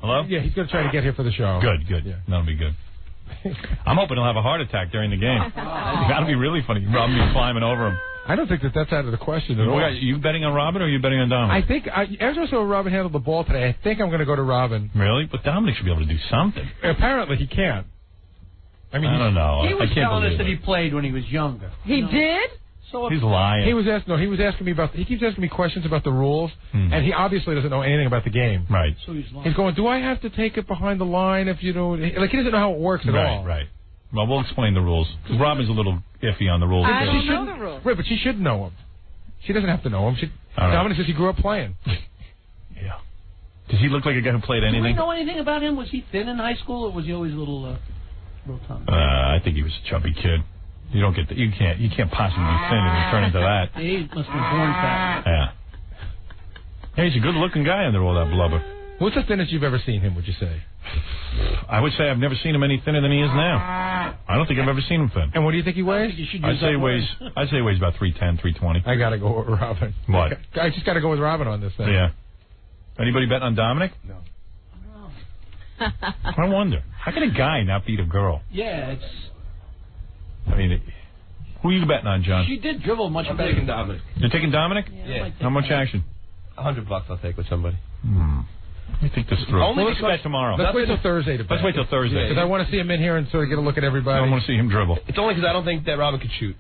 hello? Yeah, he's going to try to get here for the show. Good. Yeah. That'll be good. I'm hoping he'll have a heart attack during the game. That'll be really funny. Robin be climbing over him. I don't think that's out of the question at all. Are you betting on Robin or are you betting on Dominic? I think, after I saw Robin handle the ball today, I think I'm going to go to Robin. Really? But Dominic should be able to do something. Apparently he can't. I mean, I don't know. He was I can't telling us believe that it. he played when he was younger. He did? So He's lying. He was asking me about. He keeps asking me questions about the rules, and he obviously doesn't know anything about the game. Right. So he's lying. He's going, do I have to take it behind the line if you know? Like he doesn't know how it works at all. Right. Well, we'll explain the rules. Because Robin's a little iffy on the rules. I too. don't know the rules. Right, but she should know him. She doesn't have to know him. All right. Dominic says he grew up playing. Yeah. Does he look like a guy who played Do we anything? know anything about him? Was he thin in high school, or was he always a little... basketball, Tom? I think he was a chubby kid. You don't get that. You can't possibly be thin and turn into that. He must be born fat. Yeah. Yeah, he's a good-looking guy under all that blubber. What's the thinnest you've ever seen him, would you say? I would say I've never seen him any thinner than he is now. I don't think I've ever seen him thin. And what do you think he weighs? I'd say he weighs about 310, 320. I got to go with Robin. What? I just got to go with Robin on this thing. Yeah. Anybody betting on Dominic? No. I wonder. How can a guy not beat a girl? Yeah, it's... I mean, who are you betting on, John? She did dribble much better. I'm taking Dominic. You're taking Dominic? Yeah. How much action? $100 I'll take with somebody. Let me think this through. Let's bet tomorrow. Let's wait till Thursday to bet. Let's wait till Thursday. Because I want to see him in here and sort of get a look at everybody. I want to see him dribble. It's only because I don't think that Robin could shoot.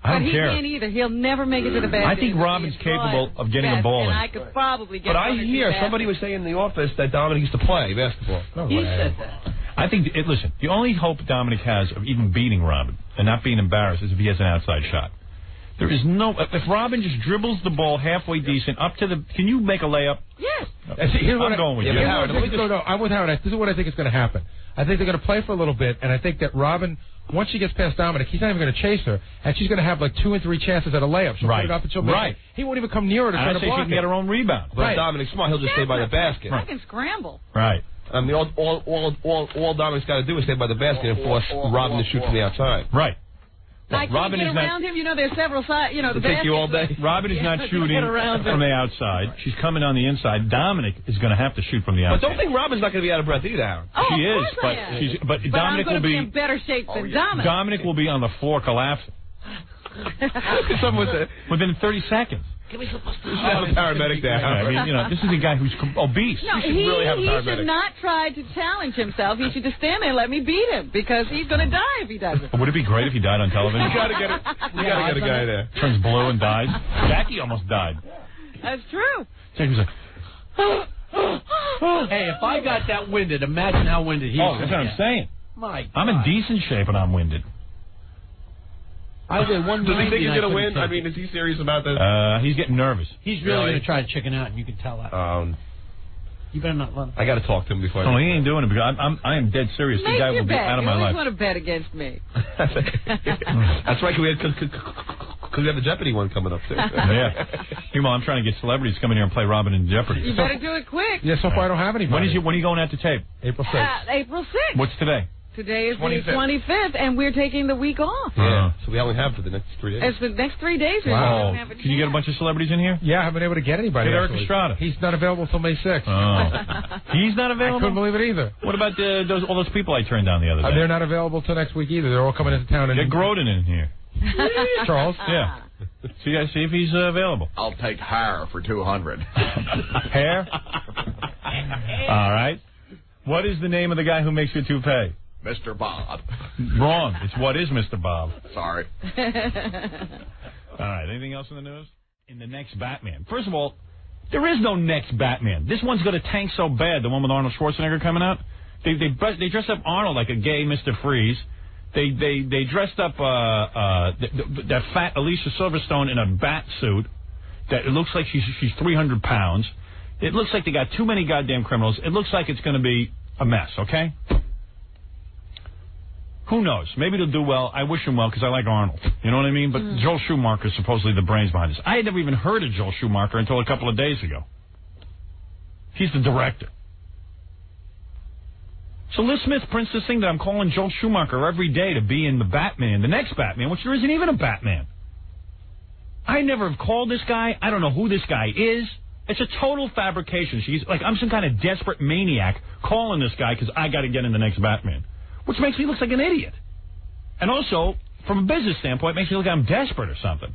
I don't But he care. can't either. He'll never make it to the basket. I think Robin's capable of getting a ball in. And I could probably get But I one or two hear baskets. somebody was saying in the office that Dominic used to play basketball. No He way. said that. I think, listen, the only hope Dominic has of even beating Robin and not being embarrassed is if he has an outside shot. There is no... If Robin just dribbles the ball halfway decent up to the... Can you make a layup? Yes. I'm going with you. I'm with Howard. This is what I think is going to happen. I think they're going to play for a little bit, and I think that Robin, once she gets past Dominic, he's not even going to chase her, and she's going to have like 2 and 3 chances at a layup. She'll put it up and she'll make it. He won't even come near her to try to I say she block can get her own rebound. But Dominic's smart. He'll just stay by the basket. I can scramble. Right. All Dominic's got to do is stay by the basket and force Robin to shoot from the outside. Right. I can't Robin get is around him. You know, there's several sides. You know, the It'll take you all day. Robin is not shooting from the outside. She's coming on the inside. Dominic is going to have to shoot from the But outside. don't think Robin's not going to be out of breath either, Howard. Oh, She of is, course I am. but But Dominic I'm will going to be be in better shape than Dominic. Dominic will be on the floor collapsing within 30 seconds. Give me some pasta. You should have a paramedic there. I mean, you know, this is a guy who's obese. No, he should not try to challenge himself. He should just stand there and let me beat him because he's going to die if he doesn't. Would it be great if he died on television? You got to get a guy there. Turns blue and dies. Jackie almost died. That's true. Jackie's like, Hey, if I got that winded, imagine how winded he's that's what I'm saying. My God. I'm in decent shape and I'm winded. I did one. Does he think he's going to win? I mean, is he serious about this? He's getting nervous. He's really going to try to chicken out, and you can tell that. You better not let him. I got to talk to him before. No, he ain't doing it because I am dead serious. The Make guy your will be bet. out of You my always life. want to bet against me. That's right, because we have the Jeopardy one coming up, too. Yeah. Meanwhile, I'm trying to get celebrities to come in here and play Robin in Jeopardy. You better do it quick. Yeah, so far I don't have anybody. When are you going out to tape? April 6th. April 6th. What's today? Today is 25th. the 25th, and we're taking the week off. Yeah, so we only have for the next 3 days. It's the next 3 days. We Wow. don't have a Can you get a bunch of celebrities in here? Yeah, I haven't been able to get anybody. Get Eric actually. Estrada. He's not available till May 6th. Oh. He's not I available? couldn't believe it either. What about all those people I turned down the other day? They're not available till next week either. They're all coming into town. Get Grodin in here. Charles? Yeah. So you guys see if he's available. I'll take Hare for 200. Hair? All right. What is the name of the guy who makes your toupee? Mr. Bob. Wrong. It's what is Mr. Bob. Sorry. All right. Anything else in the news? In the next Batman. First of all, there is no next Batman. This one's going to tank so bad, the one with Arnold Schwarzenegger coming out. They dressed up Arnold like a gay Mr. Freeze. They dressed up that fat Alicia Silverstone in a bat suit. That it looks like she's 300 pounds. It looks like they got too many goddamn criminals. It looks like it's going to be a mess, okay? Who knows? Maybe they'll do well. I wish him well because I like Arnold. You know what I mean? But Joel Schumacher is supposedly the brains behind this. I had never even heard of Joel Schumacher until a couple of days ago. He's the director. So Liz Smith prints this thing that I'm calling Joel Schumacher every day to be in the Batman, the next Batman, which there isn't even a Batman. I never have called this guy. I don't know who this guy is. It's a total fabrication. She's like, I'm some kind of desperate maniac calling this guy because I got to get in the next Batman, which makes me look like an idiot. And also, from a business standpoint, it makes me look like I'm desperate or something.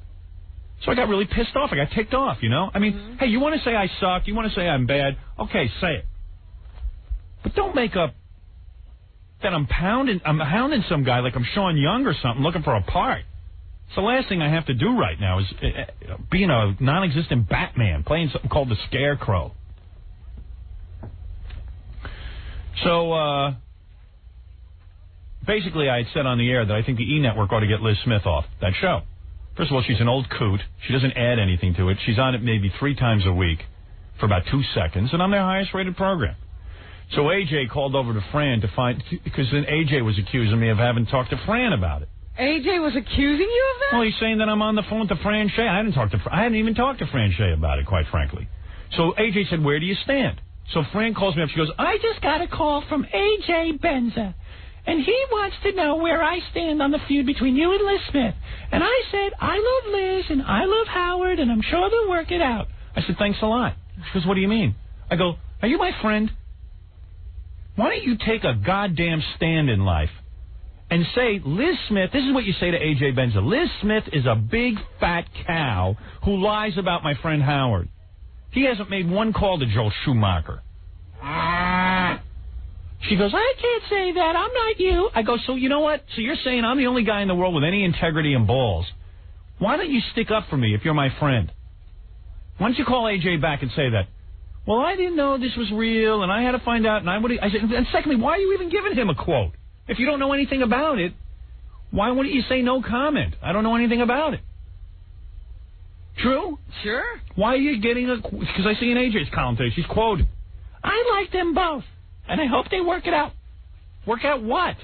So I got really pissed off. I got ticked off, you know? I mean, hey, you want to say I suck? You want to say I'm bad? Okay, say it. But don't make up that I'm hounding some guy like I'm Sean Young or something looking for a part. It's the last thing I have to do right now is being a non-existent Batman, playing something called the Scarecrow. So, basically I had said on the air that I think the E! Network ought to get Liz Smith off that show. First of all, she's an old coot. She doesn't add anything to it. She's on it maybe 3 times a week for about 2 seconds, and I'm their highest-rated program. So AJ called over to Fran to find, because then AJ was accusing me of having talked to Fran about it. AJ was accusing you of that? Well, he's saying that I'm on the phone to Fran Shea. I hadn't even talked to Fran Shea about it, quite frankly. So AJ said, where do you stand? So Fran calls me up. She goes, I just got a call from AJ Benza, and he wants to know where I stand on the feud between you and Liz Smith. And I said, I love Liz, and I love Howard, and I'm sure they'll work it out. I said, thanks a lot. She goes, what do you mean? I go, are you my friend? Why don't you take a goddamn stand in life and say, Liz Smith, this is what you say to A.J. Benza, Liz Smith is a big fat cow who lies about my friend Howard. He hasn't made one call to Joel Schumacher. She goes, I can't say that. I'm not you. I go, so you know what? So you're saying I'm the only guy in the world with any integrity and balls. Why don't you stick up for me if you're my friend? Why don't you call A.J. back and say that? Well, I didn't know this was real, and I had to find out. And I said, and secondly, why are you even giving him a quote? If you don't know anything about it, why wouldn't you say no comment? I don't know anything about it. True? Sure. Why are you getting a... Because I see in AJ's column today, she's quoted. I like them both, and I hope they work it out. Work out what?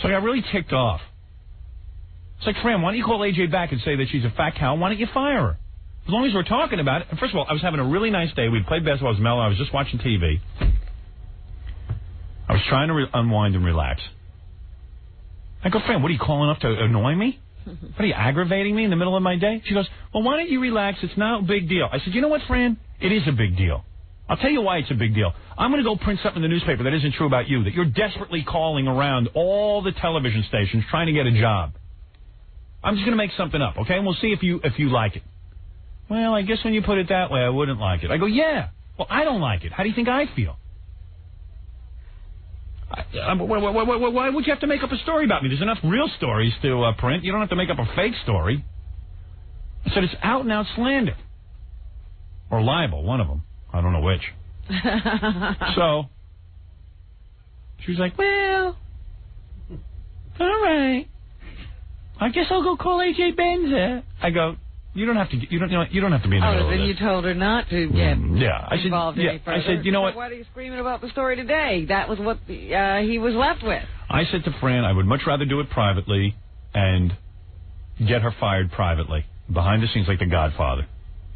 So I got really ticked off. It's like, Fran, why don't you call AJ back and say that she's a fat cow? Why don't you fire her? As long as we're talking about it. And first of all, I was having a really nice day. We'd played basketball. I was mellow. I was just watching TV. I was trying to unwind and relax. I go, Fran, what are you calling up to annoy me? What are you, aggravating me in the middle of my day? She goes, well, why don't you relax? It's not a big deal. I said, you know what, Fran? It is a big deal. I'll tell you why it's a big deal. I'm going to go print something in the newspaper that isn't true about you, that you're desperately calling around all the television stations trying to get a job. I'm just going to make something up, okay? And we'll see if you like it. Well, I guess when you put it that way, I wouldn't like it. I go, yeah. Well, I don't like it. How do you think I feel? Why would you have to make up a story about me? There's enough real stories to print. You don't have to make up a fake story. I said it's out and out slander. Or libel, one of them. I don't know which. So, she was like, well, all right. I guess I'll go call A.J. Benza. I go, you don't have to. You don't have to be in the middle of then this. you told her not to get involved any further. I said, you know what? Why are you screaming about the story today? That was what he was left with. I said to Fran, I would much rather do it privately and get her fired privately, behind the scenes like The Godfather.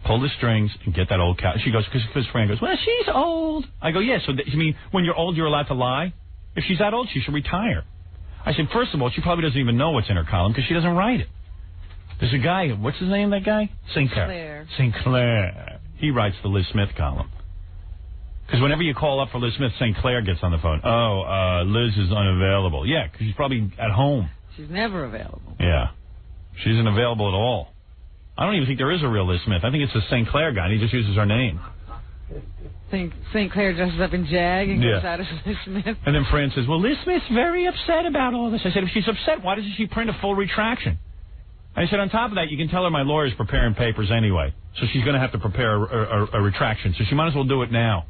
Pull the strings and get that old cow. She goes, because Fran goes, well, she's old. I go, yeah. So you mean when you're old, you're allowed to lie? If she's that old, she should retire. I said, first of all, she probably doesn't even know what's in her column because she doesn't write it. There's a guy, what's his name, that guy? St. Clair. He writes the Liz Smith column. Because whenever you call up for Liz Smith, St. Clair gets on the phone. Liz is unavailable. Yeah, because she's probably at home. She's never available. Yeah. She isn't available at all. I don't even think there is a real Liz Smith. I think it's a St. Clair guy, and he just uses her name. St. Clair dresses up in Jag and goes out as Liz Smith. And then Fran says, well, Liz Smith's very upset about all this. I said, if she's upset, why doesn't she print a full retraction? I said, on top of that, you can tell her my lawyer's preparing papers anyway, so she's going to have to prepare a retraction, so she might as well do it now.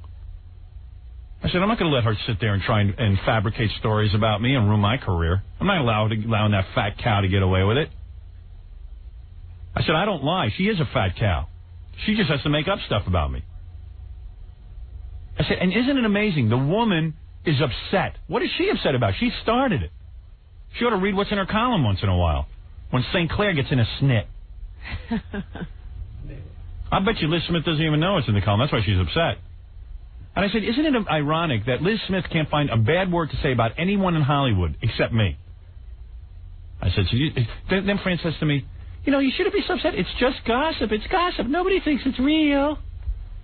I said, I'm not going to let her sit there and try and fabricate stories about me and ruin my career. I'm not allowing that fat cow to get away with it. I said, I don't lie. She is a fat cow. She just has to make up stuff about me. I said, and isn't it amazing? The woman is upset. What is she upset about? She started it. She ought to read what's in her column once in a while. When St. Clair gets in a snit. I bet you Liz Smith doesn't even know it's in the column. That's why she's upset. And I said, isn't it ironic that Liz Smith can't find a bad word to say about anyone in Hollywood except me? I said, then Fran says to me, you know, you shouldn't be so upset. It's just gossip. It's gossip. Nobody thinks it's real.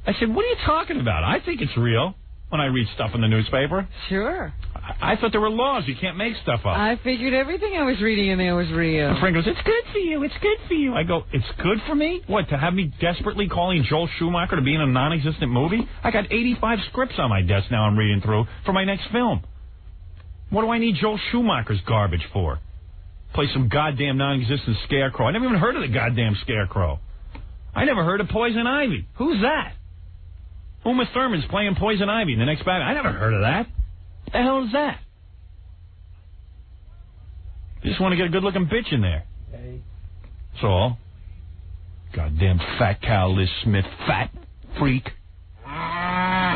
I said, what are you talking about? I think it's real when I read stuff in the newspaper. Sure. I thought there were laws. You can't make stuff up. I figured everything I was reading in there was real. And Frank goes, it's good for you. It's good for you. I go, it's good for me? What, to have me desperately calling Joel Schumacher to be in a non-existent movie? I got 85 scripts on my desk now I'm reading through for my next film. What do I need Joel Schumacher's garbage for? Play some goddamn non-existent scarecrow. I never even heard of the goddamn scarecrow. I never heard of Poison Ivy. Who's that? Uma Thurman's playing Poison Ivy in the next Batman. I never heard of that. What the hell is that? You just want to get a good-looking bitch in there. That's all. Goddamn fat cow, Liz Smith, fat freak.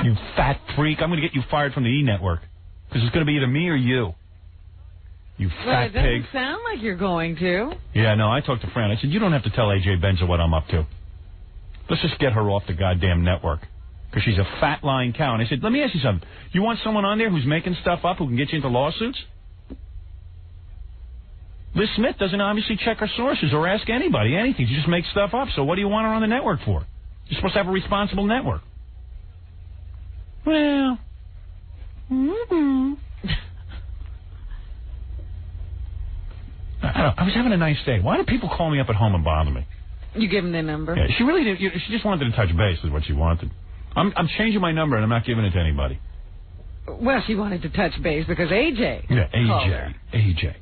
You fat freak. I'm going to get you fired from the E! Network. Because it's going to be either me or you. You Well, fat it doesn't pig. sound like you're going to. Yeah, no, I talked to Fran. I said, you don't have to tell A.J. Benza what I'm up to. Let's just get her off the goddamn network. Because she's a fat lying cow. And I said, let me ask you something. You want someone on there who's making stuff up who can get you into lawsuits? Liz Smith doesn't obviously check her sources or ask anybody anything. She just makes stuff up. So what do you want her on the network for? You're supposed to have a responsible network. Well... I was having a nice day. Why do people call me up at home and bother me? You give them their number. Yeah, she really did. She just wanted to touch base is what she wanted. I'm changing my number and I'm not giving it to anybody. Well, she wanted to touch base because AJ. Yeah, called her. AJ.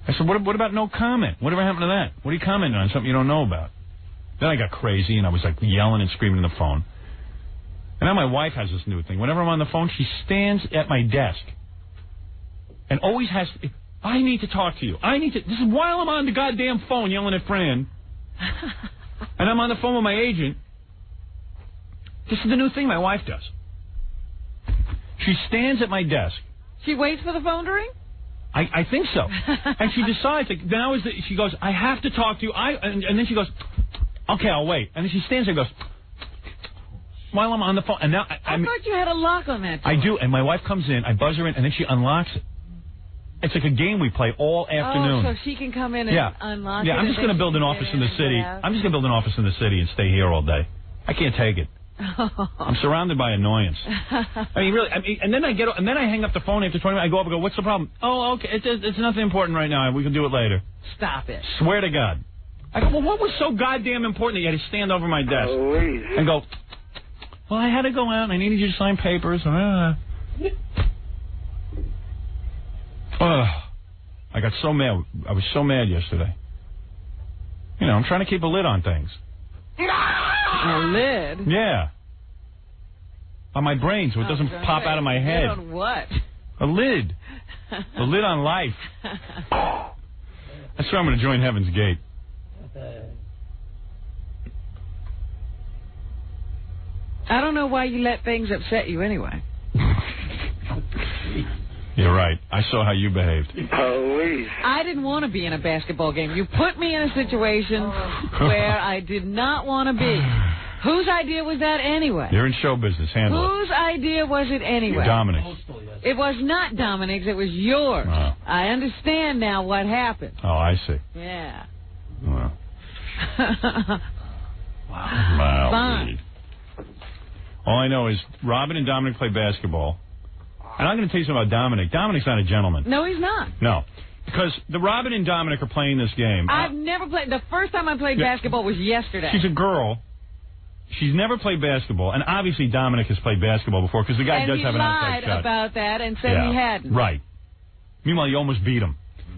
I said, what about no comment? Whatever happened to that? What are you commenting on? Something you don't know about? Then I got crazy and I was like yelling and screaming on the phone. And now my wife has this new thing. Whenever I'm on the phone, she stands at my desk and always has... I need to talk to you. This is while I'm on the goddamn phone yelling at Fran. And I'm on the phone with my agent. This is the new thing my wife does. She stands at my desk. She waits for the phone to ring? I think so. And she decides, like, she goes, I have to talk to you. And then she goes, okay, I'll wait. And then she stands there and goes, while I'm on the phone. And now I thought you had a lock on that door. I do. And my wife comes in, I buzz her in, and then she unlocks it. It's like a game we play all afternoon. Oh, so she can come in and unlock it. Yeah, I'm just going to build an office in the city. I'm just going to build an office in the city and stay here all day. I can't take it. I'm surrounded by annoyance. I mean, really. And then I hang up the phone after 20 minutes. I go up and go, "What's the problem?" "Oh, okay. It's nothing important right now. We can do it later." Stop it. Swear to God. I go, "Well, what was so goddamn important that you had to stand over my desk and go?" "Well, I had to go out and I needed you to sign papers." I got so mad. I was so mad yesterday. You know, I'm trying to keep a lid on things. A lid? Yeah. On my brain so it doesn't pop out of my head. Lid on what? A lid. A lid on life. That's why I'm going to join Heaven's Gate. I don't know why you let things upset you anyway. You're right. I saw how you behaved. Police. I didn't want to be in a basketball game. You put me in a situation where I did not want to be. Whose idea was that anyway? You're in show business. Handle it. Whose idea was it anyway? Dominic's. It was not Dominic's. It was yours. Oh. I understand now what happened. Oh, I see. Yeah. Well. Wow. Fine. All I know is Robin and Dominic play basketball. And I'm going to tell you something about Dominic. Dominic's not a gentleman. No, he's not. No. Because the Robin and Dominic are playing this game. I've never played. The first time I played basketball was yesterday. She's a girl. She's never played basketball. And obviously Dominic has played basketball before because the guy does have an outside shot. And he lied about that and said he hadn't. Right. Meanwhile, you almost beat him.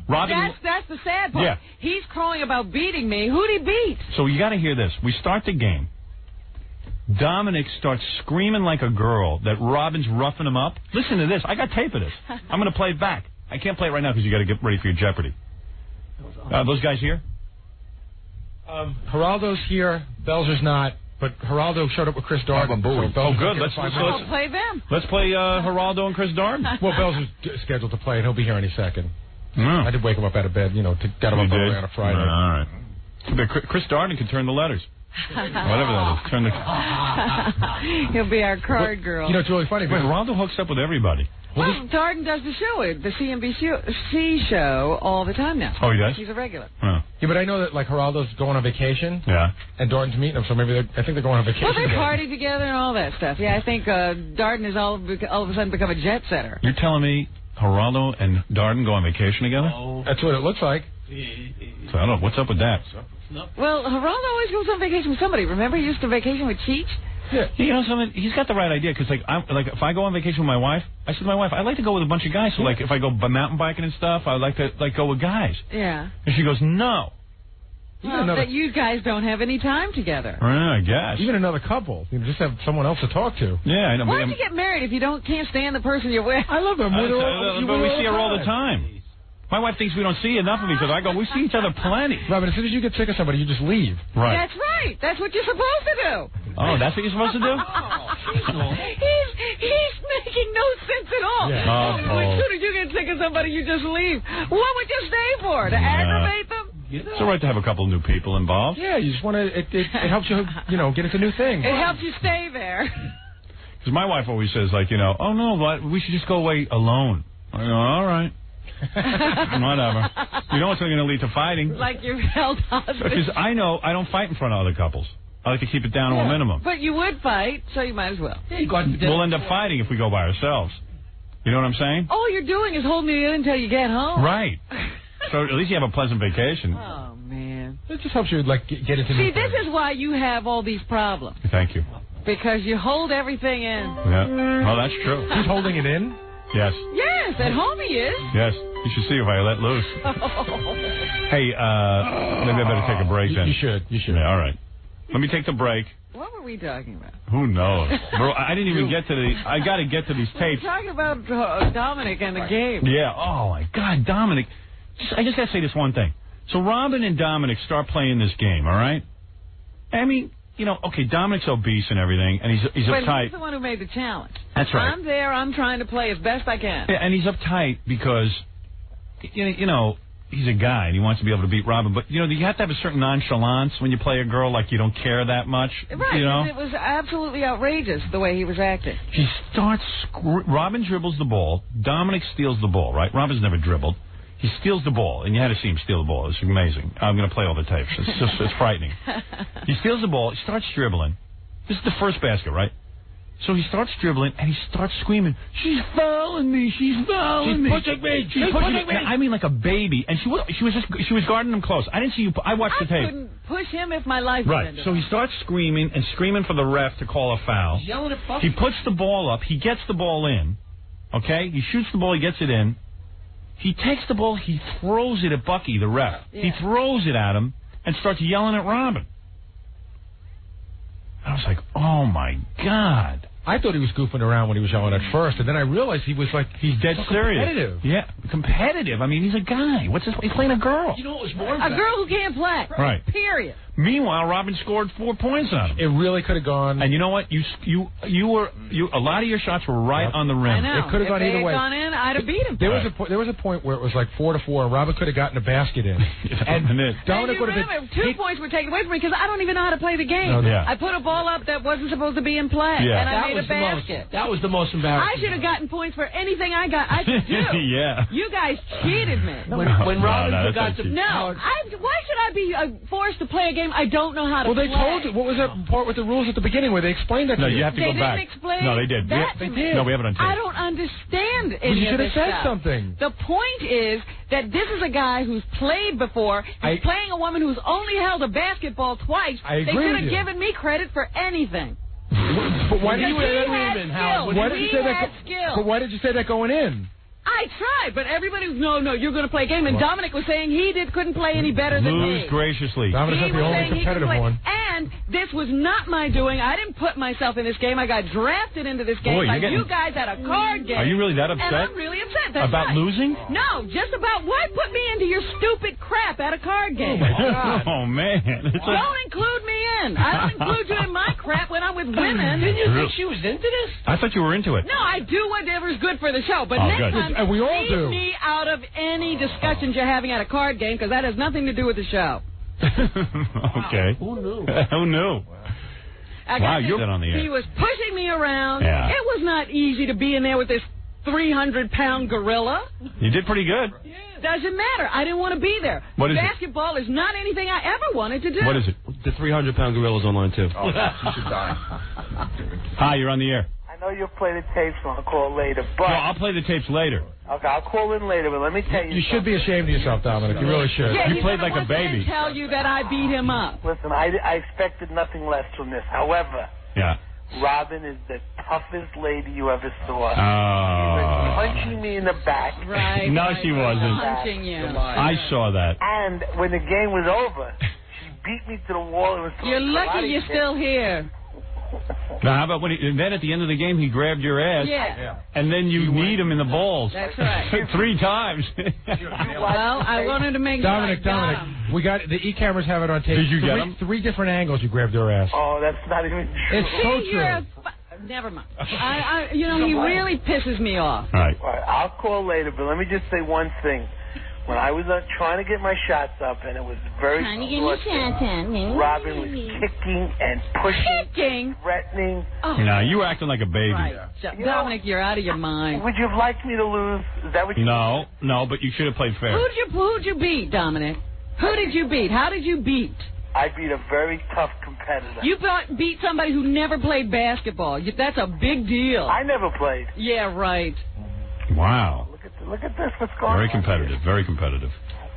Robin, that's the sad part. Yeah. He's crowing about beating me. Who'd he beat? So you got to hear this. We start the game. Dominic starts screaming like a girl that Robin's roughing him up. Listen to this. I got tape of this. I'm going to play it back. I can't play it right now because you got to get ready for your Jeopardy. Those guys here? Geraldo's here. Belzer's not. But Geraldo showed up with Chris Darden. Oh, good. Let's play them. Let's play Geraldo and Chris Darden. Well, Belzer's scheduled to play, and he'll be here any second. Mm. I did wake him up out of bed, to get him up early on a Friday. All right. Chris Darden can turn the letters. Whatever that is. Turn the... He'll be our card girl. It's really funny. Geraldo hooks up with everybody. Well, Darden does the show, the CNBC show, all the time now. Oh, he does? He's a regular. Oh. Yeah, but I know that, Geraldo's going on vacation. Yeah. And Darden's meeting him, so maybe I think they're going on vacation. Well, they party together and all that stuff. Yeah, I think Darden has all of a sudden become a jet setter. You're telling me Geraldo and Darden go on vacation together? Oh. That's what it looks like. So I don't know. What's up with that? Well, Geraldo always goes on vacation with somebody. Remember, he used to vacation with Cheech? Yeah. You know something? He's got the right idea because, if I go on vacation with my wife, I said to my wife, I like to go with a bunch of guys. So, if I go mountain biking and stuff, I like to go with guys. Yeah. And she goes, no. Well, that you guys don't have any time together. I guess. Even another couple. You just have someone else to talk to. Yeah, I know. Why don't you get married if you can't stand the person you're with? I love them. But we see her all the time. My wife thinks we don't see enough of each other. I go, we see each other plenty. Robin, as soon as you get sick of somebody, you just leave. Right. That's right. That's what you're supposed to do. Oh, that's what you're supposed to do? He's making no sense at all. Yeah. Oh. As soon as you get sick of somebody, you just leave. What would you stay for? To aggravate them? It's all right to have a couple of new people involved. Yeah, you just want to. It helps you, get into new things. It helps you stay there. Because my wife always says, like, oh no, we should just go away alone. I go, all right. Whatever. You know it's going to lead to fighting. Like you're held hostage. Because I know I don't fight in front of other couples. I like to keep it down to a minimum. But you would fight, so you might as well. We'll end up fighting if we go by ourselves. You know what I'm saying? All you're doing is holding it in until you get home. Right. So at least you have a pleasant vacation. Oh, man. It just helps you, get into See, this is why you have all these problems. Thank you. Because you hold everything in. Yeah. Well, that's true. He's holding it in? Yes. Yes, at home he is. Yes. You should see if I let loose. Hey, maybe I better take a break then. You should. Yeah, all right. Let me take the break. What were we talking about? Who knows? Bro, I didn't even get to I got to get to these tapes. We're talking about Dominic and the game. Yeah. Oh, my God, Dominic. I just got to say this one thing. So Robin and Dominic start playing this game, all right? I mean, okay, Dominic's obese and everything, and he's but uptight. He's the one who made the challenge. That's right. I'm there. I'm trying to play as best I can. Yeah, and he's uptight because, he's a guy and he wants to be able to beat Robin. But, you have to have a certain nonchalance when you play a girl like you don't care that much. Right. And it was absolutely outrageous the way he was acting. He starts... Robin dribbles the ball. Dominic steals the ball, right? Robin's never dribbled. He steals the ball, and you had to see him steal the ball. It's amazing. I'm going to play all the tapes. It's frightening. He steals the ball. He starts dribbling. This is the first basket, right? So he starts dribbling, and he starts screaming, "She's fouling me! She's fouling me! She's pushing me! She's pushing me!" I mean, like a baby. And she was guarding him close. I didn't see you. I watched the tape. I couldn't push him if my life right. ended. So he starts screaming for the ref to call a foul. He's yelling at Bucky. He puts the ball up. He gets the ball in. Okay? He shoots the ball. He gets it in. He takes the ball. He throws it at Bucky, the ref. Yeah. He throws it at him and starts yelling at Robin. I was like, oh, my God. I thought he was goofing around when he was yelling at first, and then I realized he was like, he's dead serious. Competitive. Yeah, competitive. I mean, he's a guy. He's playing a girl. You know what was more a girl who can't play. Right. Period. Meanwhile, Robin scored 4 points on him. It really could have gone. And you know what? You were a lot of your shots were right on the rim. I know. It could have gone either way. If they had gone in, I'd have beat him. There was a point where it was like 4-4, and Robin could have gotten a basket in. and Dominic would have been 2 points were taken away from me because I don't even know how to play the game. No, yeah. I put a ball up that wasn't supposed to be in play, and I made a basket. That was the most embarrassing. I should have gotten points for anything I could do. Yeah. You guys cheated me. When Robin forgot to... No, why should I be forced to play a game I don't know how to play? Well, they told you. What was that part with the rules at the beginning where they explained that to you? No, you have to go back. They didn't explain No, they did. They did. No, we have it on tape. I don't understand any you should of have this said stuff. something. The point is that this is a guy who's played before. He's playing a woman who's only held a basketball twice. I agree They should with have you. given me credit for anything. But why did you say that? Why did you say that? But why did you say that going in? I tried, but everybody was, no, you're going to play a game. And Dominic was saying he couldn't play any better than me. Lose graciously. Dominic's not the only competitive one. And this was not my doing. I didn't put myself in this game. I got drafted into this game you guys at a card game. Are you really that upset? And I'm really upset. That's about right. losing? No, just about why put me into your stupid crap at a card game. Oh, my God. Oh, man. Don't include me in. I don't include you in my crap when I'm with women. Didn't you think she was into this? I thought you were into it. No, I do whatever's good for the show. But next good. time, And we all leave do. me out of any discussions you're having at a card game because that has nothing to do with the show. Okay. Who knew? Who knew? Wow, you're on the air. He was pushing me around. Yeah. It was not easy to be in there with this 300-pound gorilla. You did pretty good. Doesn't matter. I didn't want to be there. What is it? Basketball is not anything I ever wanted to do. What is it? The 300-pound gorilla's online, too. Oh, you should die. Hi, you're on the air. I know you'll play the tapes when I call later, but... No, I'll play the tapes later. Okay, I'll call in later, but let me tell you You should be ashamed of yourself, Dominic. You really should. Yeah, You played like a baby. Tell you that I beat him up. Listen, I expected nothing less from this. However, Yeah. Robin is the toughest lady you ever saw. Oh. She was punching me in the back. Right. No, she wasn't. Punching you. I saw that. And when the game was over, she beat me to the wall. It was You're lucky you're still here. Now, how about and then at the end of the game, he grabbed your ass. Yeah. And then you kneed him in the balls. That's right. 3 times. Well, I wanted to make Dominic, sure I got Dominic, him. we got the e-cameras have it on tape. Did you get him? 3 different angles you grabbed your ass. Oh, that's not even true. It's so See, you're true. never mind. You know, he really pisses me off. All right. All right, I'll call later, but let me just say one thing. When I was trying to get my shots up, and it was very Robin was kicking and pushing, threatening. Oh. No, you were acting like a baby. Right. Dominic, you're out of your mind. Would you have liked me to lose? Is that what you No, but you should have played fair. Who'd you beat, Dominic? Who did you beat? How did you beat? I beat a very tough competitor. You beat somebody who never played basketball. That's a big deal. I never played. Yeah, right. Wow. Look at this. What's going on? Very competitive. Very competitive.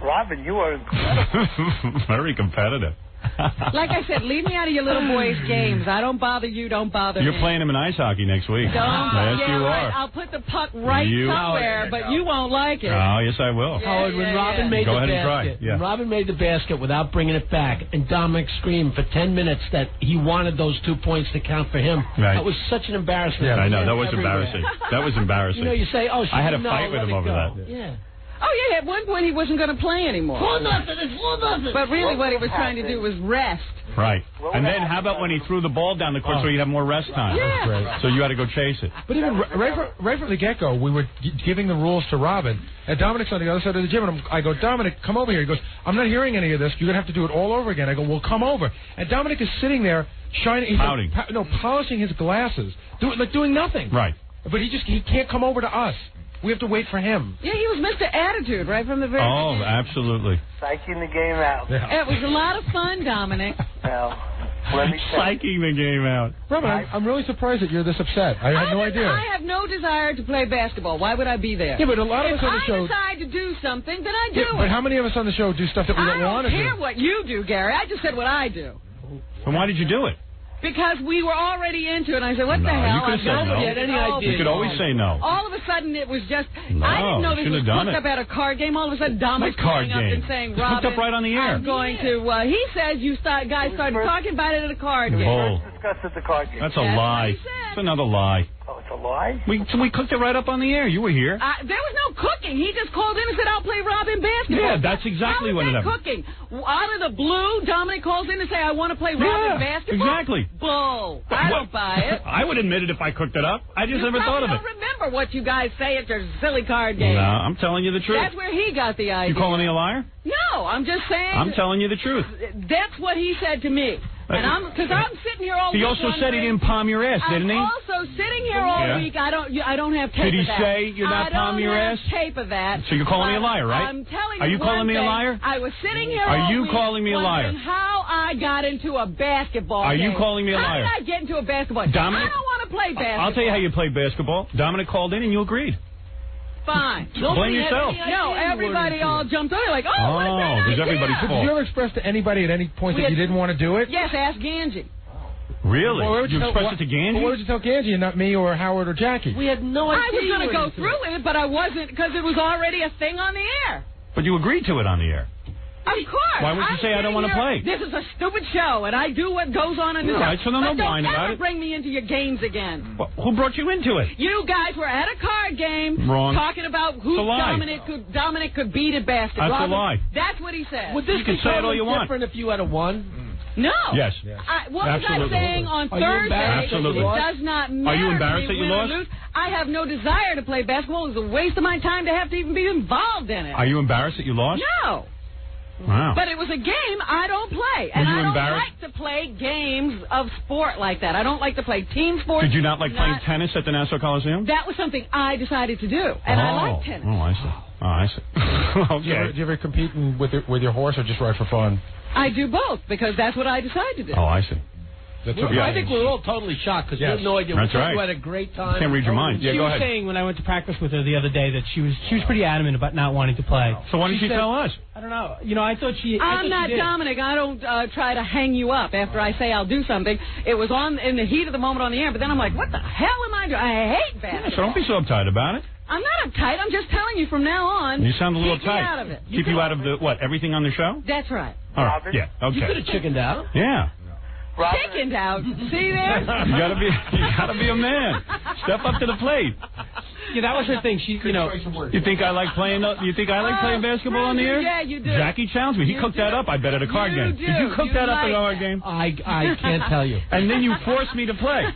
Robin, you are incredible. Very competitive. Like I said, leave me out of your little boys' games. I don't bother you. Don't bother me. You're playing him in ice hockey next week. Don't. Yes, Yeah, you right. are. I'll put the puck right somewhere, but you won't like it. Oh, yes, I will. Howard, when Robin made Go the ahead and basket, try. Yeah. when Robin made the basket without bringing it back, and Dominic screamed for 10 minutes that he wanted those 2 points to count for him. Right. That was such an embarrassment. Yeah, I know. That was Everywhere. embarrassing. That was embarrassing. You know, you say, oh, I had a no, fight with let him it over go. that. Yeah. Oh, yeah, at one point he wasn't going to play anymore. 4-0, it's 4-0. But really what he was trying to do was rest. Right. And then how about when he threw the ball down the court so he'd have more rest time? Yeah. So you had to go chase it. But even right from the get-go, we were giving the rules to Robin, and Dominic's on the other side of the gym, and I go, Dominic, come over here. He goes, I'm not hearing any of this. You're going to have to do it all over again. I go, well, come over. And Dominic is sitting there, shining, pouting. Polishing his glasses, doing nothing. Right. But he can't come over to us. We have to wait for him. Yeah, he was Mr. Attitude right from the very beginning. Absolutely. Psyching the game out. It was a lot of fun, Dominic. Well, let me tell you. Psyching the game out. Robin, I'm really surprised that you're this upset. I had no idea. I have no desire to play basketball. Why would I be there? Yeah, but a lot of us on the show... If I decide to do something, then I do it. But how many of us on the show do stuff that we don't want to do? I don't care what you do, Gary. I just said what I do. And why did you do it? Because we were already into it. And I said, what the No, hell? you could have said no. Get any idea. You could always say no. All of a sudden, it was just... No, I didn't know this shouldn't was have done hooked it. up at a card game. All of a sudden, Dominic card coming up game. and saying, It's hooked Robin, up right on the air. I'm going to... he says you guys started talking about it at a card game. Bull. Discussed at the card game. That's a lie. It's another lie. Oh, it's a lie? We cooked it right up on the air. You were here. There was no cooking. He just called in and said, I'll play Robin basketball. Yeah, that's exactly How what is it that cooking? Out of the blue, Dominic calls in and say, I want to play Robin basketball? Exactly. Bull. I don't buy it. I would admit it if I cooked it up. I just You never thought of probably it. don't remember what you guys say at your silly card game. No, I'm telling you the truth. That's where he got the idea. You calling me a liar? No, I'm just saying. I'm telling you the truth. That's what he said to me. And because I'm sitting here all week. He also said he didn't palm your ass, didn't he? I'm also sitting here all week. I don't have tape Did he of that. say you're not palming your ass? I don't have tape of that. So you're calling me a liar, right? I'm telling you. Are you calling one me a thing. liar? I was sitting here Are all you week calling me a liar? wondering how I got into a basketball Are game. you calling me a liar? How did I get into a basketball game? Dominic, I don't want to play basketball. I'll tell you how you play basketball. Dominic called in and you agreed. Fine. Blame yourself. No, everybody all jumped on it like, oh, what a it was great everybody's idea. fault. Did you ever express to anybody at any point that you didn't want to do it? Yes, ask Ganji. Really? Well, you expressed it to Ganji? Well, why would you tell Ganji and not me or Howard or Jackie? We had no idea. I was going to go through it, but I wasn't because it was already a thing on the air. But you agreed to it on the air. Of course. Why would you say I don't want to play? This is a stupid show, and I do what goes on in the show. Right, so then but don't whine don't about ever it. bring me into your games again. Well, who brought you into it? You guys were at a card game Wrong. talking about who It's a lie. Dominic could beat at basketball. That's a lie. That's what he said. Would this You can be say it all totally you want. different if you had a won? No. Yes. What was I Absolutely. saying on Are you Thursday? embarrassed that you Absolutely. It lost? does not matter. Are you embarrassed to me that you win or lost? lose. I have no desire to play basketball. It was a waste of my time to have to even be involved in it. Are you embarrassed that you lost? No. Wow. But it was a game I don't play. Were And you I don't embarrassed? like to play games of sport like that. I don't like to play team sports. Did you not like playing tennis at the Nassau Coliseum? That was something I decided to do. And I like tennis. Oh, I see. Oh, I see. Okay. Do you ever compete with your horse or just ride for fun? I do both because that's what I decided to do. Oh, I see. That's Well, okay. I think we're all totally shocked because we had no idea. That's We thought right. you had a great time. Can't read your mind. Yeah, She go was ahead. saying when I went to practice with her the other day that she was pretty adamant about not wanting to play. So why didn't she you said, tell us? I don't know. You know, I thought she. I'm not Dominic. I don't try to hang you up after I say I'll do something. It was in the heat of the moment on the air, but then I'm like, what the hell am I doing? I hate basketball. So don't be so uptight about it. I'm not uptight. I'm just telling you from now on. You sound a little keep me tight. out of it. Keep you out of the, what, everything on the show? That's right. All right. Yeah, okay. You could have chickened out. Yeah. Chickened out. See there? You gotta be a man. Step up to the plate. Yeah, that was her thing. She, you know. You think I like playing basketball on the air? Yeah, you do. Jackie challenged me. He cooked that up. I bet at a card game. Did you cook that up at a card game? I can't tell you. And then you forced me to play.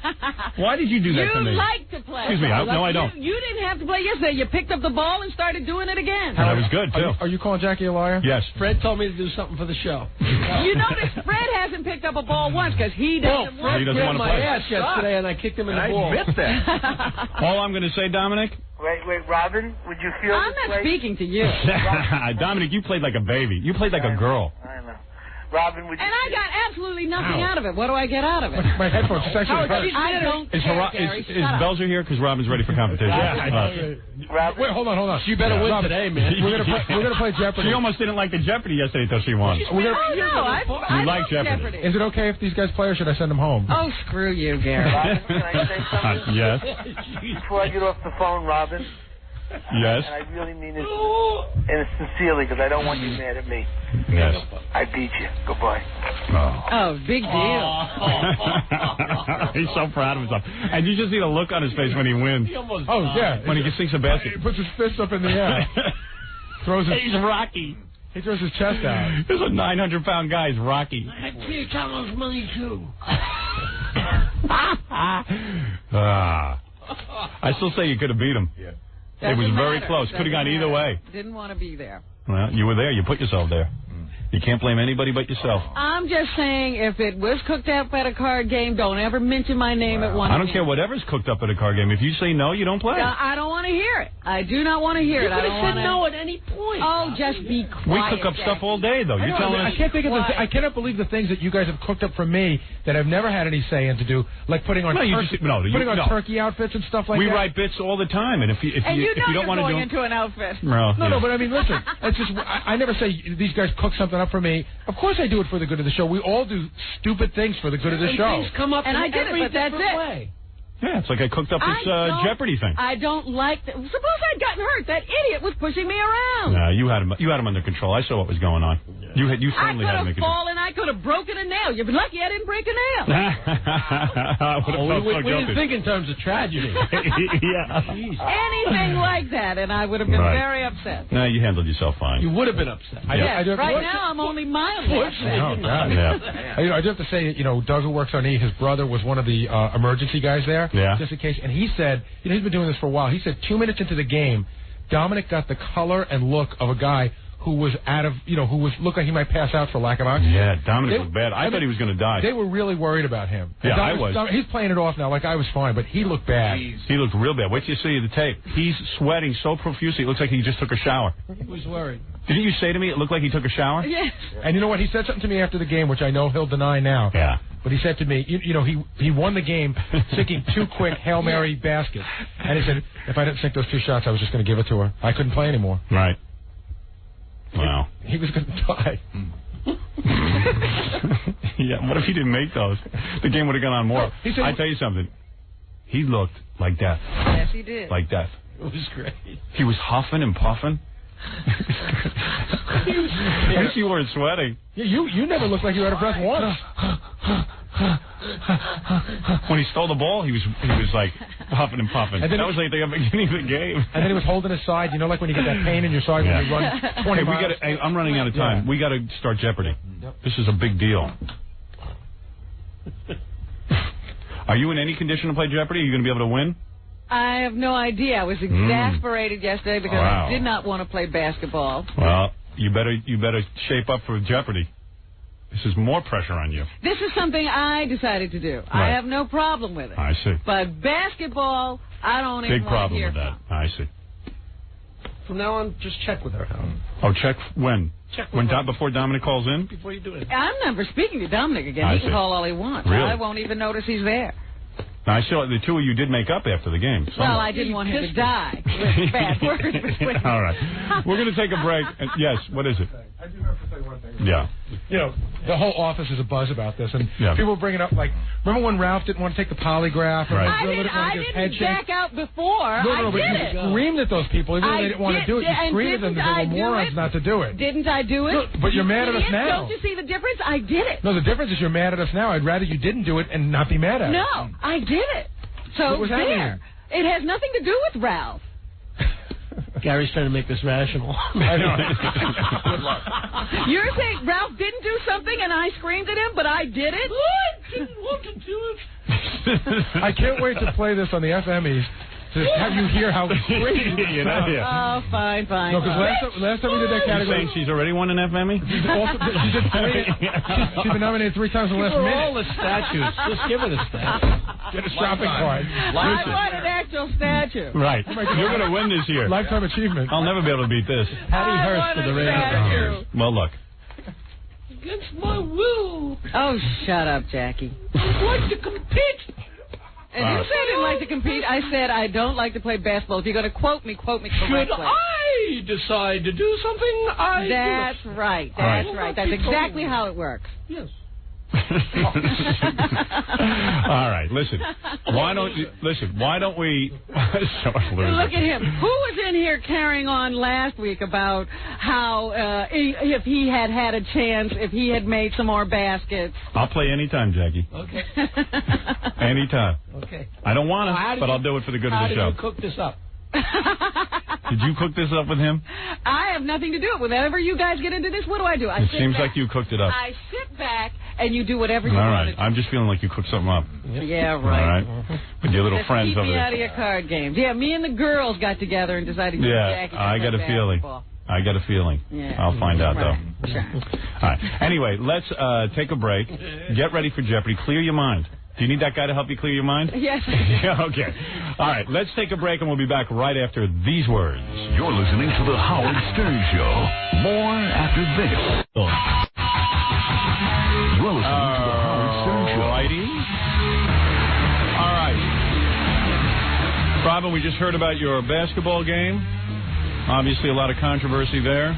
Why did you do that to me? You like to play. Excuse me. No, I don't. You didn't have to play yesterday. You picked up the ball and started doing it again. And I was good too. Are you calling Jackie a liar? Yes. Fred told me to do something for the show. You notice Fred hasn't picked up a ball once because he doesn't want to. He doesn't want to my play. ass yesterday, and I kicked him in the ball. I admit that. All I'm going to say, Dominic. Wait, Robin, would you feel I'm this not way? speaking to you. Dominic, you played like a baby. You played like a girl. I know. Robin, would you... And I got absolutely nothing out of it. What do I get out of it? My headphones. It's actually hurt. I don't care, Gary. Is Belzer here? Because Robin's ready for competition. Robin, Wait, hold on. You better win Robin, today, man. We're gonna play Jeopardy. She almost didn't like the Jeopardy yesterday until she won. I You like love Jeopardy. Is it okay if these guys play, or should I send them home? Oh, screw you, Gary. Robin, can I say something? Yes. Before I get off the phone, Robin. Yes. And I really mean it, and it's sincerely, because I don't want you mad at me. Yes. I beat you. Goodbye. Oh, big deal. He's so proud of himself. And you just see the look on his face when he wins. Oh, yeah. When he sinks a basket. He puts his fist up in the air. He's Rocky. He throws his chest out. This is a 900-pound guy. He's Rocky. I had $3 money, too. I still say you could have beat him. Yeah. It was very close. Could have gone either way. Didn't want to be there. Well, you were there. You put yourself there. You can't blame anybody but yourself. I'm just saying, if it was cooked up at a card game, don't ever mention my name at one. I don't care whatever's cooked up at a card game. If you say no, you don't play. I don't want to hear it. I do not want to hear it. I don't want to. No at any point. Oh, just be quiet. We cook up stuff all day, though. You're telling us. I can't think of I cannot believe the things that you guys have cooked up for me that I've never had any say in to do, like putting on turkey outfits and stuff like that. We write bits all the time, and if you don't want to do into an outfit. No, but I mean, listen, it's just I never say these guys cook something up for me. Of course I do it for the good of the show. We all do stupid things for the good of the show. Things come up and I did it, but that's it. Way. Yeah, it's like I cooked up this Jeopardy thing. I don't like that. Suppose I'd gotten hurt. That idiot was pushing me around. No, you had him under control. I saw what was going on. You certainly had him under control. I could have fallen. I could have broken a nail. You're lucky I didn't break a nail. We didn't think in terms of tragedy. Anything like that, and I would have been very upset. No, you handled yourself fine. You would have been upset. Right now, I'm only mildly upset. Oh, God. Yeah. I do have to say, Doug, who works on E, his brother was one of the emergency guys there. Yeah. Just in case. And he said, he's been doing this for a while. He said 2 minutes into the game, Dominic got the color and look of a guy who was looked like he might pass out for lack of oxygen. Yeah, Dominic was bad. I thought he was going to die. They were really worried about him. Yeah, I was. He's playing it off now like I was fine, but he looked bad. He looked real bad. Wait till you see the tape. He's sweating so profusely, it looks like he just took a shower. He was worried. Didn't you say to me it looked like he took a shower? Yes. And you know what? He said something to me after the game, which I know he'll deny now. Yeah. But he said to me, he won the game sinking 2 quick Hail Mary baskets. And he said, if I didn't sink those 2 shots, I was just going to give it to her. I couldn't play anymore. Right. Wow. He was going to die. Yeah, what if he didn't make those? The game would have gone on more. I tell you something. He looked like death. Yes, he did. Like death. It was great. He was huffing and puffing. I guess you weren't sweating. Yeah, you never looked like you were out of breath once. When he stole the ball, he was like huffing and puffing. And that was like the beginning of the game. And then he was holding his side. Like when you get that pain in your side when you run 20 miles. I'm running out of time. Yeah. We got to start Jeopardy. Yep. This is a big deal. Are you in any condition to play Jeopardy? Are you going to be able to win? I have no idea. I was exasperated yesterday because I did not want to play basketball. Well, you better shape up for Jeopardy. This is more pressure on you. This is something I decided to do. Right. I have no problem with it. I see. But basketball, I don't even want to hear. Big problem with that. I see. From now on, just check with her. Oh, check when? Check with her. Before Dominic calls in? Before you do it. I'm never speaking to Dominic again. He can call all he wants. Really? I won't even notice he's there. Now, I saw the two of you did make up after the game. Well, I didn't want him to die with bad words between us. All right. We're going to take a break. Yes, what is it? I do have to say one thing. Yeah. You know, the whole office is abuzz about this, and Yeah. people bring it up like, remember when Ralph didn't want to take the polygraph? And Right. like, Bill I didn't didn't want to get his head back out before. No, I but did you it. screamed at those people, even though I they didn't want to did, do it. You and screamed at them didn't because they I were do morons it? not to do it. Didn't I do it? No, but you're mad at us Idiot, now. Don't you see the difference? I did it. No, the difference is you're mad at us now. I'd rather you didn't do it and not be mad at us. No, I did it. So What was that there. It has nothing to do with Ralph. Gary's trying to make this rational. I know. Good luck. You're saying Ralph didn't do something and I screamed at him, but I did it? I didn't want to do it. I can't wait to play this on the FMEs to have you hear how crazy this You know, sounds. yeah. Oh, fine. No, because last time we did that You're category, saying she's already won an FME? she's did three. She's been nominated 3 times in the last For minute. all the statues. Just give her the statue. Get a shopping card. I want an actual statue. Right. You're going to win this year. Lifetime achievement. I'll never be able to beat this. Patty I Hearst want for the a radio statue. stars. Well, look. Against my will. Oh, shut up, Jackie. I'd like to compete. And you said I didn't like to compete. I said I don't like to play basketball. If you're going to quote me correctly. Should I decide to do something, I That's do it. right. That's right. That's exactly how it works. Yes. All right, listen. Why don't we? Look at him. Who was in here carrying on last week about how if he had had a chance, if he had made some more baskets? I'll play anytime, Jackie. Okay. Anytime. Okay. I don't want How to, did but you- I'll do it for the good of How the did show. you cook this up? Did you cook this up with him? I have nothing to do with it. Whenever you guys get into this, what do? I It sit seems back. like you cooked it up. I sit back and you do whatever you All want right. to do. I'm just feeling like you cooked something up. Yeah, All right. right. With your little Just friends keep over me there. out of your card games. Yeah, me and the girls got together and decided to Yeah, Jackie to I play got a feeling. basketball. I got a feeling. Yeah. I'll find out, Right. though. Sure. All right. Anyway, let's take a break. Get ready for Jeopardy. Clear your mind. Do you need that guy to help you clear your mind? Yes. Yeah, okay. All right. Let's take a break, and we'll be back right after these words. You're listening to The Howard Stern Show. More after this. You're listening to The Howard Stern Show. Righty. All right. Robin, we just heard about your basketball game. Obviously, a lot of controversy there.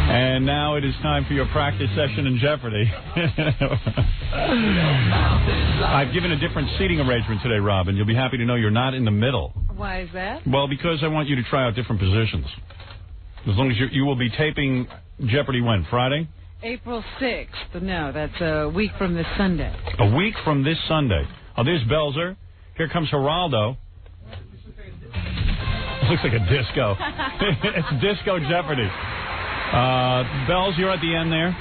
And now it is time for your practice session in Jeopardy. I've given a different seating arrangement today, Robin. You'll be happy to know you're not in the middle. Why is that? Well, because I want you to try out different positions. As long as you will be taping Jeopardy when? Friday? April 6th. No, that's a week from this Sunday. A week from this Sunday. Oh, there's Belzer. Here comes Geraldo. Looks like a disco. It's Disco Jeopardy. Bells, you're at the end there.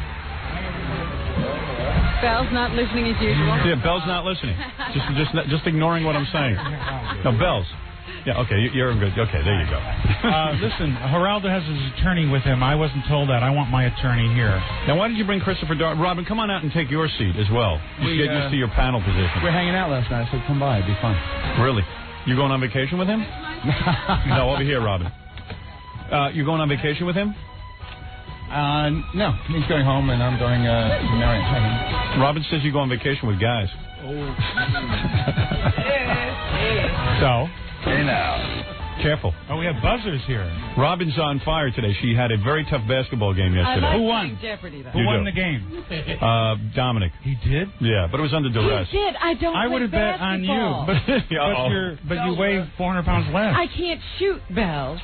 Bell's not listening as usual. Yeah, Bell's not listening. Just ignoring what I'm saying. No, Bells. Yeah, okay, you're good. Okay, there you go. Listen, Geraldo has his attorney with him. I wasn't told that. I want my attorney here. Now, why did you bring Christopher Robin, come on out and take your seat as well. Just get used to your panel position. We're hanging out last night, so come by. It'd be fun. Really? You going on vacation with him? No, over here, Robin. You going on vacation with him? No. He's going home, and I'm going to Marion. Robin says you go on vacation with guys. So? Hey, now. Careful. Oh, we have buzzers here. Robin's on fire today. She had a very tough basketball game yesterday. I like Who won? playing Jeopardy, though. Who won the game? Dominic. He did? Yeah, but it was under duress. He did. I don't I would have bet on you, but you weigh 400 pounds less. I can't shoot, Bells.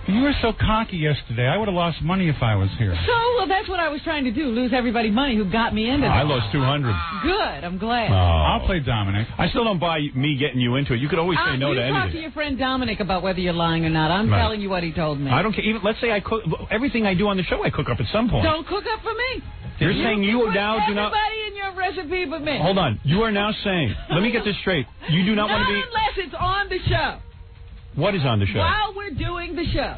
You were so cocky yesterday. I would have lost money if I was here. So, well, that's what I was trying to do, lose everybody money who got me into this. I lost 200. Good, I'm glad. I'll play Dominic. I still don't buy me getting you into it. You could always say no you to talk to anything. your friend Dominic about whether you're lying or not. I'm Right. telling you what he told me. I don't care. Even let's say I cook everything I do on the show. I cook up at some point. Don't cook up for me. You're saying you put now do not. everybody in your recipe but me. Hold on. You are now saying. Let me get this straight. You do not want to be. Unless it's on the show. What is on the show? While we're doing the show.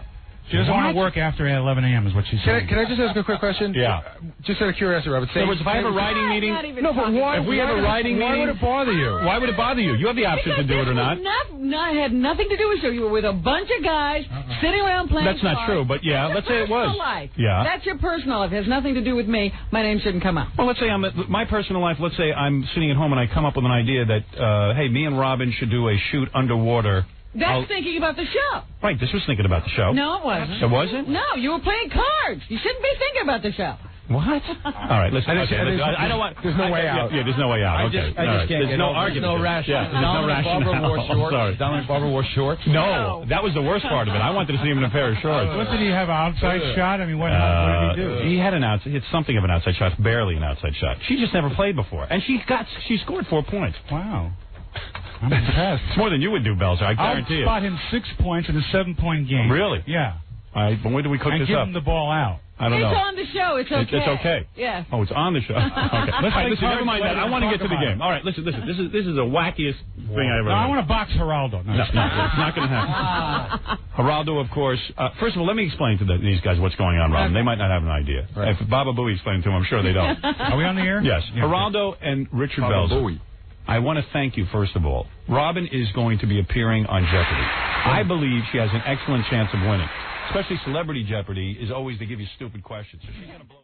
She doesn't want to work after 11 a.m. is what she said. Can I just ask a quick question? Yeah. Just out of curiosity, Robert. In other words, if I have a writing meeting. No, but why? If we have a writing meeting. Why would it bother you? Why would it bother you? You have the option to do it or not. Had nothing to do with you. You were with a bunch of guys sitting around playing That's not cards. true, but yeah, That's let's your say it was. personal life. Yeah. That's your personal life. It has nothing to do with me. My name shouldn't come out. Well, let's say my personal life. Let's say I'm sitting at home and I come up with an idea that, hey, me and Robin should do a shoot underwater That's thinking about the show. Right, this was thinking about the show. No, it wasn't. It wasn't? No, you were playing cards. You shouldn't be thinking about the show. What? All right, listen. I don't want. There's no way out. Yeah, there's no way out. I just can't There's get no over it. argument. There's no rationale. There's no rationale. Sorry. Dominic Barber wore shorts? No, that was the worst part of it. I wanted to see him in a pair of shorts. What did he have, an outside shot? I mean, what did he do? He had an outside. It's something of an outside shot, barely an outside shot. She just never played before, and she scored 4 points. Wow. I'm impressed. It's more than you would do, Belzer. I guarantee I'll spot him 6 points in a 7-point game. Really? Yeah. All right, but when do we cook and this give up? him the ball out. I don't know. It's on the show. It's okay. It's okay. Yeah. Oh, it's on the show. Okay. Let's listen, never mind that. I want to get to the game. All right, listen. This is the wackiest thing I ever heard. I want to box Geraldo. No, it's not going to happen. Geraldo, of course. First of all, let me explain to these guys what's going on, Robin. They might not have an idea. Right. If Baba Booey explained to them, I'm sure they don't. Are we on the air? Yes. Yeah, Geraldo and Richard Belzer. I want to thank you, first of all. Robin is going to be appearing on Jeopardy. I believe she has an excellent chance of winning. Especially Celebrity Jeopardy is always they give you stupid questions. So she's going to blow